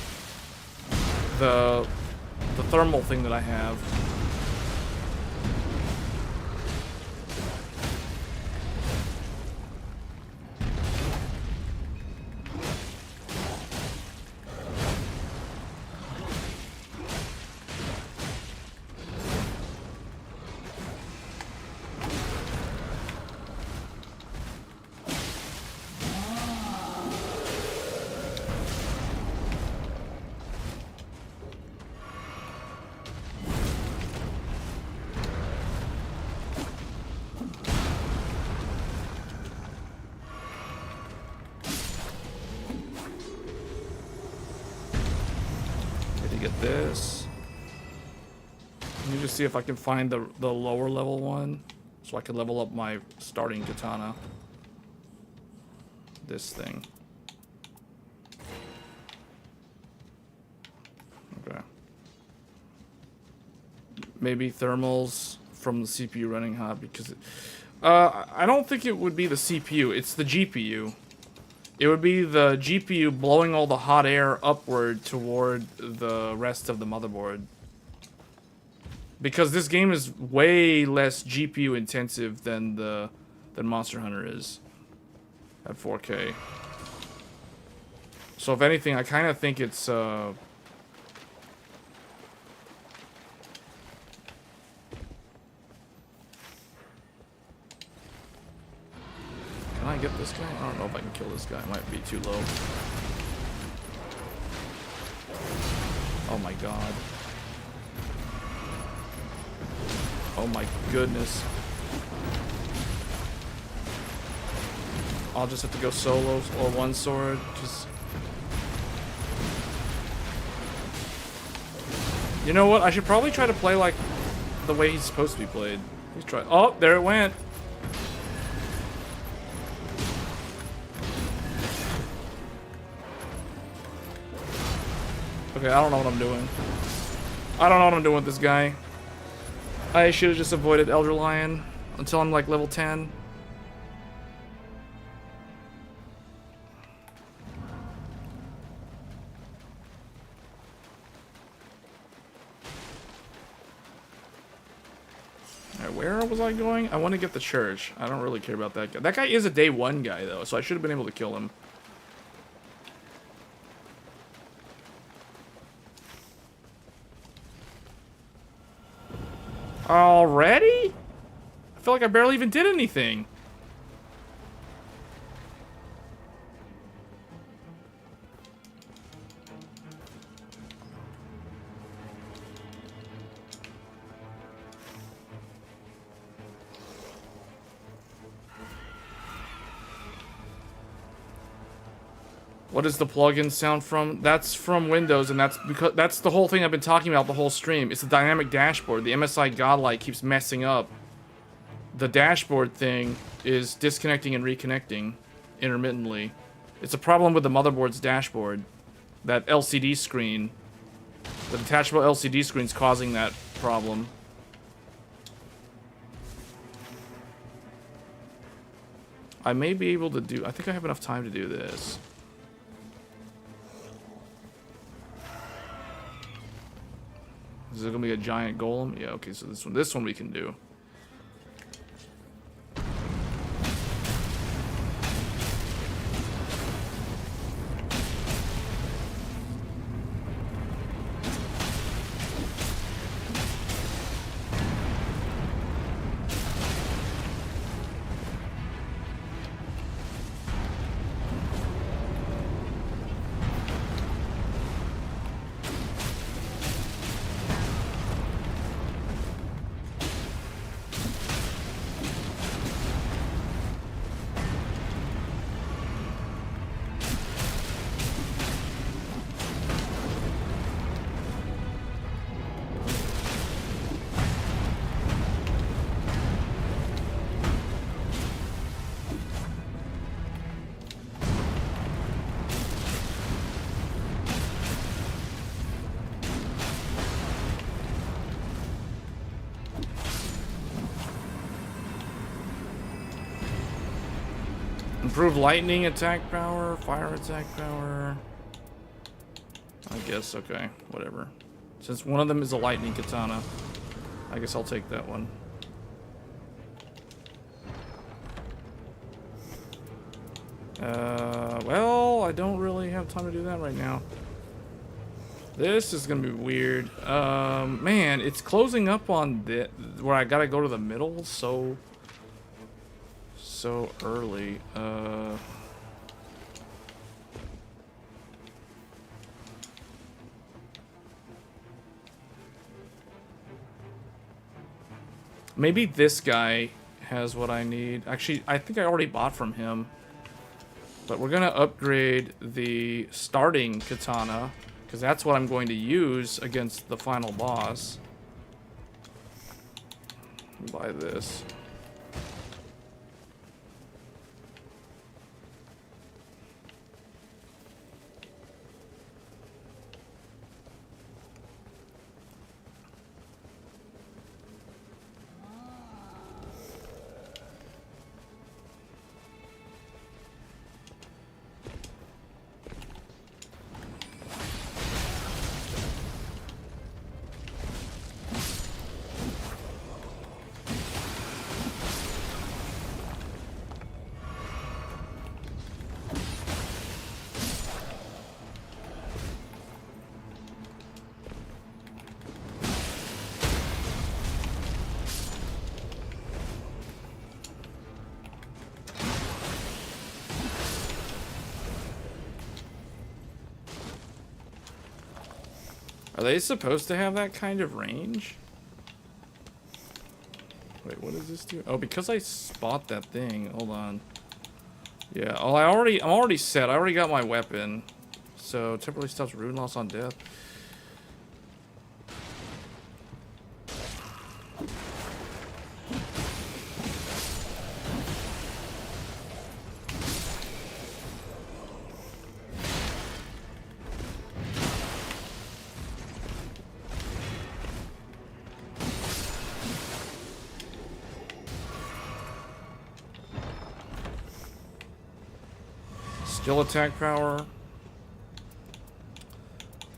the thermal thing that I have. This. Let me just see if I can find the lower level one so I can level up my starting katana. This thing. Okay. Maybe thermals from the CPU running hot because I don't think it would be the CPU, it's the GPU. It would be the GPU blowing all the hot air upward toward the rest of the motherboard. Because this game is way less GPU intensive than Monster Hunter is at 4K. So if anything, I kind of think it's Can I get this guy? I don't know if I can kill this guy. It might be too low. Oh my god. Oh my goodness. I'll just have to go solo or one sword. Just... You know what? I should probably try to play like the way he's supposed to be played. He's try. Oh, there it went. Okay, I don't know what I'm doing. I don't know what I'm doing with this guy. I should have just avoided Elder Lion until I'm like level 10. Alright, where was I going? I want to get the church. I don't really care about that guy. That guy is a day 1 guy though, so I should have been able to kill him. Already? I feel like I barely even did anything. What is the plugin sound from? That's from Windows, and that's because that's the whole thing I've been talking about the whole stream. It's the dynamic dashboard. The MSI Godlight keeps messing up. The dashboard thing is disconnecting and reconnecting intermittently. It's a problem with the motherboard's dashboard. That LCD screen. The detachable LCD screen is causing that problem. I may be able to do... I think I have enough time to do this. Is it gonna be a giant golem? Yeah, okay, so this one we can do. Improved lightning attack power, fire attack power. I guess, okay, whatever. Since one of them is a lightning katana, I guess I'll take that one. Well, I don't really have time to do that right now. This is gonna be weird. Man, it's closing up on where I gotta go to the middle so early. Maybe this guy has what I need. Actually, I think I already bought from him. But we're gonna upgrade the starting katana, because that's what I'm going to use against the final boss. Buy this. Are they supposed to have that kind of range? Wait, what does this do? Oh, because I spot that thing. Hold on. Yeah, oh, I'm already set. I already got my weapon. So, temporarily stops rune loss on death. Still attack power.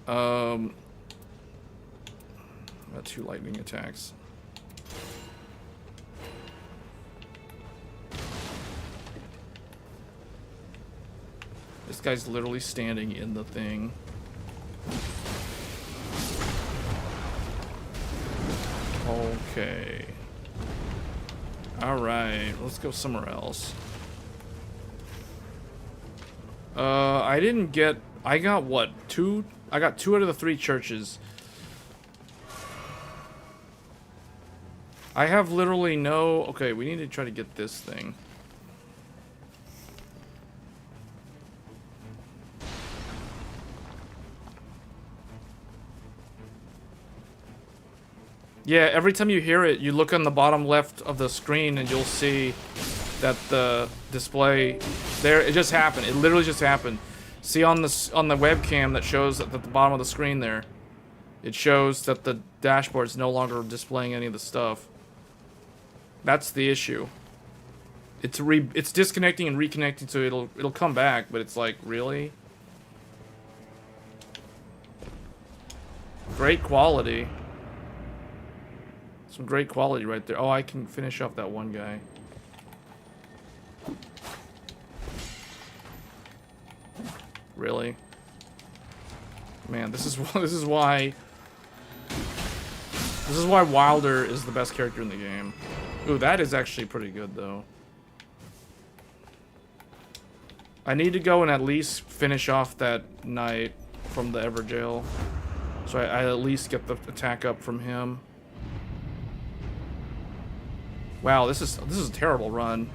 Got 2 lightning attacks. This guy's literally standing in the thing. Okay. Alright, let's go somewhere else. I didn't get... I got what? 2? I got 2 out of the 3 churches. I have literally no... Okay, we need to try to get this thing. Yeah, every time you hear it, you look on the bottom left of the screen and you'll see that the display there, it just happened. It literally just happened. See on the webcam that shows at the bottom of the screen there, it shows that the dashboard's no longer displaying any of the stuff. That's the issue. It's disconnecting and reconnecting, so it'll come back, but it's like, really? Great quality. Some great quality right there. Oh, I can finish off that one guy. Really? Man, this is why Wilder is the best character in the game. Ooh, that is actually pretty good though. I need to go and at least finish off that knight from the Everjail. So I at least get the attack up from him. Wow, this is a terrible run.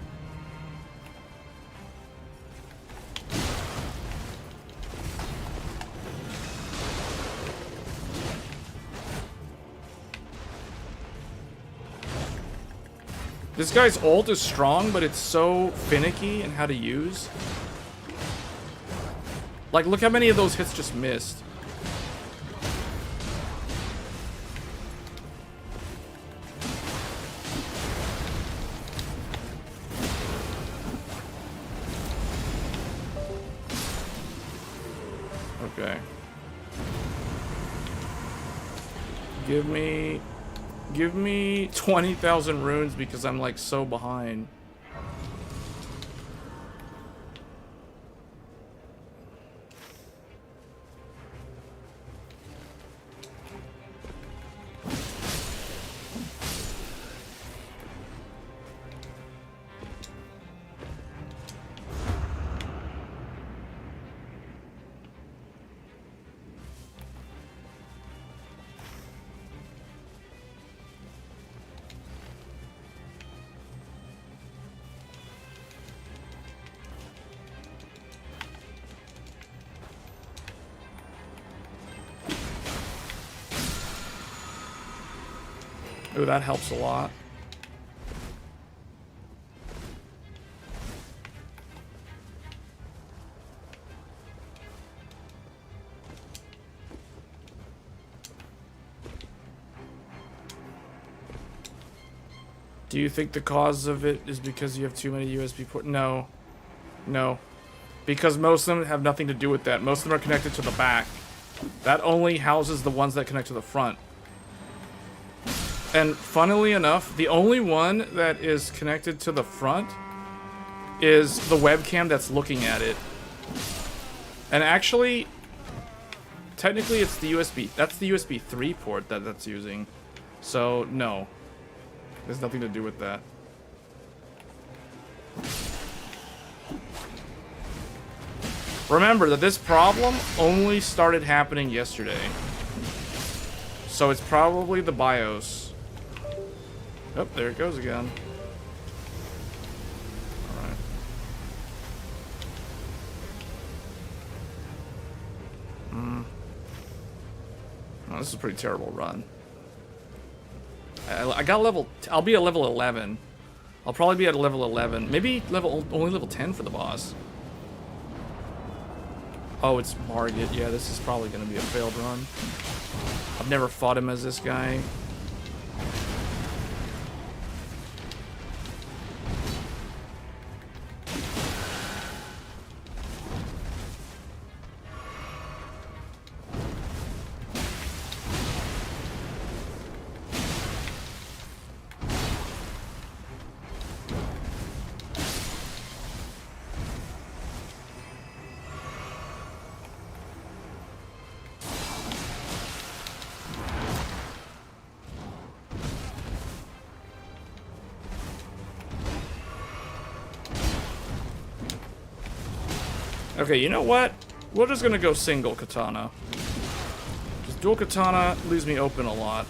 This guy's ult is strong, but it's so finicky in how to use. Like, look how many of those hits just missed. Okay. Give me 20,000 runes because I'm like so behind. Ooh, that helps a lot. Do you think the cause of it is because you have too many USB ports? No. No. Because most of them have nothing to do with that. Most of them are connected to the back. That only houses the ones that connect to the front. And funnily enough, the only one that is connected to the front is the webcam that's looking at it. And actually, technically it's the USB. That's the USB 3 port that's using. So, no. There's nothing to do with that. Remember that this problem only started happening yesterday. So it's probably the BIOS. Oh, there it goes again. Alright. Oh, this is a pretty terrible run. I got level... I'll be at level 11. I'll probably be at level 11. Maybe only level 10 for the boss. Oh, it's Margit. Yeah, this is probably going to be a failed run. I've never fought him as this guy. Okay, you know what? We're just gonna go single katana. Because dual katana leaves me open a lot.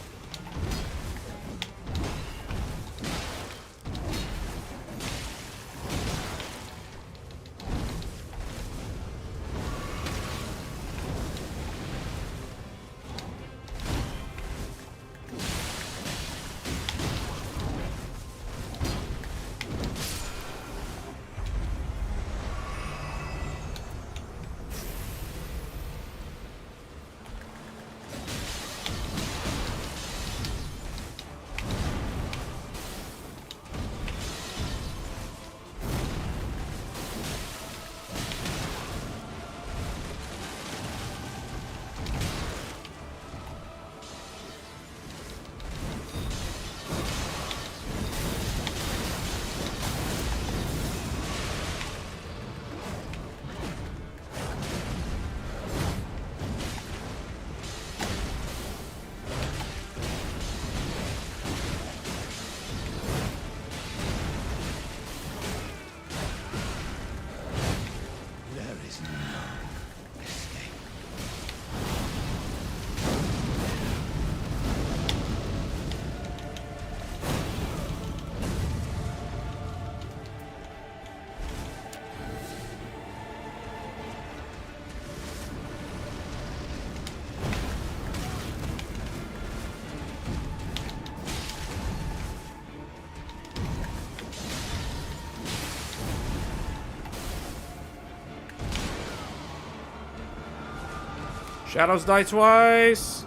Shadows die twice.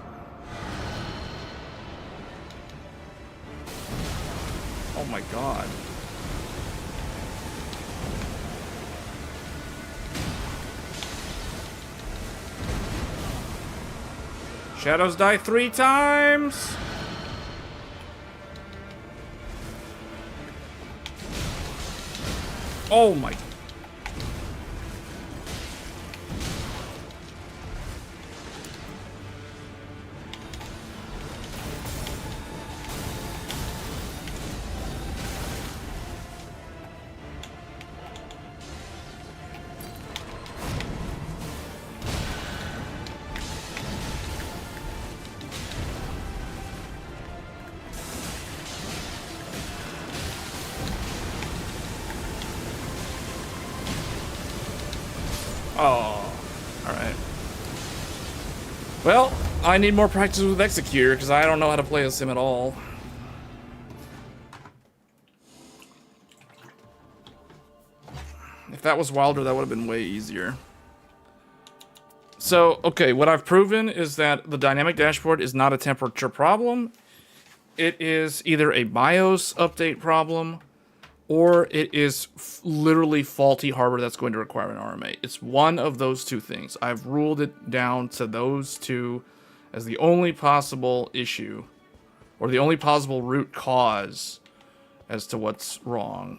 Oh my god. Shadows die 3 times. Oh my. Oh, alright. Well, I need more practice with Executor because I don't know how to play as him at all. If that was Wilder, that would have been way easier. So, okay, what I've proven is that the dynamic dashboard is not a temperature problem. It is either a BIOS update problem or it is literally faulty hardware that's going to require an RMA. It's one of those two things. I've ruled it down to those two as the only possible issue, or the only possible root cause as to what's wrong.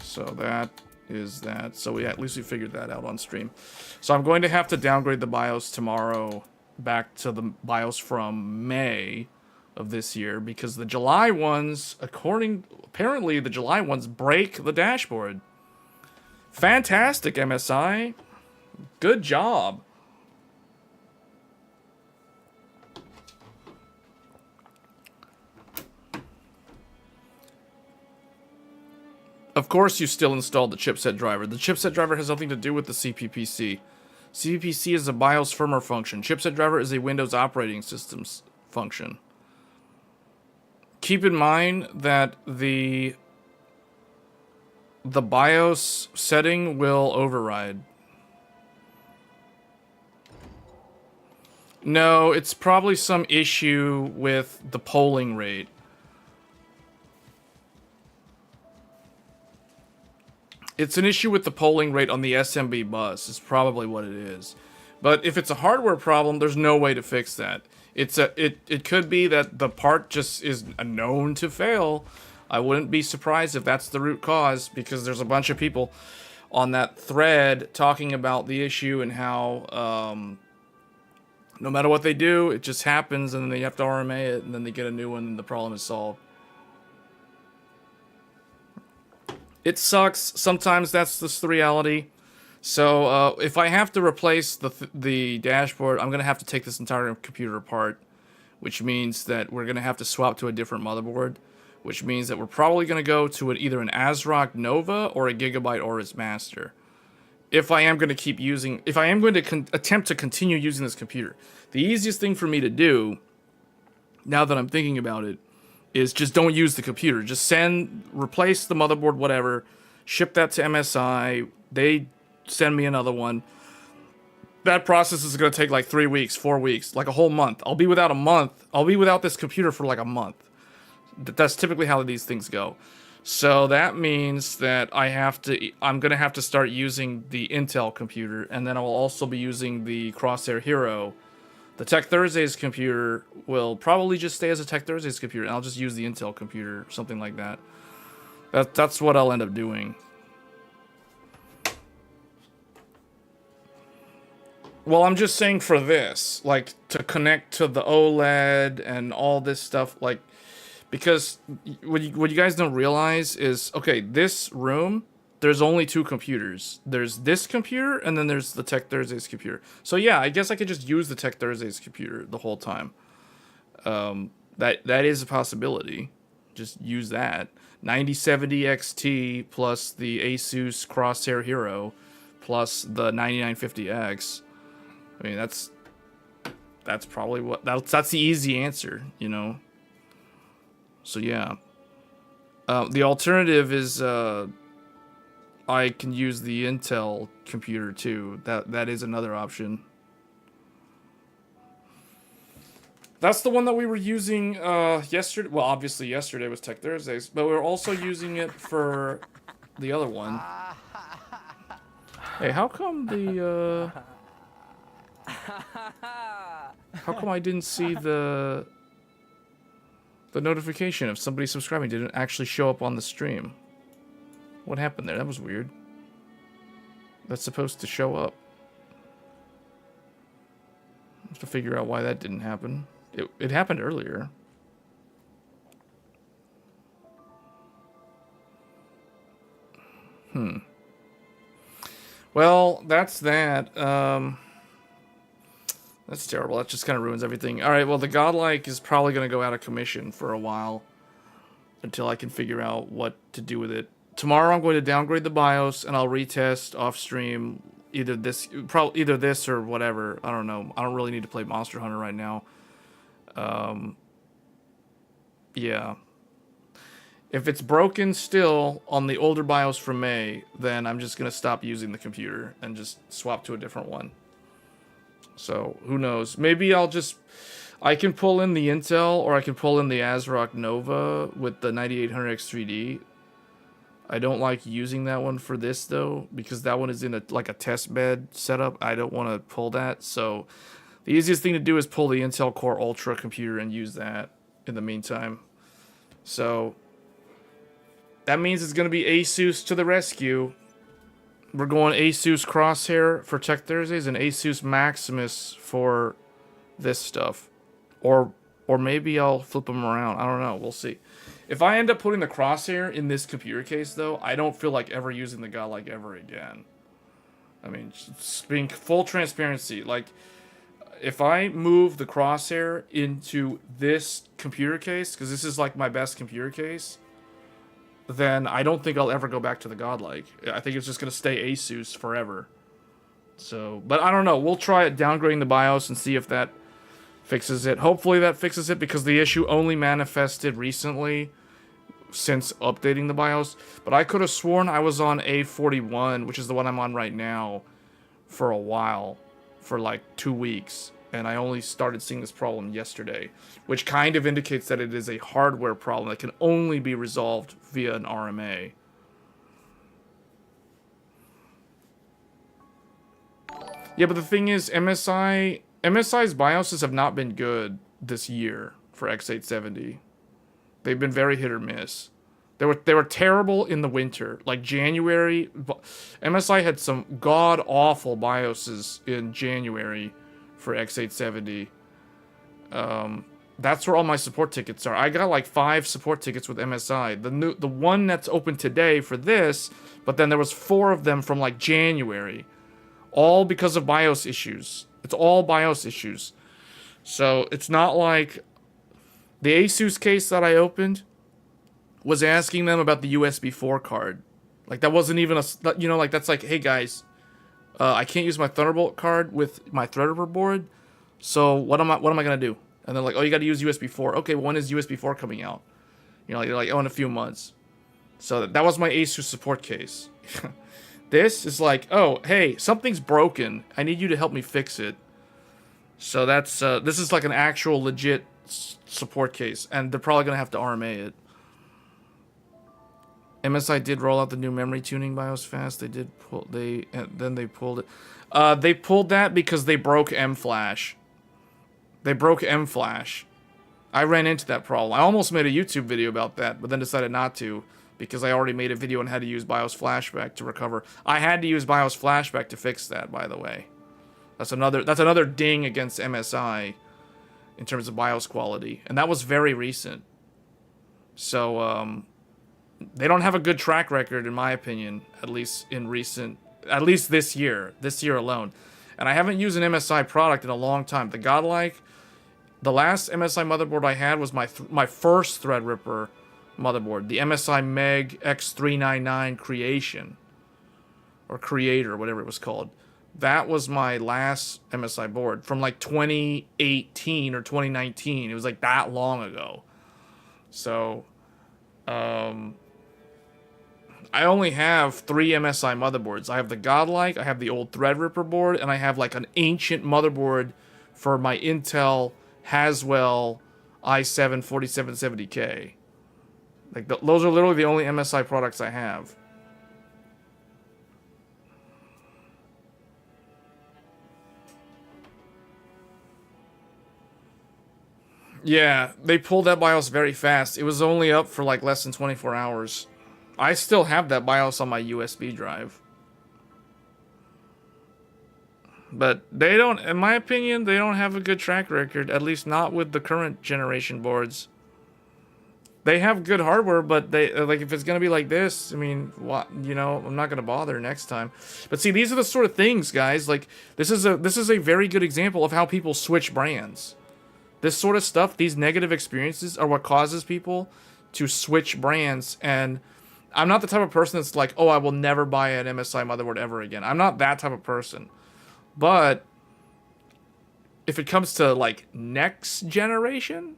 So that is that. So at least we figured that out on stream. So I'm going to have to downgrade the BIOS tomorrow back to the BIOS from May of this year, because the July ones, apparently the July ones break the dashboard. Fantastic, MSI. Good job. Of course you still installed the chipset driver. The chipset driver has nothing to do with the CPPC. CPPC is a BIOS firmware function. Chipset driver is a Windows operating system's function. Keep in mind that the BIOS setting will override. No, it's probably some issue with the polling rate. It's an issue with the polling rate on the SMB bus, is probably what it is. But if it's a hardware problem, there's no way to fix that. It could be that the part just is known to fail. I wouldn't be surprised if that's the root cause, because there's a bunch of people on that thread talking about the issue and how no matter what they do, it just happens, and then they have to RMA it, and then they get a new one, and the problem is solved. It sucks. Sometimes that's just the reality. So if I have to replace the dashboard, I'm going to have to take this entire computer apart, which means that we're going to have to swap to a different motherboard, which means that we're probably going to go to either an ASRock Nova or a Gigabyte Aorus Master. If I am going to attempt to continue using this computer. The easiest thing for me to do, now that I'm thinking about it, is just don't use the computer. Just replace the motherboard, whatever, ship that to MSI, they send me another one. That process is going to take like 3 weeks, 4 weeks, like a whole month. I'll be without this computer for like a month. That's typically how these things go. So that means that I'm going to have to start using the Intel computer, and then I will also be using the Crosshair Hero. The Tech Thursdays computer will probably just stay as a Tech Thursdays computer, and I'll just use the Intel computer, something like that. That's what I'll end up doing. Well, I'm just saying for this, like, to connect to the OLED and all this stuff, like, because what you guys don't realize is, okay, this room, there's only 2 computers. There's this computer, and then there's the Tech Thursdays computer. So yeah, I guess I could just use the Tech Thursdays computer the whole time. That is a possibility. Just use that. 9070 XT plus the Asus Crosshair Hero plus the 9950X. I mean, that's probably that's the easy answer, you know. So yeah. The alternative is I can use the Intel computer too. That is another option. That's the one that we were using yesterday. Well, obviously yesterday was Tech Thursdays, but we were also using it for the other one. Hey, how come the how come I didn't see the notification of somebody subscribing didn't actually show up on the stream? What happened there? That was weird. That's supposed to show up. I have to figure out why that didn't happen. It happened earlier. Well, that's that. That's terrible. That just kind of ruins everything. All right, well, the Godlike is probably going to go out of commission for a while until I can figure out what to do with it. Tomorrow I'm going to downgrade the BIOS and I'll retest off stream either this or whatever. I don't know. I don't really need to play Monster Hunter right now. Yeah. If it's broken still on the older BIOS from May, then I'm just going to stop using the computer and just swap to a different one. So, who knows? Maybe I can pull in the Intel or I can pull in the ASRock Nova with the 9800X3D. I don't like using that one for this though, because that one is in a test bed setup. I don't want to pull that. So, the easiest thing to do is pull the Intel Core Ultra computer and use that in the meantime. So, that means it's going to be Asus to the rescue. We're going Asus Crosshair for Tech Thursdays and Asus Maximus for this stuff. Or maybe I'll flip them around. I don't know. We'll see. If I end up putting the Crosshair in this computer case, though, I don't feel like ever using the Godlike ever again. I mean, just being full transparency. Like, if I move the Crosshair into this computer case, because this is like my best computer case, then I don't think I'll ever go back to the Godlike. I think it's just going to stay Asus forever. So, but I don't know. We'll try it downgrading the BIOS and see if that fixes it. Hopefully that fixes it, because the issue only manifested recently since updating the BIOS. But I could have sworn I was on A41, which is the one I'm on right now, for a while. For like 2 weeks. And I only started seeing this problem yesterday, which kind of indicates that it is a hardware problem that can only be resolved via an RMA. Yeah, but the thing is, MSI's BIOSes have not been good this year for X870. They've been very hit or miss. They were terrible in the winter. Like January, MSI had some god-awful BIOSes in January for X870. That's where all my support tickets are. I got like 5 support tickets with MSI. The one that's open today for this, but then there was 4 of them from like January. All because of BIOS issues. It's all BIOS issues. So it's not like the Asus case that I opened was asking them about the USB 4 card. Like that wasn't even like that's like, hey guys, I can't use my Thunderbolt card with my Threadripper board. So what am I gonna do? And they're like, oh, you got to use USB 4. Okay, when is USB 4 coming out? You know, like oh, in a few months. So that was my Asus support case. This is like, oh, hey, something's broken. I need you to help me fix it. So that's this is like an actual legit support case, and they're probably gonna have to RMA it. MSI did roll out the new memory tuning BIOS fast. They did pull then they pulled it. They pulled that because they broke M-Flash. They broke M-Flash. I ran into that problem. I almost made a YouTube video about that, but then decided not to because I already made a video on how to use BIOS flashback to recover. I had to use BIOS flashback to fix that, by the way. That's another ding against MSI in terms of BIOS quality, and that was very recent. So they don't have a good track record, in my opinion, at least this year alone. And I haven't used an MSI product in a long time. The Godlike, the last MSI motherboard I had was my first Threadripper motherboard, the MSI Meg X399 Creation, or Creator, whatever it was called. That was my last MSI board from like 2018 or 2019. It was like that long ago. So, I only have 3 MSI motherboards. I have the Godlike, I have the old Threadripper board, and I have like an ancient motherboard for my Intel Haswell i7 4770K. Like, those are literally the only MSI products I have. Yeah, they pulled that BIOS very fast. It was only up for like less than 24 hours. I still have that BIOS on my USB drive. But they don't, in my opinion, they don't have a good track record, at least not with the current generation boards. They have good hardware, but they, like, if it's going to be like this, I mean, what, you know, I'm not going to bother next time. But see, these are the sort of things, guys, like, this is a very good example of how people switch brands. This sort of stuff, these negative experiences are what causes people to switch brands. And I'm not the type of person that's like, oh, I will never buy an MSI motherboard ever again. I'm not that type of person. But if it comes to, like, next generation,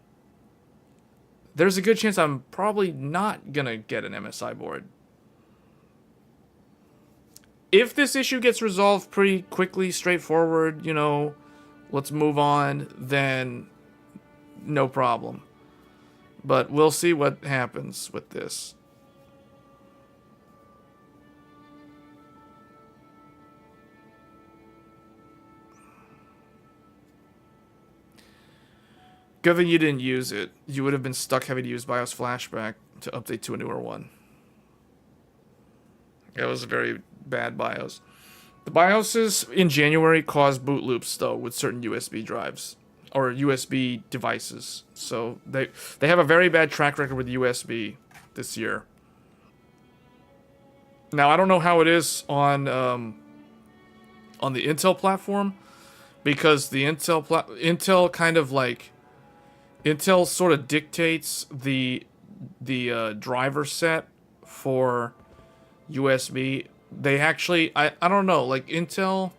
there's a good chance I'm probably not going to get an MSI board. If this issue gets resolved pretty quickly, straightforward, you know, let's move on, then no problem. But we'll see what happens with this. Good thing you didn't use it. You would have been stuck having to use BIOS flashback to update to a newer one. It was a very bad BIOS. The BIOSes in January caused boot loops, though, with certain USB drives. Or USB devices. So they have a very bad track record with USB this year. Now, I don't know how it is on the Intel platform. Because the Intel kind of like... Intel sort of dictates the driver set for USB. They actually, I don't know, like Intel,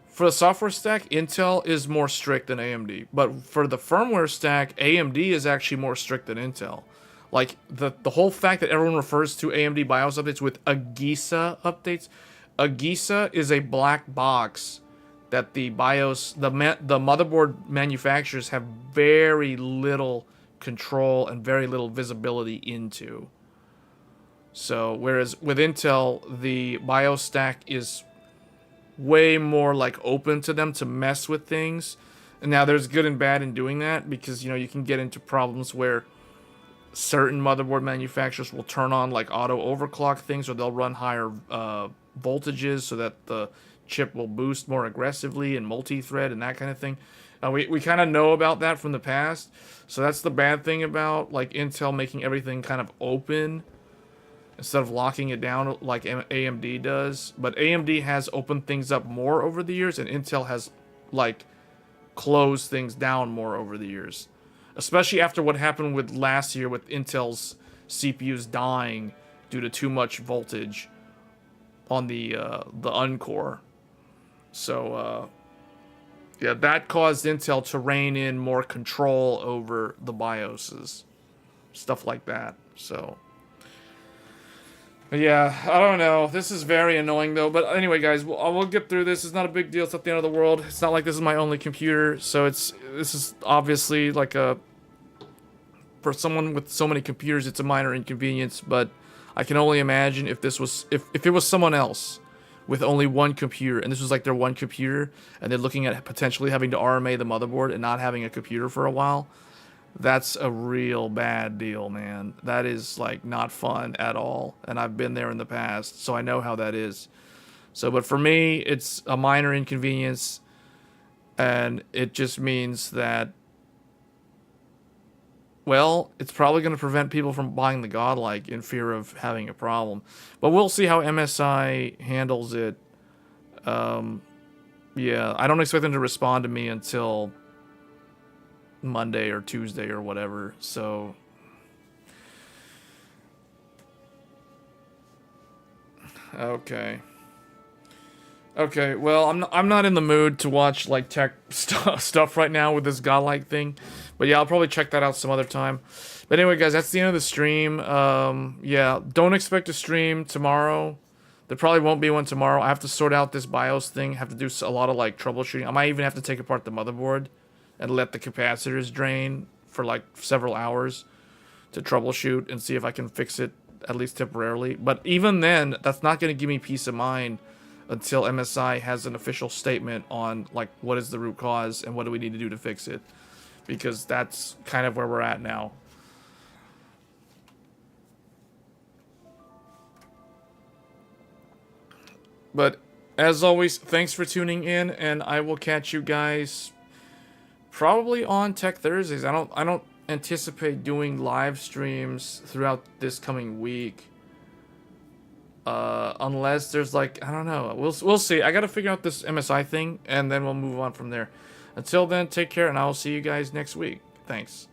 for the software stack, Intel is more strict than AMD. But for the firmware stack, AMD is actually more strict than Intel. Like, the whole fact that everyone refers to AMD BIOS updates with AGISA updates, AGISA is a black box that the BIOS, the motherboard manufacturers have very little control and very little visibility into. So, whereas with Intel, the BIOS stack is way more like open to them to mess with things. And now there's good and bad in doing that because, you know, you can get into problems where certain motherboard manufacturers will turn on like auto overclock things, or they'll run higher voltages so that the chip will boost more aggressively and multi-thread and that kind of thing. We kind of know about that from the past. So that's the bad thing about like Intel making everything kind of open instead of locking it down like AMD does. But AMD has opened things up more over the years, and Intel has like closed things down more over the years. Especially after what happened with last year with Intel's CPUs dying due to too much voltage on the Uncore. So, yeah, that caused Intel to rein in more control over the BIOSes. Stuff like that. So, yeah, I don't know. This is very annoying, though. But anyway, guys, we'll get through this. It's not a big deal. It's not the end of the world. It's not like this is my only computer. So, this is obviously like for someone with so many computers, it's a minor inconvenience. But I can only imagine if this was, if it was someone else with only one computer, and this was like their one computer, and they're looking at potentially having to RMA the motherboard and not having a computer for a while, that's a real bad deal, man. That is like not fun at all, and I've been there in the past, so I know how that is. So, but for me, it's a minor inconvenience, and it just means that, well, it's probably going to prevent people from buying the Godlike in fear of having a problem. But we'll see how MSI handles it. Yeah, I don't expect them to respond to me until Monday or Tuesday or whatever. So, okay. Okay, well, I'm not in the mood to watch like tech stuff right now with this Godlike thing. But yeah, I'll probably check that out some other time. But anyway, guys, that's the end of the stream. Yeah, don't expect a stream tomorrow. There probably won't be one tomorrow. I have to sort out this BIOS thing. I have to do a lot of like troubleshooting. I might even have to take apart the motherboard and let the capacitors drain for like several hours to troubleshoot and see if I can fix it at least temporarily. But even then, that's not going to give me peace of mind until MSI has an official statement on like what is the root cause and what do we need to do to fix it, because that's kind of where we're at now. But as always, thanks for tuning in, and I will catch you guys probably on Tech Thursdays. I don't anticipate doing live streams throughout this coming week, unless there's like, I don't know. We'll see. I got to figure out this MSI thing, and then we'll move on from there. Until then, take care, and I will see you guys next week. Thanks.